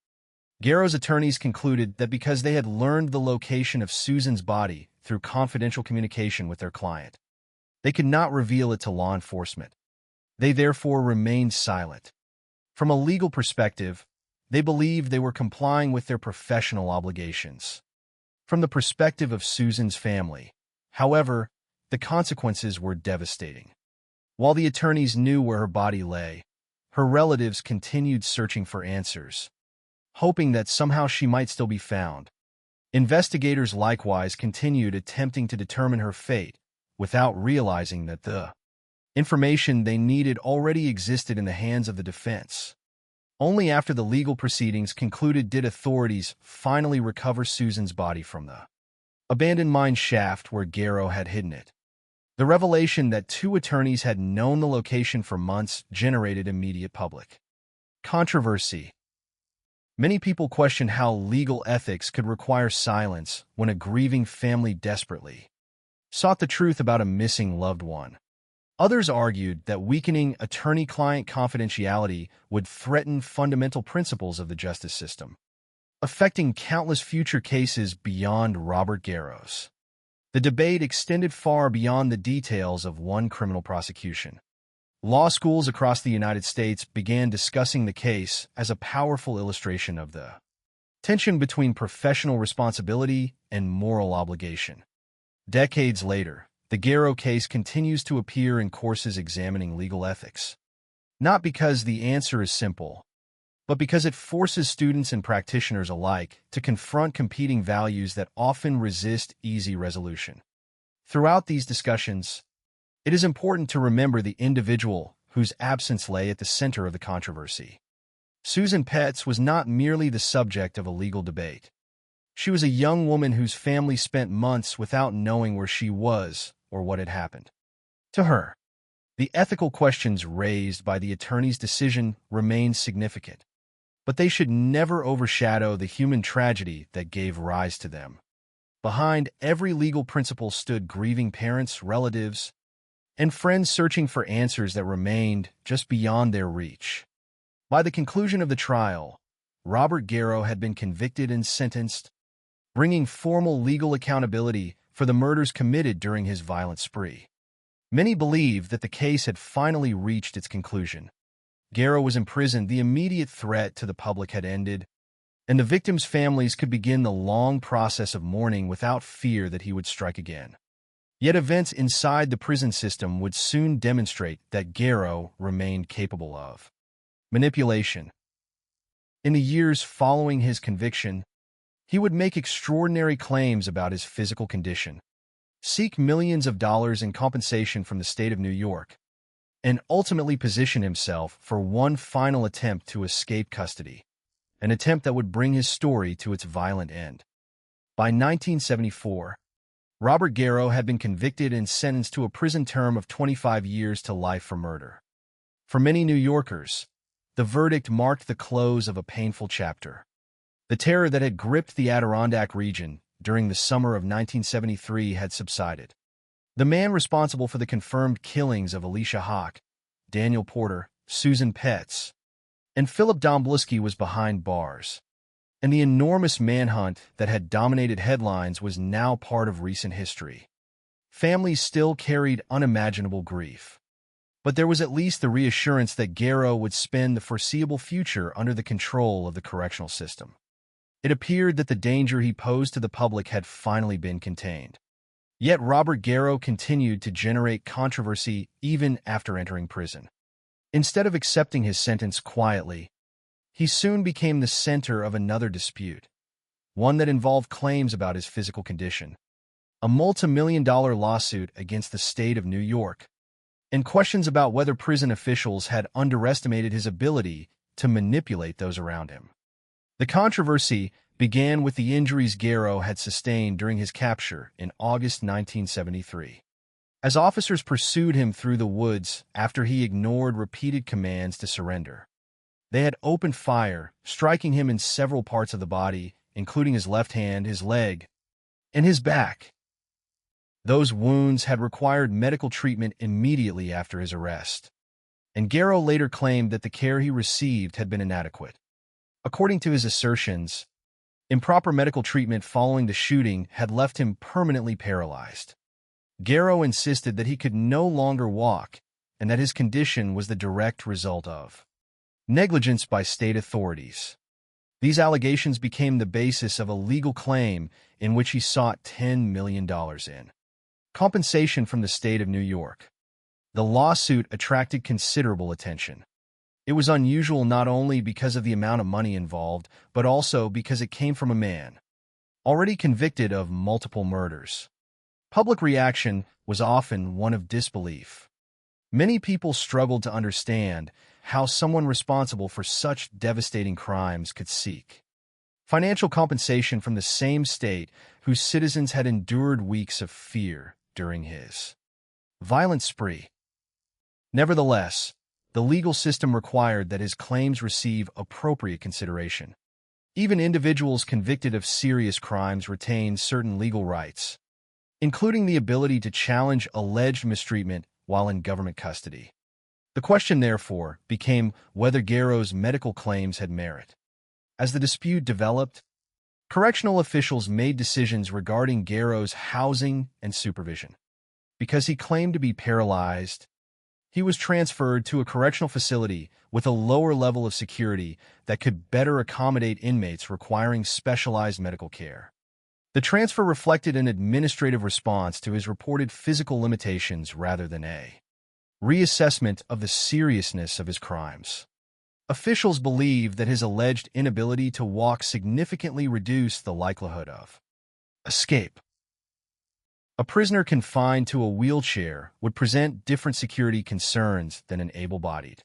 Garrow's attorneys concluded that because they had learned the location of Susan's body through confidential communication with their client, they could not reveal it to law enforcement. They therefore remained silent. From a legal perspective, they believed they were complying with their professional obligations. From the perspective of Susan's family, however, the consequences were devastating. While the attorneys knew where her body lay, her relatives continued searching for answers, hoping that somehow she might still be found. Investigators likewise continued attempting to determine her fate without realizing that the information they needed already existed in the hands of the defense. Only after the legal proceedings concluded did authorities finally recover Susan's body from the abandoned mine shaft where Garrow had hidden it. The revelation that two attorneys had known the location for months generated immediate public controversy. Many people questioned how legal ethics could require silence when a grieving family desperately sought the truth about a missing loved one. Others argued that weakening attorney-client confidentiality would threaten fundamental principles of the justice system, affecting countless future cases beyond Robert Garrow's. The debate extended far beyond the details of one criminal prosecution. Law schools across the United States began discussing the case as a powerful illustration of the tension between professional responsibility and moral obligation. Decades later, the Garrow case continues to appear in courses examining legal ethics, not because the answer is simple, but because it forces students and practitioners alike to confront competing values that often resist easy resolution. Throughout these discussions, it is important to remember the individual whose absence lay at the center of the controversy. Susan Petz was not merely the subject of a legal debate. She was a young woman whose family spent months without knowing where she was or what had happened to her. The ethical questions raised by the attorney's decision remain significant, but they should never overshadow the human tragedy that gave rise to them. Behind every legal principle stood grieving parents, relatives, and friends searching for answers that remained just beyond their reach. By the conclusion of the trial, Robert Garrow had been convicted and sentenced, bringing formal legal accountability for the murders committed during his violent spree. Many believed that the case had finally reached its conclusion. Garrow was imprisoned, the immediate threat to the public had ended, and the victims' families could begin the long process of mourning without fear that he would strike again. Yet events inside the prison system would soon demonstrate that Garrow remained capable of manipulation. In the years following his conviction, he would make extraordinary claims about his physical condition, seek millions of dollars in compensation from the state of New York, and ultimately position himself for one final attempt to escape custody, an attempt that would bring his story to its violent end. By 1974, Robert Garrow had been convicted and sentenced to a prison term of 25 years to life for murder. For many New Yorkers, the verdict marked the close of a painful chapter. The terror that had gripped the Adirondack region during the summer of 1973 had subsided. The man responsible for the confirmed killings of Alicia Hawk, Daniel Porter, Susan Petz, and Philip Domblewski was behind bars, and the enormous manhunt that had dominated headlines was now part of recent history. Families still carried unimaginable grief, but there was at least the reassurance that Garrow would spend the foreseeable future under the control of the correctional system. It appeared that the danger he posed to the public had finally been contained. Yet Robert Garrow continued to generate controversy even after entering prison. Instead of accepting his sentence quietly, he soon became the center of another dispute, one that involved claims about his physical condition, a multi-million-dollar lawsuit against the state of New York, and questions about whether prison officials had underestimated his ability to manipulate those around him. The controversy began with the injuries Garrow had sustained during his capture in August 1973. As officers pursued him through the woods after he ignored repeated commands to surrender, they had opened fire, striking him in several parts of the body, including his left hand, his leg, and his back. Those wounds had required medical treatment immediately after his arrest, and Garrow later claimed that the care he received had been inadequate. According to his assertions, improper medical treatment following the shooting had left him permanently paralyzed. Garrow insisted that he could no longer walk and that his condition was the direct result of negligence by state authorities. These allegations became the basis of a legal claim in which he sought $10 million in compensation from the state of New York. The lawsuit attracted considerable attention. It was unusual not only because of the amount of money involved, but also because it came from a man already convicted of multiple murders. Public reaction was often one of disbelief. Many people struggled to understand how someone responsible for such devastating crimes could seek financial compensation from the same state whose citizens had endured weeks of fear during his violent spree. Nevertheless, the legal system required that his claims receive appropriate consideration. Even individuals convicted of serious crimes retained certain legal rights, including the ability to challenge alleged mistreatment while in government custody. The question, therefore, became whether Garrow's medical claims had merit. As the dispute developed, correctional officials made decisions regarding Garrow's housing and supervision. Because he claimed to be paralyzed, he was transferred to a correctional facility with a lower level of security that could better accommodate inmates requiring specialized medical care. The transfer reflected an administrative response to his reported physical limitations rather than a reassessment of the seriousness of his crimes. Officials believed that his alleged inability to walk significantly reduced the likelihood of escape. A prisoner confined to a wheelchair would present different security concerns than an able-bodied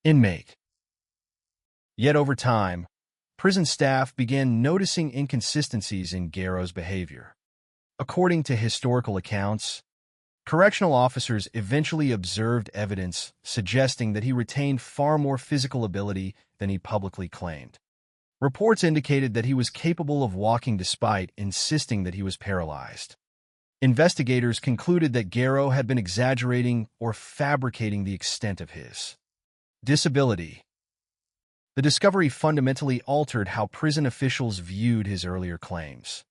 inmate. Yet over time, prison staff began noticing inconsistencies in Garrow's behavior. According to historical accounts, correctional officers eventually observed evidence suggesting that he retained far more physical ability than he publicly claimed. Reports indicated that he was capable of walking despite insisting that he was paralyzed. Investigators concluded that Garrow had been exaggerating or fabricating the extent of his disability. The discovery fundamentally altered how prison officials viewed his earlier claims.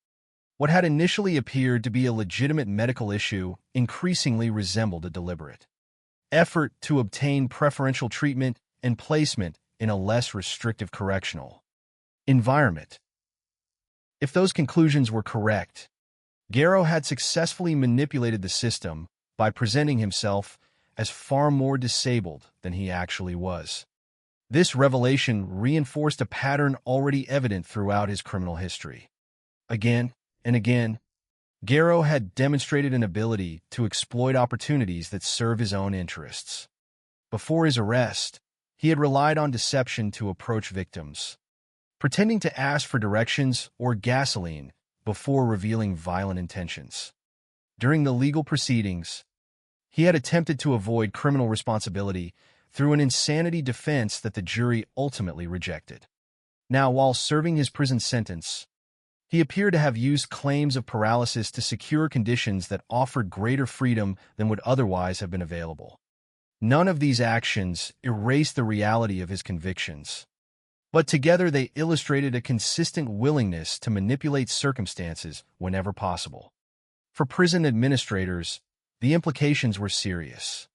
What had initially appeared to be a legitimate medical issue increasingly resembled a deliberate effort to obtain preferential treatment and placement in a less restrictive correctional environment. If those conclusions were correct, Garrow had successfully manipulated the system by presenting himself as far more disabled than he actually was. This revelation reinforced a pattern already evident throughout his criminal history. Again and again, Garrow had demonstrated an ability to exploit opportunities that serve his own interests. Before his arrest, he had relied on deception to approach victims, pretending to ask for directions or gasoline before revealing violent intentions. During the legal proceedings, he had attempted to avoid criminal responsibility through an insanity defense that the jury ultimately rejected. Now, while serving his prison sentence, he appeared to have used claims of paralysis to secure conditions that offered greater freedom than would otherwise have been available. None of these actions erased the reality of his convictions, but together they illustrated a consistent willingness to manipulate circumstances whenever possible. For prison administrators, the implications were serious.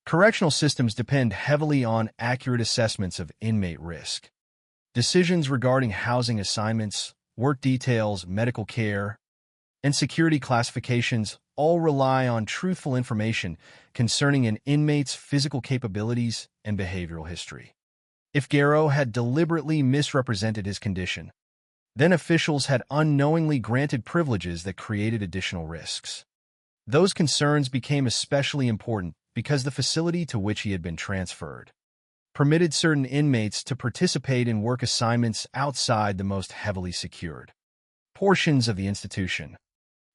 Correctional systems depend heavily on accurate assessments of inmate risk. Decisions regarding housing assignments, work details, medical care, and security classifications all rely on truthful information concerning an inmate's physical capabilities and behavioral history. If Garrow had deliberately misrepresented his condition, then officials had unknowingly granted privileges that created additional risks. Those concerns became especially important because the facility to which he had been transferred permitted certain inmates to participate in work assignments outside the most heavily secured portions of the institution.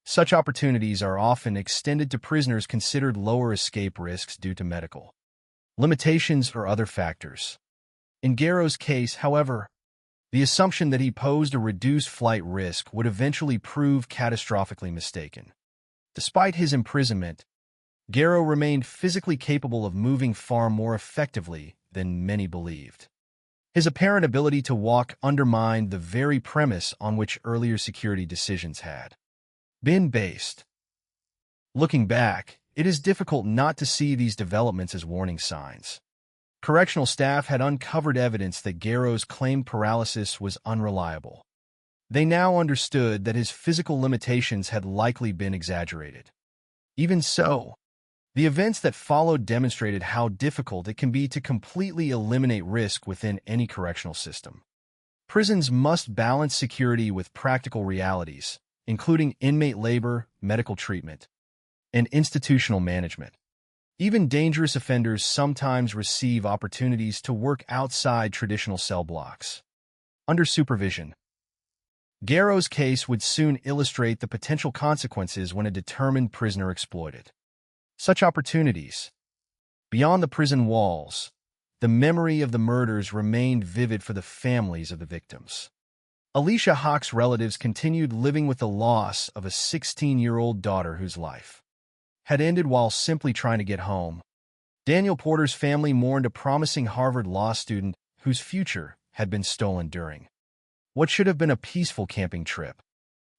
Such opportunities are often extended to prisoners considered lower escape risks due to medical limitations or other factors. In Garrow's case, however, the assumption that he posed a reduced flight risk would eventually prove catastrophically mistaken. Despite his imprisonment, Garrow remained physically capable of moving far more effectively than many believed. His apparent ability to walk undermined the very premise on which earlier security decisions had been based. Looking back, it is difficult not to see these developments as warning signs. Correctional staff had uncovered evidence that Garrow's claimed paralysis was unreliable. They now understood that his physical limitations had likely been exaggerated. Even so, the events that followed demonstrated how difficult it can be to completely eliminate risk within any correctional system. Prisons must balance security with practical realities, including inmate labor, medical treatment, and institutional management. Even dangerous offenders sometimes receive opportunities to work outside traditional cell blocks. Under supervision, Garrow's case would soon illustrate the potential consequences when a determined prisoner exploited such opportunities. Beyond the prison walls, the memory of the murders remained vivid for the families of the victims. Alicia Hawk's relatives continued living with the loss of a 16-year-old daughter whose life had ended while simply trying to get home. Daniel Porter's family mourned a promising Harvard law student whose future had been stolen during what should have been a peaceful camping trip.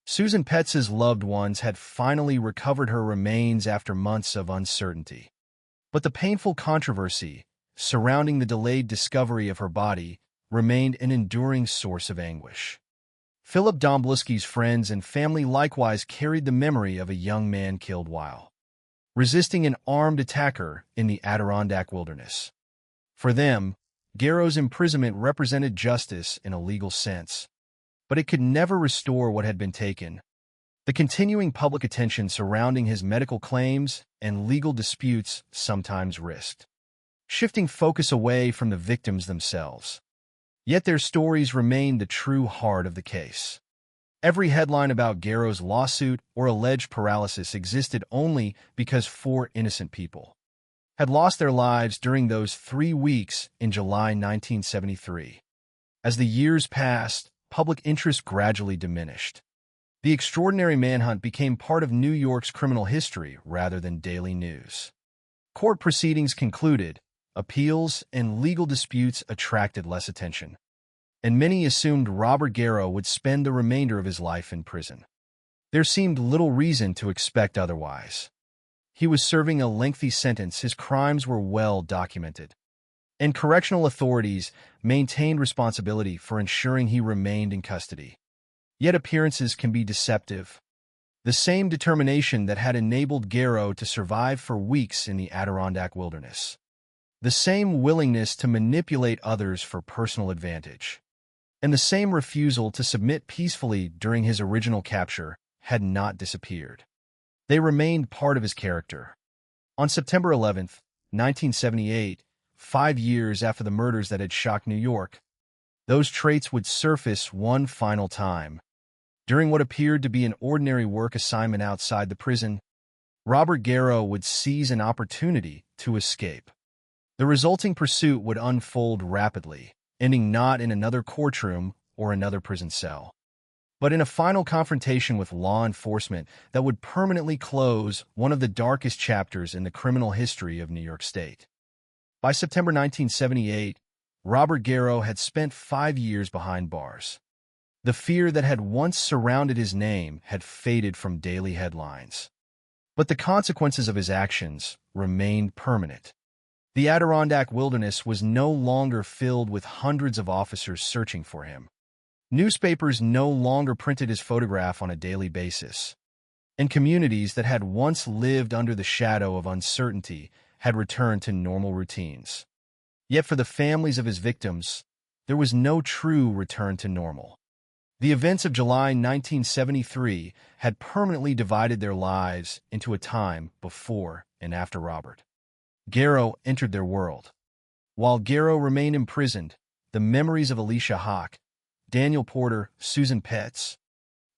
Susan Petz's loved ones had finally recovered her remains after months of uncertainty. But the painful controversy surrounding the delayed discovery of her body remained an enduring source of anguish. Philip Domblewski's friends and family likewise carried the memory of a young man killed while resisting an armed attacker in the Adirondack wilderness. For them, Garrow's imprisonment represented justice in a legal sense, but it could never restore what had been taken. The continuing public attention surrounding his medical claims and legal disputes sometimes risked shifting focus away from the victims themselves. Yet their stories remained the true heart of the case. Every headline about Garrow's lawsuit or alleged paralysis existed only because 4 innocent people had lost their lives during those 3 weeks in July 1973. As the years passed, public interest gradually diminished. The extraordinary manhunt became part of New York's criminal history rather than daily news. Court proceedings concluded, appeals and legal disputes attracted less attention, and many assumed Robert Garrow would spend the remainder of his life in prison. There seemed little reason to expect otherwise. He was serving a lengthy sentence, his crimes were well documented, and correctional authorities maintained responsibility for ensuring he remained in custody. Yet appearances can be deceptive. The same determination that had enabled Garrow to survive for weeks in the Adirondack wilderness. The same willingness to manipulate others for personal advantage. And the same refusal to submit peacefully during his original capture had not disappeared. They remained part of his character. On September 11th, 1978, 5 years after the murders that had shocked New York, those traits would surface one final time. During what appeared to be an ordinary work assignment outside the prison, Robert Garrow would seize an opportunity to escape. The resulting pursuit would unfold rapidly, ending not in another courtroom or another prison cell, but in a final confrontation with law enforcement that would permanently close one of the darkest chapters in the criminal history of New York State. By September 1978, Robert Garrow had spent 5 years behind bars. The fear that had once surrounded his name had faded from daily headlines. But the consequences of his actions remained permanent. The Adirondack wilderness was no longer filled with hundreds of officers searching for him. Newspapers no longer printed his photograph on a daily basis. And communities that had once lived under the shadow of uncertainty had returned to normal routines. Yet for the families of his victims, there was no true return to normal. The events of July 1973 had permanently divided their lives into a time before and after Robert Garrow entered their world. While Garrow remained imprisoned, the memories of Alicia Hawk, Daniel Porter, Susan Petz,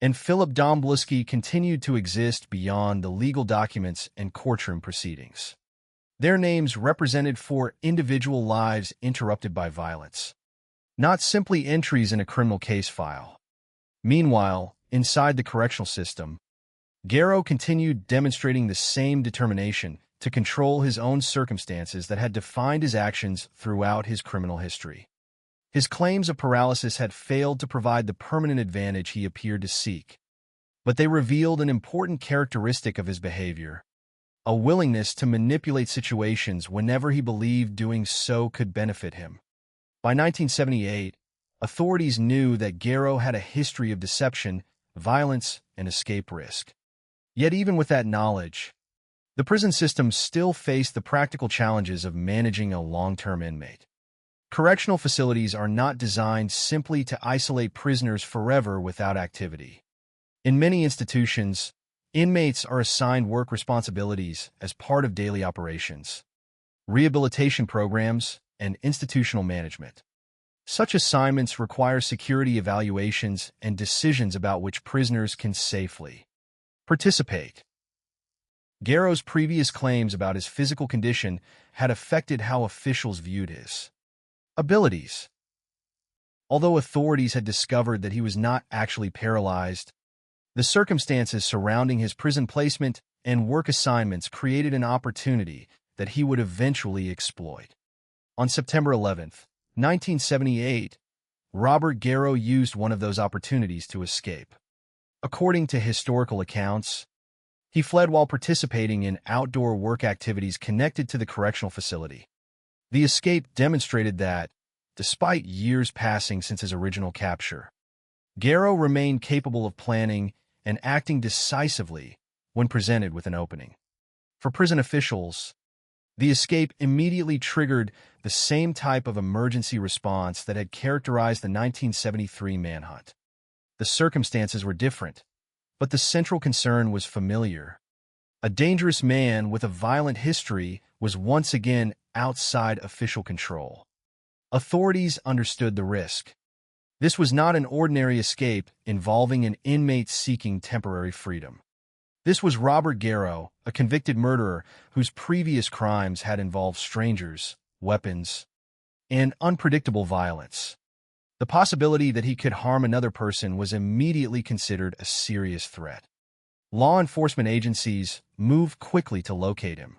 and Philip Domblewski continued to exist beyond the legal documents and courtroom proceedings. Their names represented 4 individual lives interrupted by violence, not simply entries in a criminal case file. Meanwhile, inside the correctional system, Garrow continued demonstrating the same determination to control his own circumstances that had defined his actions throughout his criminal history. His claims of paralysis had failed to provide the permanent advantage he appeared to seek, but they revealed an important characteristic of his behavior: a willingness to manipulate situations whenever he believed doing so could benefit him. By 1978, authorities knew that Garrow had a history of deception, violence, and escape risk. Yet even with that knowledge, the prison system still faced the practical challenges of managing a long-term inmate. Correctional facilities are not designed simply to isolate prisoners forever without activity. In many institutions, inmates are assigned work responsibilities as part of daily operations, rehabilitation programs, and institutional management. Such assignments require security evaluations and decisions about which prisoners can safely participate. Garrow's previous claims about his physical condition had affected how officials viewed his abilities. Although authorities had discovered that he was not actually paralyzed, the circumstances surrounding his prison placement and work assignments created an opportunity that he would eventually exploit. On September 11th, 1978, Robert Garrow used one of those opportunities to escape. According to historical accounts, he fled while participating in outdoor work activities connected to the correctional facility. The escape demonstrated that, despite years passing since his original capture, Garrow remained capable of planning and acting decisively when presented with an opening. For prison officials, the escape immediately triggered the same type of emergency response that had characterized the 1973 manhunt. The circumstances were different, but the central concern was familiar. A dangerous man with a violent history was once again outside official control. Authorities understood the risk. This was not an ordinary escape involving an inmate seeking temporary freedom. This was Robert Garrow, a convicted murderer whose previous crimes had involved strangers, weapons, and unpredictable violence. The possibility that he could harm another person was immediately considered a serious threat. Law enforcement agencies moved quickly to locate him.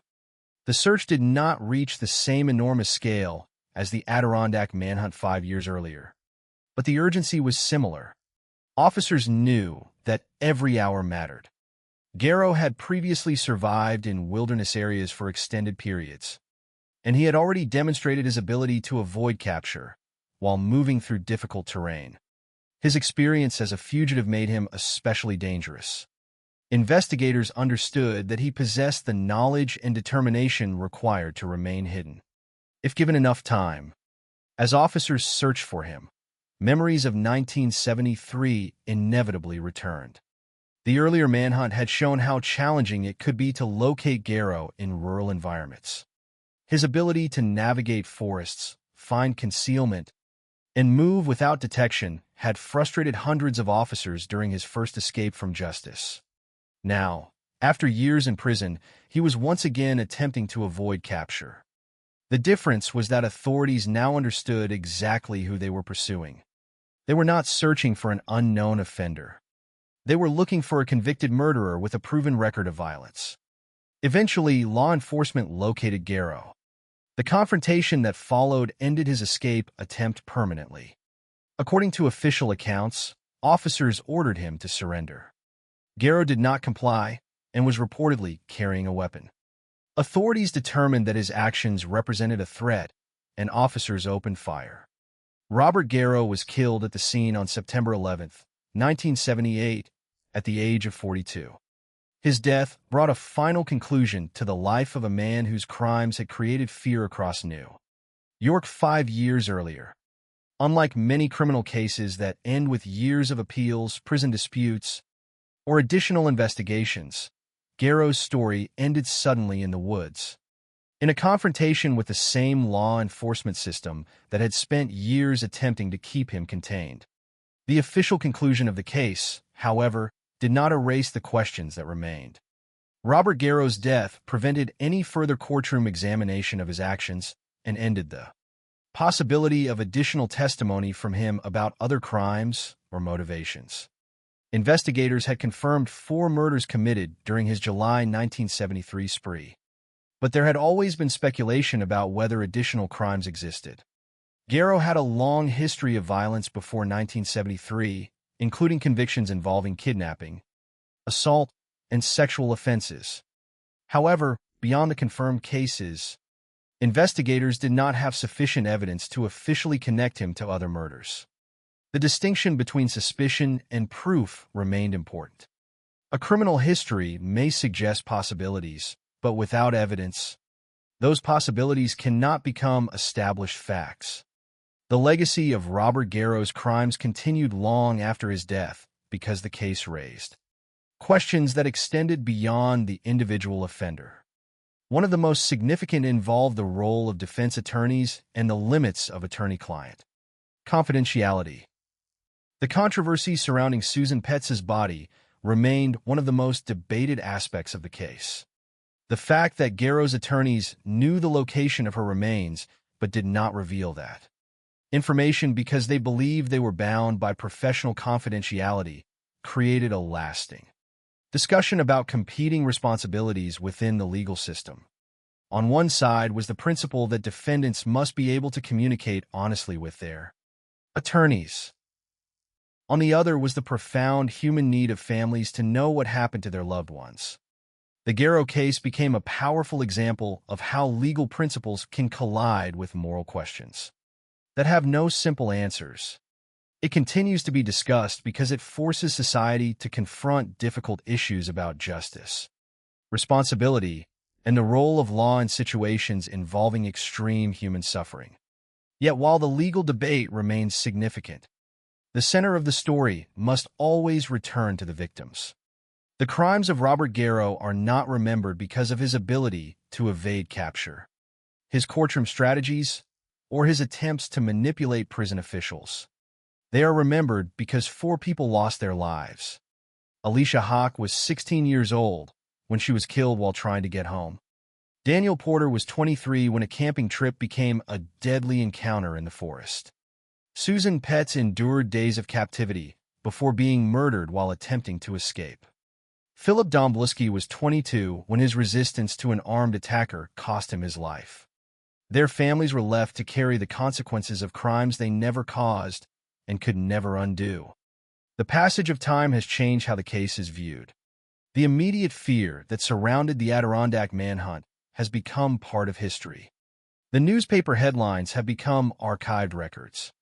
The search did not reach the same enormous scale as the Adirondack manhunt 5 years earlier, but the urgency was similar. Officers knew that every hour mattered. Garrow had previously survived in wilderness areas for extended periods, and he had already demonstrated his ability to avoid capture while moving through difficult terrain. His experience as a fugitive made him especially dangerous. Investigators understood that he possessed the knowledge and determination required to remain hidden. If given enough time, as officers searched for him, memories of 1973 inevitably returned. The earlier manhunt had shown how challenging it could be to locate Garrow in rural environments. His ability to navigate forests, find concealment, and move without detection had frustrated hundreds of officers during his first escape from justice. Now, after years in prison, he was once again attempting to avoid capture. The difference was that authorities now understood exactly who they were pursuing. They were not searching for an unknown offender. They were looking for a convicted murderer with a proven record of violence. Eventually, law enforcement located Garrow. The confrontation that followed ended his escape attempt permanently. According to official accounts, officers ordered him to surrender. Garrow did not comply and was reportedly carrying a weapon. Authorities determined that his actions represented a threat, and officers opened fire. Robert Garrow was killed at the scene on September 11, 1978, at the age of 42. His death brought a final conclusion to the life of a man whose crimes had created fear across New York 5 years earlier. Unlike many criminal cases that end with years of appeals, prison disputes, or additional investigations, Garrow's story ended suddenly in the woods. In a confrontation with the same law enforcement system that had spent years attempting to keep him contained. The official conclusion of the case, however, did not erase the questions that remained. Robert Garrow's death prevented any further courtroom examination of his actions and ended the possibility of additional testimony from him about other crimes or motivations. Investigators had confirmed 4 murders committed during his July 1973 spree, but there had always been speculation about whether additional crimes existed. Garrow had a long history of violence before 1973, including convictions involving kidnapping, assault, and sexual offenses. However, beyond the confirmed cases, investigators did not have sufficient evidence to officially connect him to other murders. The distinction between suspicion and proof remained important. A criminal history may suggest possibilities, but without evidence, those possibilities cannot become established facts. The legacy of Robert Garrow's crimes continued long after his death because the case raised questions that extended beyond the individual offender. One of the most significant involved the role of defense attorneys and the limits of attorney-client confidentiality. The controversy surrounding Susan Petz's body remained one of the most debated aspects of the case. The fact that Garrow's attorneys knew the location of her remains but did not reveal that information because they believed they were bound by professional confidentiality created a lasting discussion about competing responsibilities within the legal system. On one side was the principle that defendants must be able to communicate honestly with their attorneys. On the other was the profound human need of families to know what happened to their loved ones. The Garrow case became a powerful example of how legal principles can collide with moral questions that have no simple answers. It continues to be discussed because it forces society to confront difficult issues about justice, responsibility, and the role of law in situations involving extreme human suffering. Yet while the legal debate remains significant, the center of the story must always return to the victims. The crimes of Robert Garrow are not remembered because of his ability to evade capture, his courtroom strategies, or his attempts to manipulate prison officials. They are remembered because 4 people lost their lives. Alicia Hawk was 16 years old when she was killed while trying to get home. Daniel Porter was 23 when a camping trip became a deadly encounter in the forest. Susan Petz endured days of captivity before being murdered while attempting to escape. Philip Domblewski was 22 when his resistance to an armed attacker cost him his life. Their families were left to carry the consequences of crimes they never caused and could never undo. The passage of time has changed how the case is viewed. The immediate fear that surrounded the Adirondack manhunt has become part of history. The newspaper headlines have become archived records.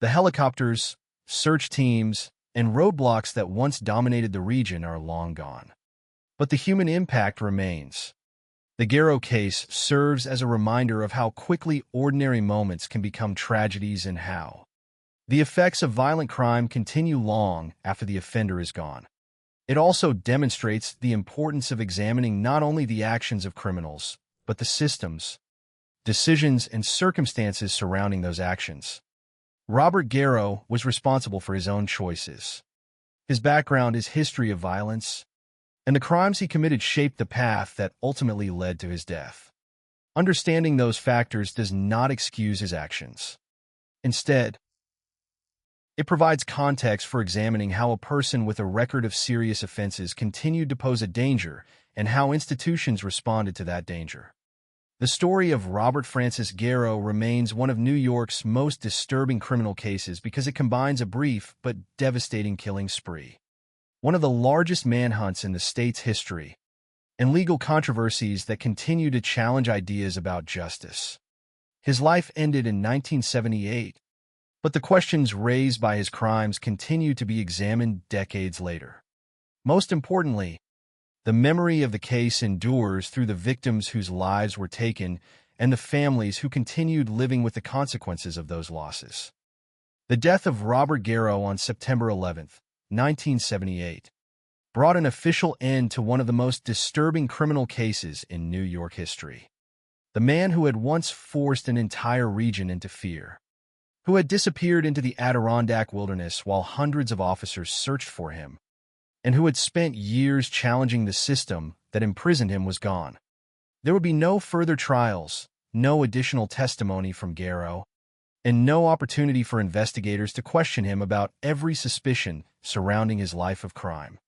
The helicopters, search teams, and roadblocks that once dominated the region are long gone. But the human impact remains. The Garrow case serves as a reminder of how quickly ordinary moments can become tragedies and how the effects of violent crime continue long after the offender is gone. It also demonstrates the importance of examining not only the actions of criminals, but the systems, decisions, and circumstances surrounding those actions. Robert Garrow was responsible for his own choices. His background is history of violence, and the crimes he committed shaped the path that ultimately led to his death. Understanding those factors does not excuse his actions. Instead, it provides context for examining how a person with a record of serious offenses continued to pose a danger and how institutions responded to that danger. The story of Robert Francis Garrow remains one of New York's most disturbing criminal cases because it combines a brief but devastating killing spree, one of the largest manhunts in the state's history, and legal controversies that continue to challenge ideas about justice. His life ended in 1978, but the questions raised by his crimes continue to be examined decades later. Most importantly, the memory of the case endures through the victims whose lives were taken and the families who continued living with the consequences of those losses. The death of Robert Garrow on September 11, 1978, brought an official end to one of the most disturbing criminal cases in New York history. The man who had once forced an entire region into fear, who had disappeared into the Adirondack wilderness while hundreds of officers searched for him, and who had spent years challenging the system that imprisoned him, was gone. There would be no further trials, no additional testimony from Garrow, and no opportunity for investigators to question him about every suspicion surrounding his life of crime.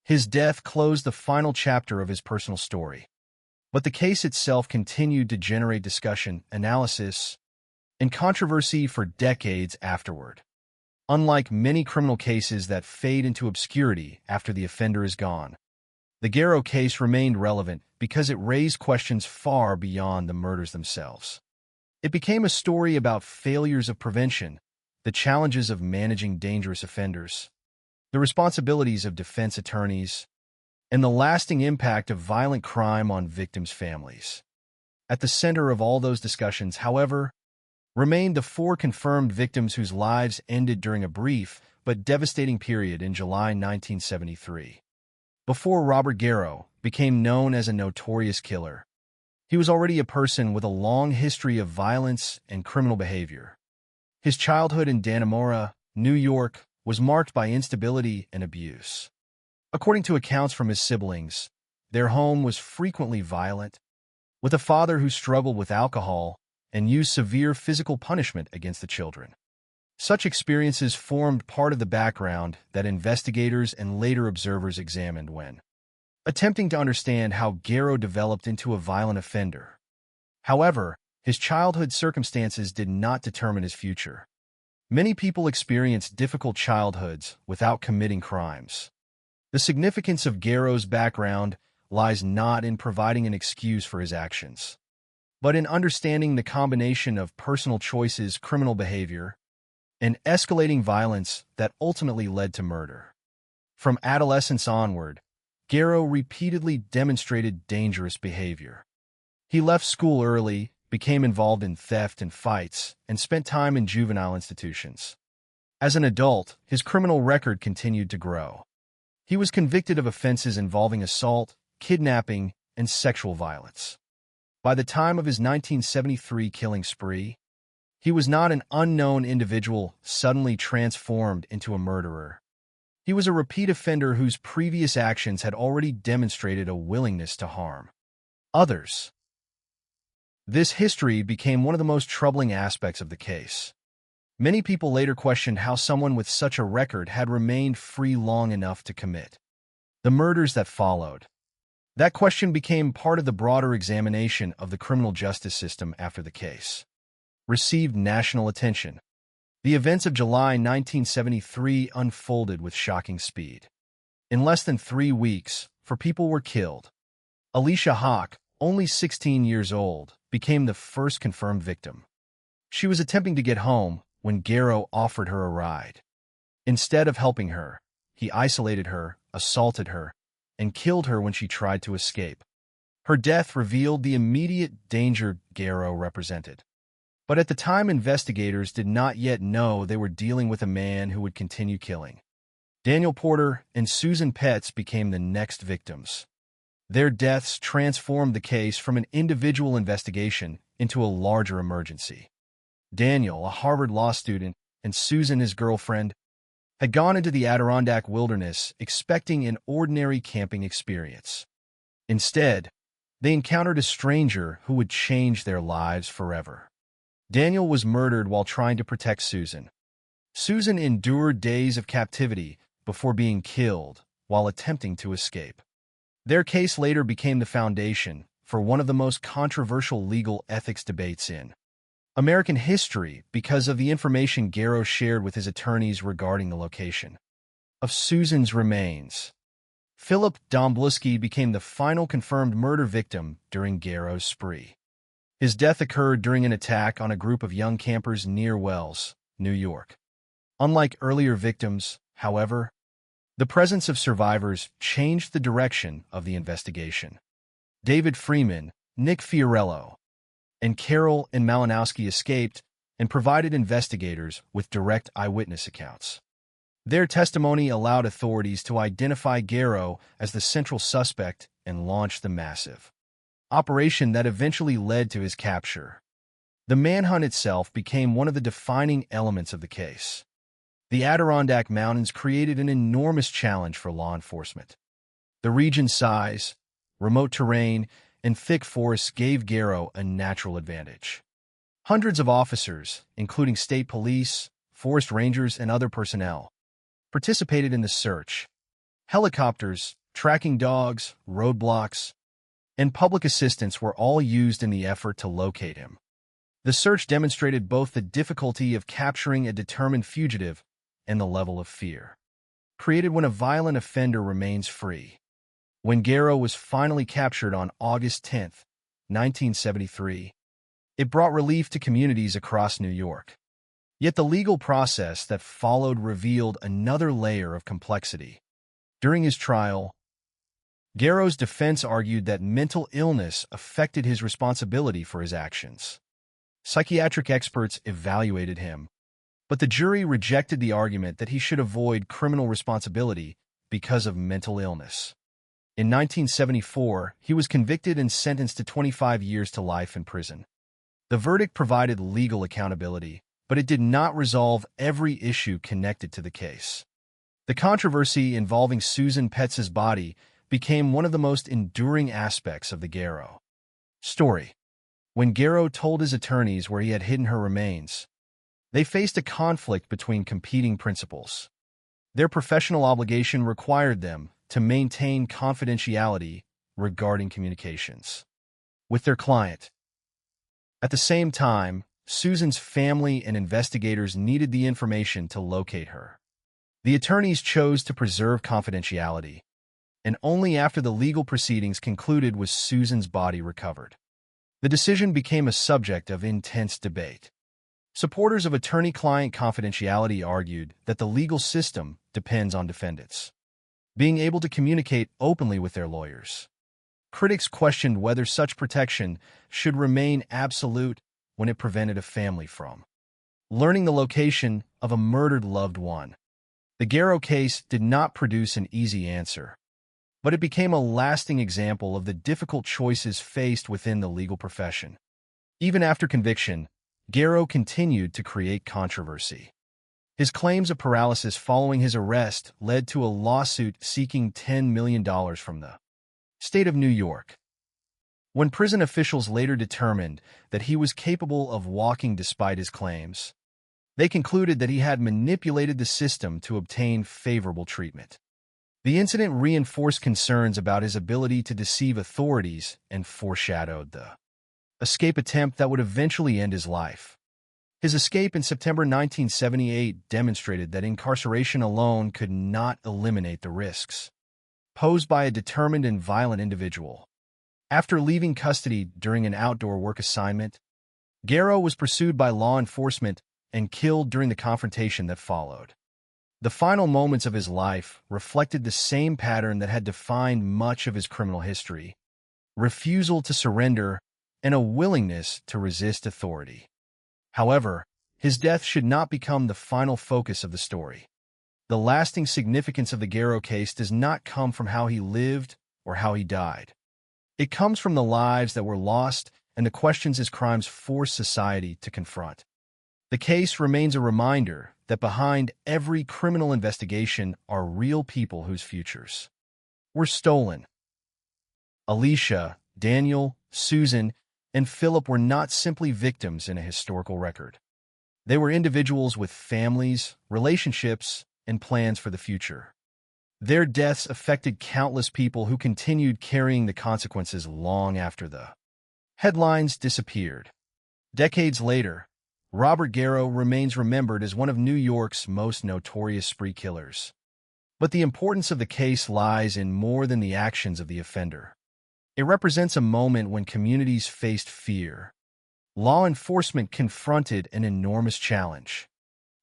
His death closed the final chapter of his personal story, but the case itself continued to generate discussion, analysis, and controversy for decades afterward. Unlike many criminal cases that fade into obscurity after the offender is gone, the Garrow case remained relevant because it raised questions far beyond the murders themselves. It became a story about failures of prevention, the challenges of managing dangerous offenders, the responsibilities of defense attorneys, and the lasting impact of violent crime on victims' families. At the center of all those discussions, however, remained the 4 confirmed victims whose lives ended during a brief but devastating period in July 1973. Before Robert Garrow became known as a notorious killer, he was already a person with a long history of violence and criminal behavior. His childhood in Dannemora, New York, was marked by instability and abuse. According to accounts from his siblings, their home was frequently violent, with a father who struggled with alcohol and used severe physical punishment against the children. Such experiences formed part of the background that investigators and later observers examined when attempting to understand how Garrow developed into a violent offender. However, his childhood circumstances did not determine his future. Many people experience difficult childhoods without committing crimes. The significance of Garrow's background lies not in providing an excuse for his actions, but in understanding the combination of personal choices, criminal behavior, and escalating violence that ultimately led to murder. From adolescence onward, Garrow repeatedly demonstrated dangerous behavior. He left school early, became involved in theft and fights, and spent time in juvenile institutions. As an adult, his criminal record continued to grow. He was convicted of offenses involving assault, kidnapping, and sexual violence. By the time of his 1973 killing spree, he was not an unknown individual suddenly transformed into a murderer. He was a repeat offender whose previous actions had already demonstrated a willingness to harm others. This history became one of the most troubling aspects of the case. Many people later questioned how someone with such a record had remained free long enough to commit the murders that followed. That question became part of the broader examination of the criminal justice system after the case received national attention. The events of July 1973 unfolded with shocking speed. In less than 3 weeks, 4 people were killed. Alicia Hawk, only 16 years old, became the first confirmed victim. She was attempting to get home when Garrow offered her a ride. Instead of helping her, he isolated her, assaulted her, and killed her when she tried to escape. Her death revealed the immediate danger Garrow represented. But at the time, investigators did not yet know they were dealing with a man who would continue killing. Daniel Porter and Susan Petz became the next victims. Their deaths transformed the case from an individual investigation into a larger emergency. Daniel, a Harvard law student, and Susan, his girlfriend, had gone into the Adirondack wilderness expecting an ordinary camping experience. Instead, they encountered a stranger who would change their lives forever. Daniel was murdered while trying to protect Susan. Susan endured days of captivity before being killed while attempting to escape. Their case later became the foundation for one of the most controversial legal ethics debates in American history because of the information Garrow shared with his attorneys regarding the location of Susan's remains. Philip Domblewski became the final confirmed murder victim during Garrow's spree. His death occurred during an attack on a group of young campers near Wells, New York. Unlike earlier victims, however, the presence of survivors changed the direction of the investigation. David Freeman, Nick Fiorello, and Carol and Malinowski escaped and provided investigators with direct eyewitness accounts. Their testimony allowed authorities to identify Garrow as the central suspect and launch the massive operation that eventually led to his capture. The manhunt itself became one of the defining elements of the case. The Adirondack Mountains created an enormous challenge for law enforcement. The region's size, remote terrain, and thick forests gave Garrow a natural advantage. Hundreds of officers, including state police, forest rangers, and other personnel, participated in the search. Helicopters, tracking dogs, roadblocks, and public assistance were all used in the effort to locate him. The search demonstrated both the difficulty of capturing a determined fugitive and the level of fear created when a violent offender remains free. When Garrow was finally captured on August 10, 1973, it brought relief to communities across New York. Yet the legal process that followed revealed another layer of complexity. During his trial, Garrow's defense argued that mental illness affected his responsibility for his actions. Psychiatric experts evaluated him, but the jury rejected the argument that he should avoid criminal responsibility because of mental illness. In 1974, he was convicted and sentenced to 25 years to life in prison. The verdict provided legal accountability, but it did not resolve every issue connected to the case. The controversy involving Susan Petz's body became one of the most enduring aspects of the Garrow story. When Garrow told his attorneys where he had hidden her remains, they faced a conflict between competing principles. Their professional obligation required them to maintain confidentiality regarding communications with their client. At the same time, Susan's family and investigators needed the information to locate her. The attorneys chose to preserve confidentiality, and only after the legal proceedings concluded was Susan's body recovered. The decision became a subject of intense debate. Supporters of attorney-client confidentiality argued that the legal system depends on defendants being able to communicate openly with their lawyers. Critics questioned whether such protection should remain absolute when it prevented a family from learning the location of a murdered loved one. The Garrow case did not produce an easy answer, but it became a lasting example of the difficult choices faced within the legal profession. Even after conviction, Garrow continued to create controversy. His claims of paralysis following his arrest led to a lawsuit seeking $10 million from the state of New York. When prison officials later determined that he was capable of walking despite his claims, they concluded that he had manipulated the system to obtain favorable treatment. The incident reinforced concerns about his ability to deceive authorities and foreshadowed the escape attempt that would eventually end his life. His escape in September 1978 demonstrated that incarceration alone could not eliminate the risks posed by a determined and violent individual. After leaving custody during an outdoor work assignment, Garrow was pursued by law enforcement and killed during the confrontation that followed. The final moments of his life reflected the same pattern that had defined much of his criminal history: refusal to surrender and a willingness to resist authority. However, his death should not become the final focus of the story. The lasting significance of the Garrow case does not come from how he lived or how he died. It comes from the lives that were lost and the questions his crimes forced society to confront. The case remains a reminder that behind every criminal investigation are real people whose futures were stolen. Alicia, Daniel, Susan, and Philip were not simply victims in a historical record. They were individuals with families, relationships, and plans for the future. Their deaths affected countless people who continued carrying the consequences long after the headlines disappeared. Decades later, Robert Garrow remains remembered as one of New York's most notorious spree killers. But the importance of the case lies in more than the actions of the offender. It represents a moment when communities faced fear. Law enforcement confronted an enormous challenge,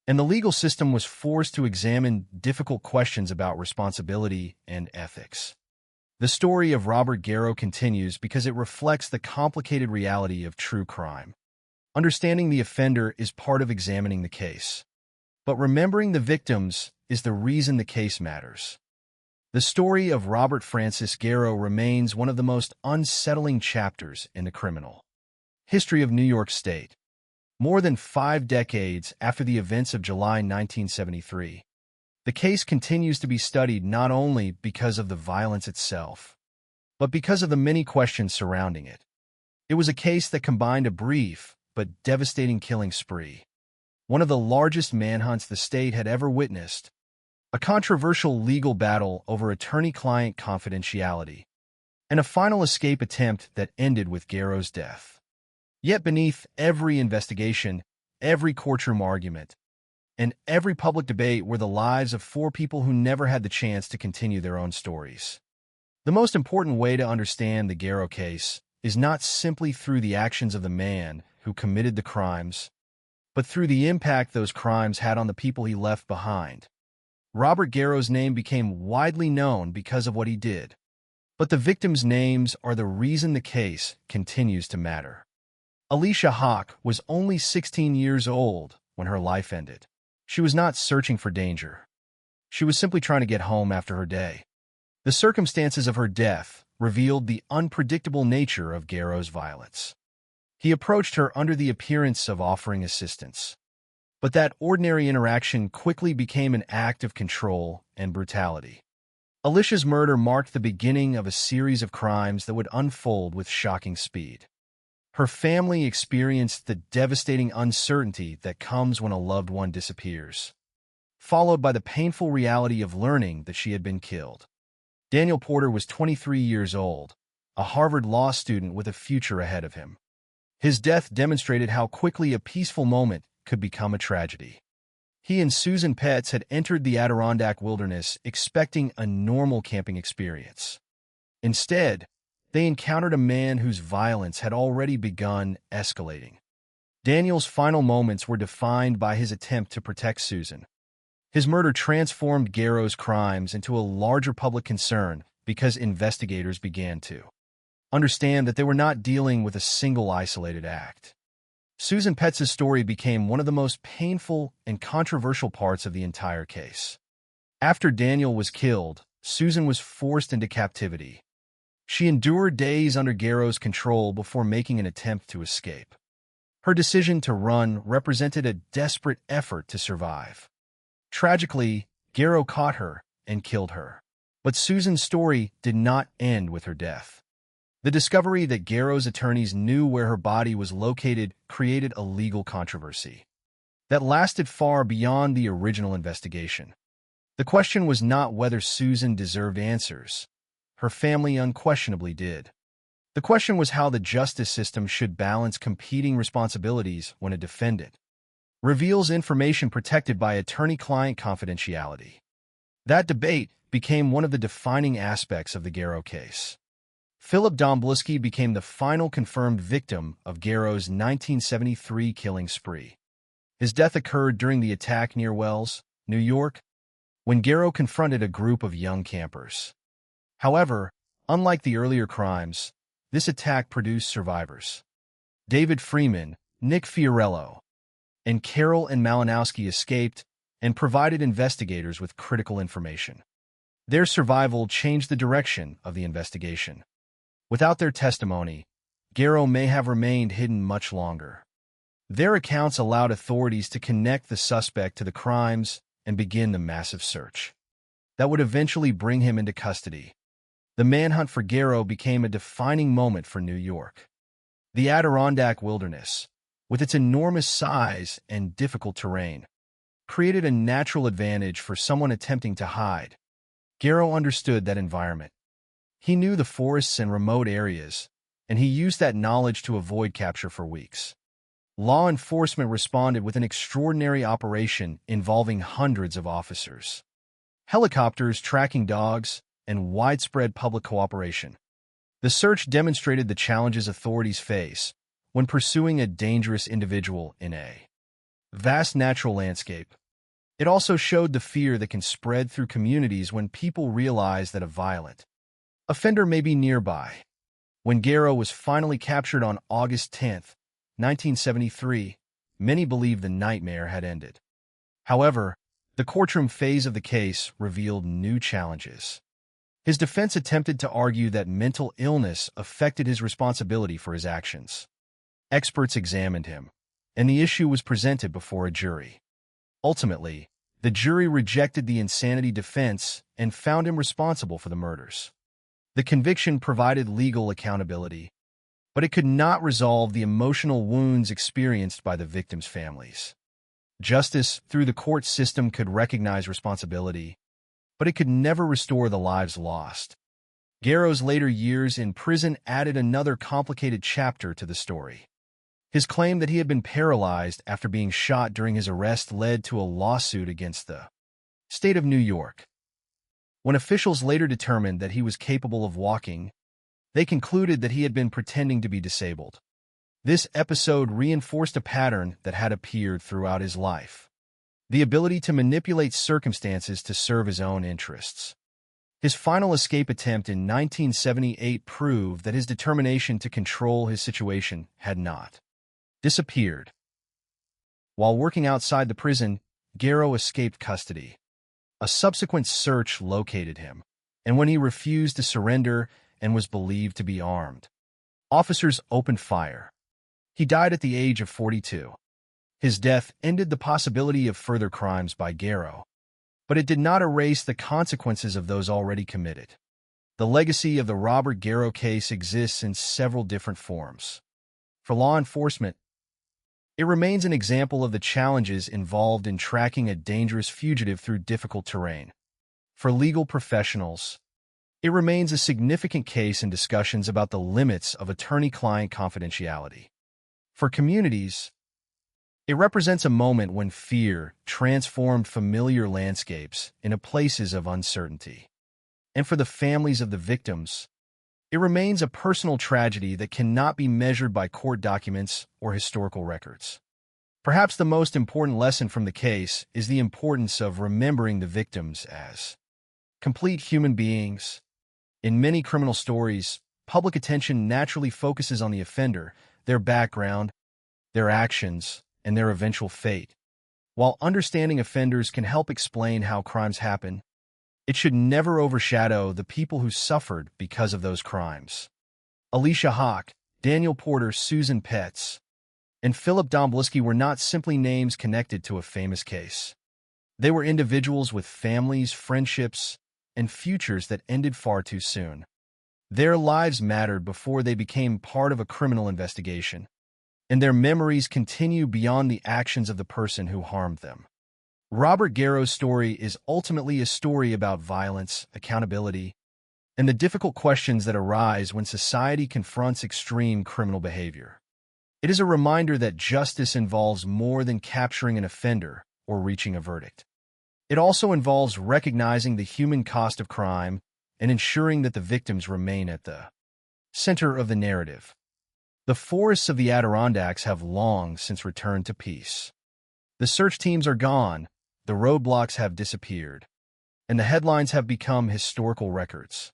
and the legal system was forced to examine difficult questions about responsibility and ethics. The story of Robert Garrow continues because it reflects the complicated reality of true crime. Understanding the offender is part of examining the case, but remembering the victims is the reason the case matters. The story of Robert Francis Garrow remains one of the most unsettling chapters in the criminal history of New York State. More than 5 decades after the events of July 1973, the case continues to be studied not only because of the violence itself, but because of the many questions surrounding it. It was a case that combined a brief but devastating killing spree, one of the largest manhunts the state had ever witnessed, a controversial legal battle over attorney-client confidentiality, and a final escape attempt that ended with Garrow's death. Yet beneath every investigation, every courtroom argument, and every public debate were the lives of 4 people who never had the chance to continue their own stories. The most important way to understand the Garrow case is not simply through the actions of the man who committed the crimes, but through the impact those crimes had on the people he left behind. Robert Garrow's name became widely known because of what he did, but the victims' names are the reason the case continues to matter. Alicia Hawk was only 16 years old when her life ended. She was not searching for danger. She was simply trying to get home after her day. The circumstances of her death revealed the unpredictable nature of Garrow's violence. He approached her under the appearance of offering assistance, but that ordinary interaction quickly became an act of control and brutality. Alicia's murder marked the beginning of a series of crimes that would unfold with shocking speed. Her family experienced the devastating uncertainty that comes when a loved one disappears, followed by the painful reality of learning that she had been killed. Daniel Porter was 23 years old, a Harvard law student with a future ahead of him. His death demonstrated how quickly a peaceful moment could become a tragedy. He and Susan Petz had entered the Adirondack wilderness expecting a normal camping experience. Instead, they encountered a man whose violence had already begun escalating. Daniel's final moments were defined by his attempt to protect Susan. His murder transformed Garrow's crimes into a larger public concern because investigators began to understand that they were not dealing with a single isolated act. Susan Petz's story became one of the most painful and controversial parts of the entire case. After Daniel was killed, Susan was forced into captivity. She endured days under Garrow's control before making an attempt to escape. Her decision to run represented a desperate effort to survive. Tragically, Garrow caught her and killed her. But Susan's story did not end with her death. The discovery that Garrow's attorneys knew where her body was located created a legal controversy that lasted far beyond the original investigation. The question was not whether Susan deserved answers. Her family unquestionably did. The question was how the justice system should balance competing responsibilities when a defendant reveals information protected by attorney-client confidentiality. That debate became one of the defining aspects of the Garrow case. Philip Domblewski became the final confirmed victim of Garrow's 1973 killing spree. His death occurred during the attack near Wells, New York, when Garrow confronted a group of young campers. However, unlike the earlier crimes, this attack produced survivors. David Freeman, Nick Fiorello, and Carol and Malinowski escaped and provided investigators with critical information. Their survival changed the direction of the investigation. Without their testimony, Garrow may have remained hidden much longer. Their accounts allowed authorities to connect the suspect to the crimes and begin the massive search that would eventually bring him into custody. The manhunt for Garrow became a defining moment for New York. The Adirondack Wilderness, with its enormous size and difficult terrain, created a natural advantage for someone attempting to hide. Garrow understood that environment. He knew the forests and remote areas, and he used that knowledge to avoid capture for weeks. Law enforcement responded with an extraordinary operation involving hundreds of officers, helicopters, tracking dogs, and widespread public cooperation. The search demonstrated the challenges authorities face when pursuing a dangerous individual in a vast natural landscape. It also showed the fear that can spread through communities when people realize that a violent offender may be nearby. When Garrow was finally captured on August 10, 1973, many believed the nightmare had ended. However, the courtroom phase of the case revealed new challenges. His defense attempted to argue that mental illness affected his responsibility for his actions. Experts examined him, and the issue was presented before a jury. Ultimately, the jury rejected the insanity defense and found him responsible for the murders. The conviction provided legal accountability, but it could not resolve the emotional wounds experienced by the victims' families. Justice through the court system could recognize responsibility, but it could never restore the lives lost. Garrow's later years in prison added another complicated chapter to the story. His claim that he had been paralyzed after being shot during his arrest led to a lawsuit against the state of New York. When officials later determined that he was capable of walking, they concluded that he had been pretending to be disabled. This episode reinforced a pattern that had appeared throughout his life: the ability to manipulate circumstances to serve his own interests. His final escape attempt in 1978 proved that his determination to control his situation had not disappeared. While working outside the prison, Garrow escaped custody. A subsequent search located him, and when he refused to surrender and was believed to be armed, officers opened fire. He died at the age of 42. His death ended the possibility of further crimes by Garrow, but it did not erase the consequences of those already committed. The legacy of the Robert Garrow case exists in several different forms. For law enforcement, it remains an example of the challenges involved in tracking a dangerous fugitive through difficult terrain. For legal professionals, it remains a significant case in discussions about the limits of attorney-client confidentiality. For communities, it represents a moment when fear transformed familiar landscapes into places of uncertainty. And for the families of the victims, it remains a personal tragedy that cannot be measured by court documents or historical records. Perhaps the most important lesson from the case is the importance of remembering the victims as complete human beings. In many criminal stories, public attention naturally focuses on the offender, their background, their actions, and their eventual fate. While understanding offenders can help explain how crimes happen, it should never overshadow the people who suffered because of those crimes. Alicia Hawk, Daniel Porter, Susan Petz, and Philip Domblewski were not simply names connected to a famous case. They were individuals with families, friendships, and futures that ended far too soon. Their lives mattered before they became part of a criminal investigation, and their memories continue beyond the actions of the person who harmed them. Robert Garrow's story is ultimately a story about violence, accountability, and the difficult questions that arise when society confronts extreme criminal behavior. It is a reminder that justice involves more than capturing an offender or reaching a verdict. It also involves recognizing the human cost of crime and ensuring that the victims remain at the center of the narrative. The forests of the Adirondacks have long since returned to peace. The search teams are gone, the roadblocks have disappeared, and the headlines have become historical records.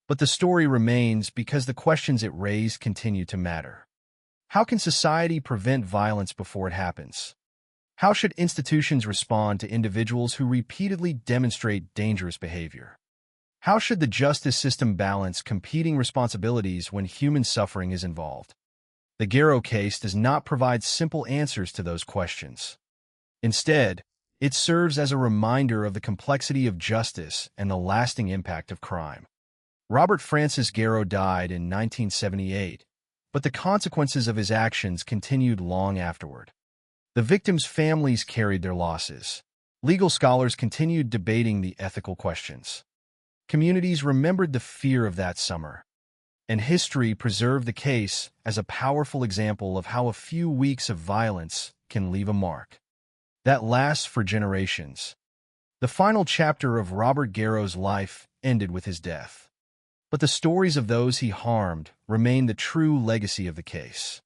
But the story remains because the questions it raised continue to matter. How can society prevent violence before it happens? How should institutions respond to individuals who repeatedly demonstrate dangerous behavior? How should the justice system balance competing responsibilities when human suffering is involved? The Garrow case does not provide simple answers to those questions. Instead, it serves as a reminder of the complexity of justice and the lasting impact of crime. Robert Francis Garrow died in 1978, but the consequences of his actions continued long afterward. The victims' families carried their losses. Legal scholars continued debating the ethical questions. Communities remembered the fear of that summer, and history preserved the case as a powerful example of how a few weeks of violence can leave a mark that lasts for generations. The final chapter of Robert Garrow's life ended with his death, but the stories of those he harmed remain the true legacy of the case.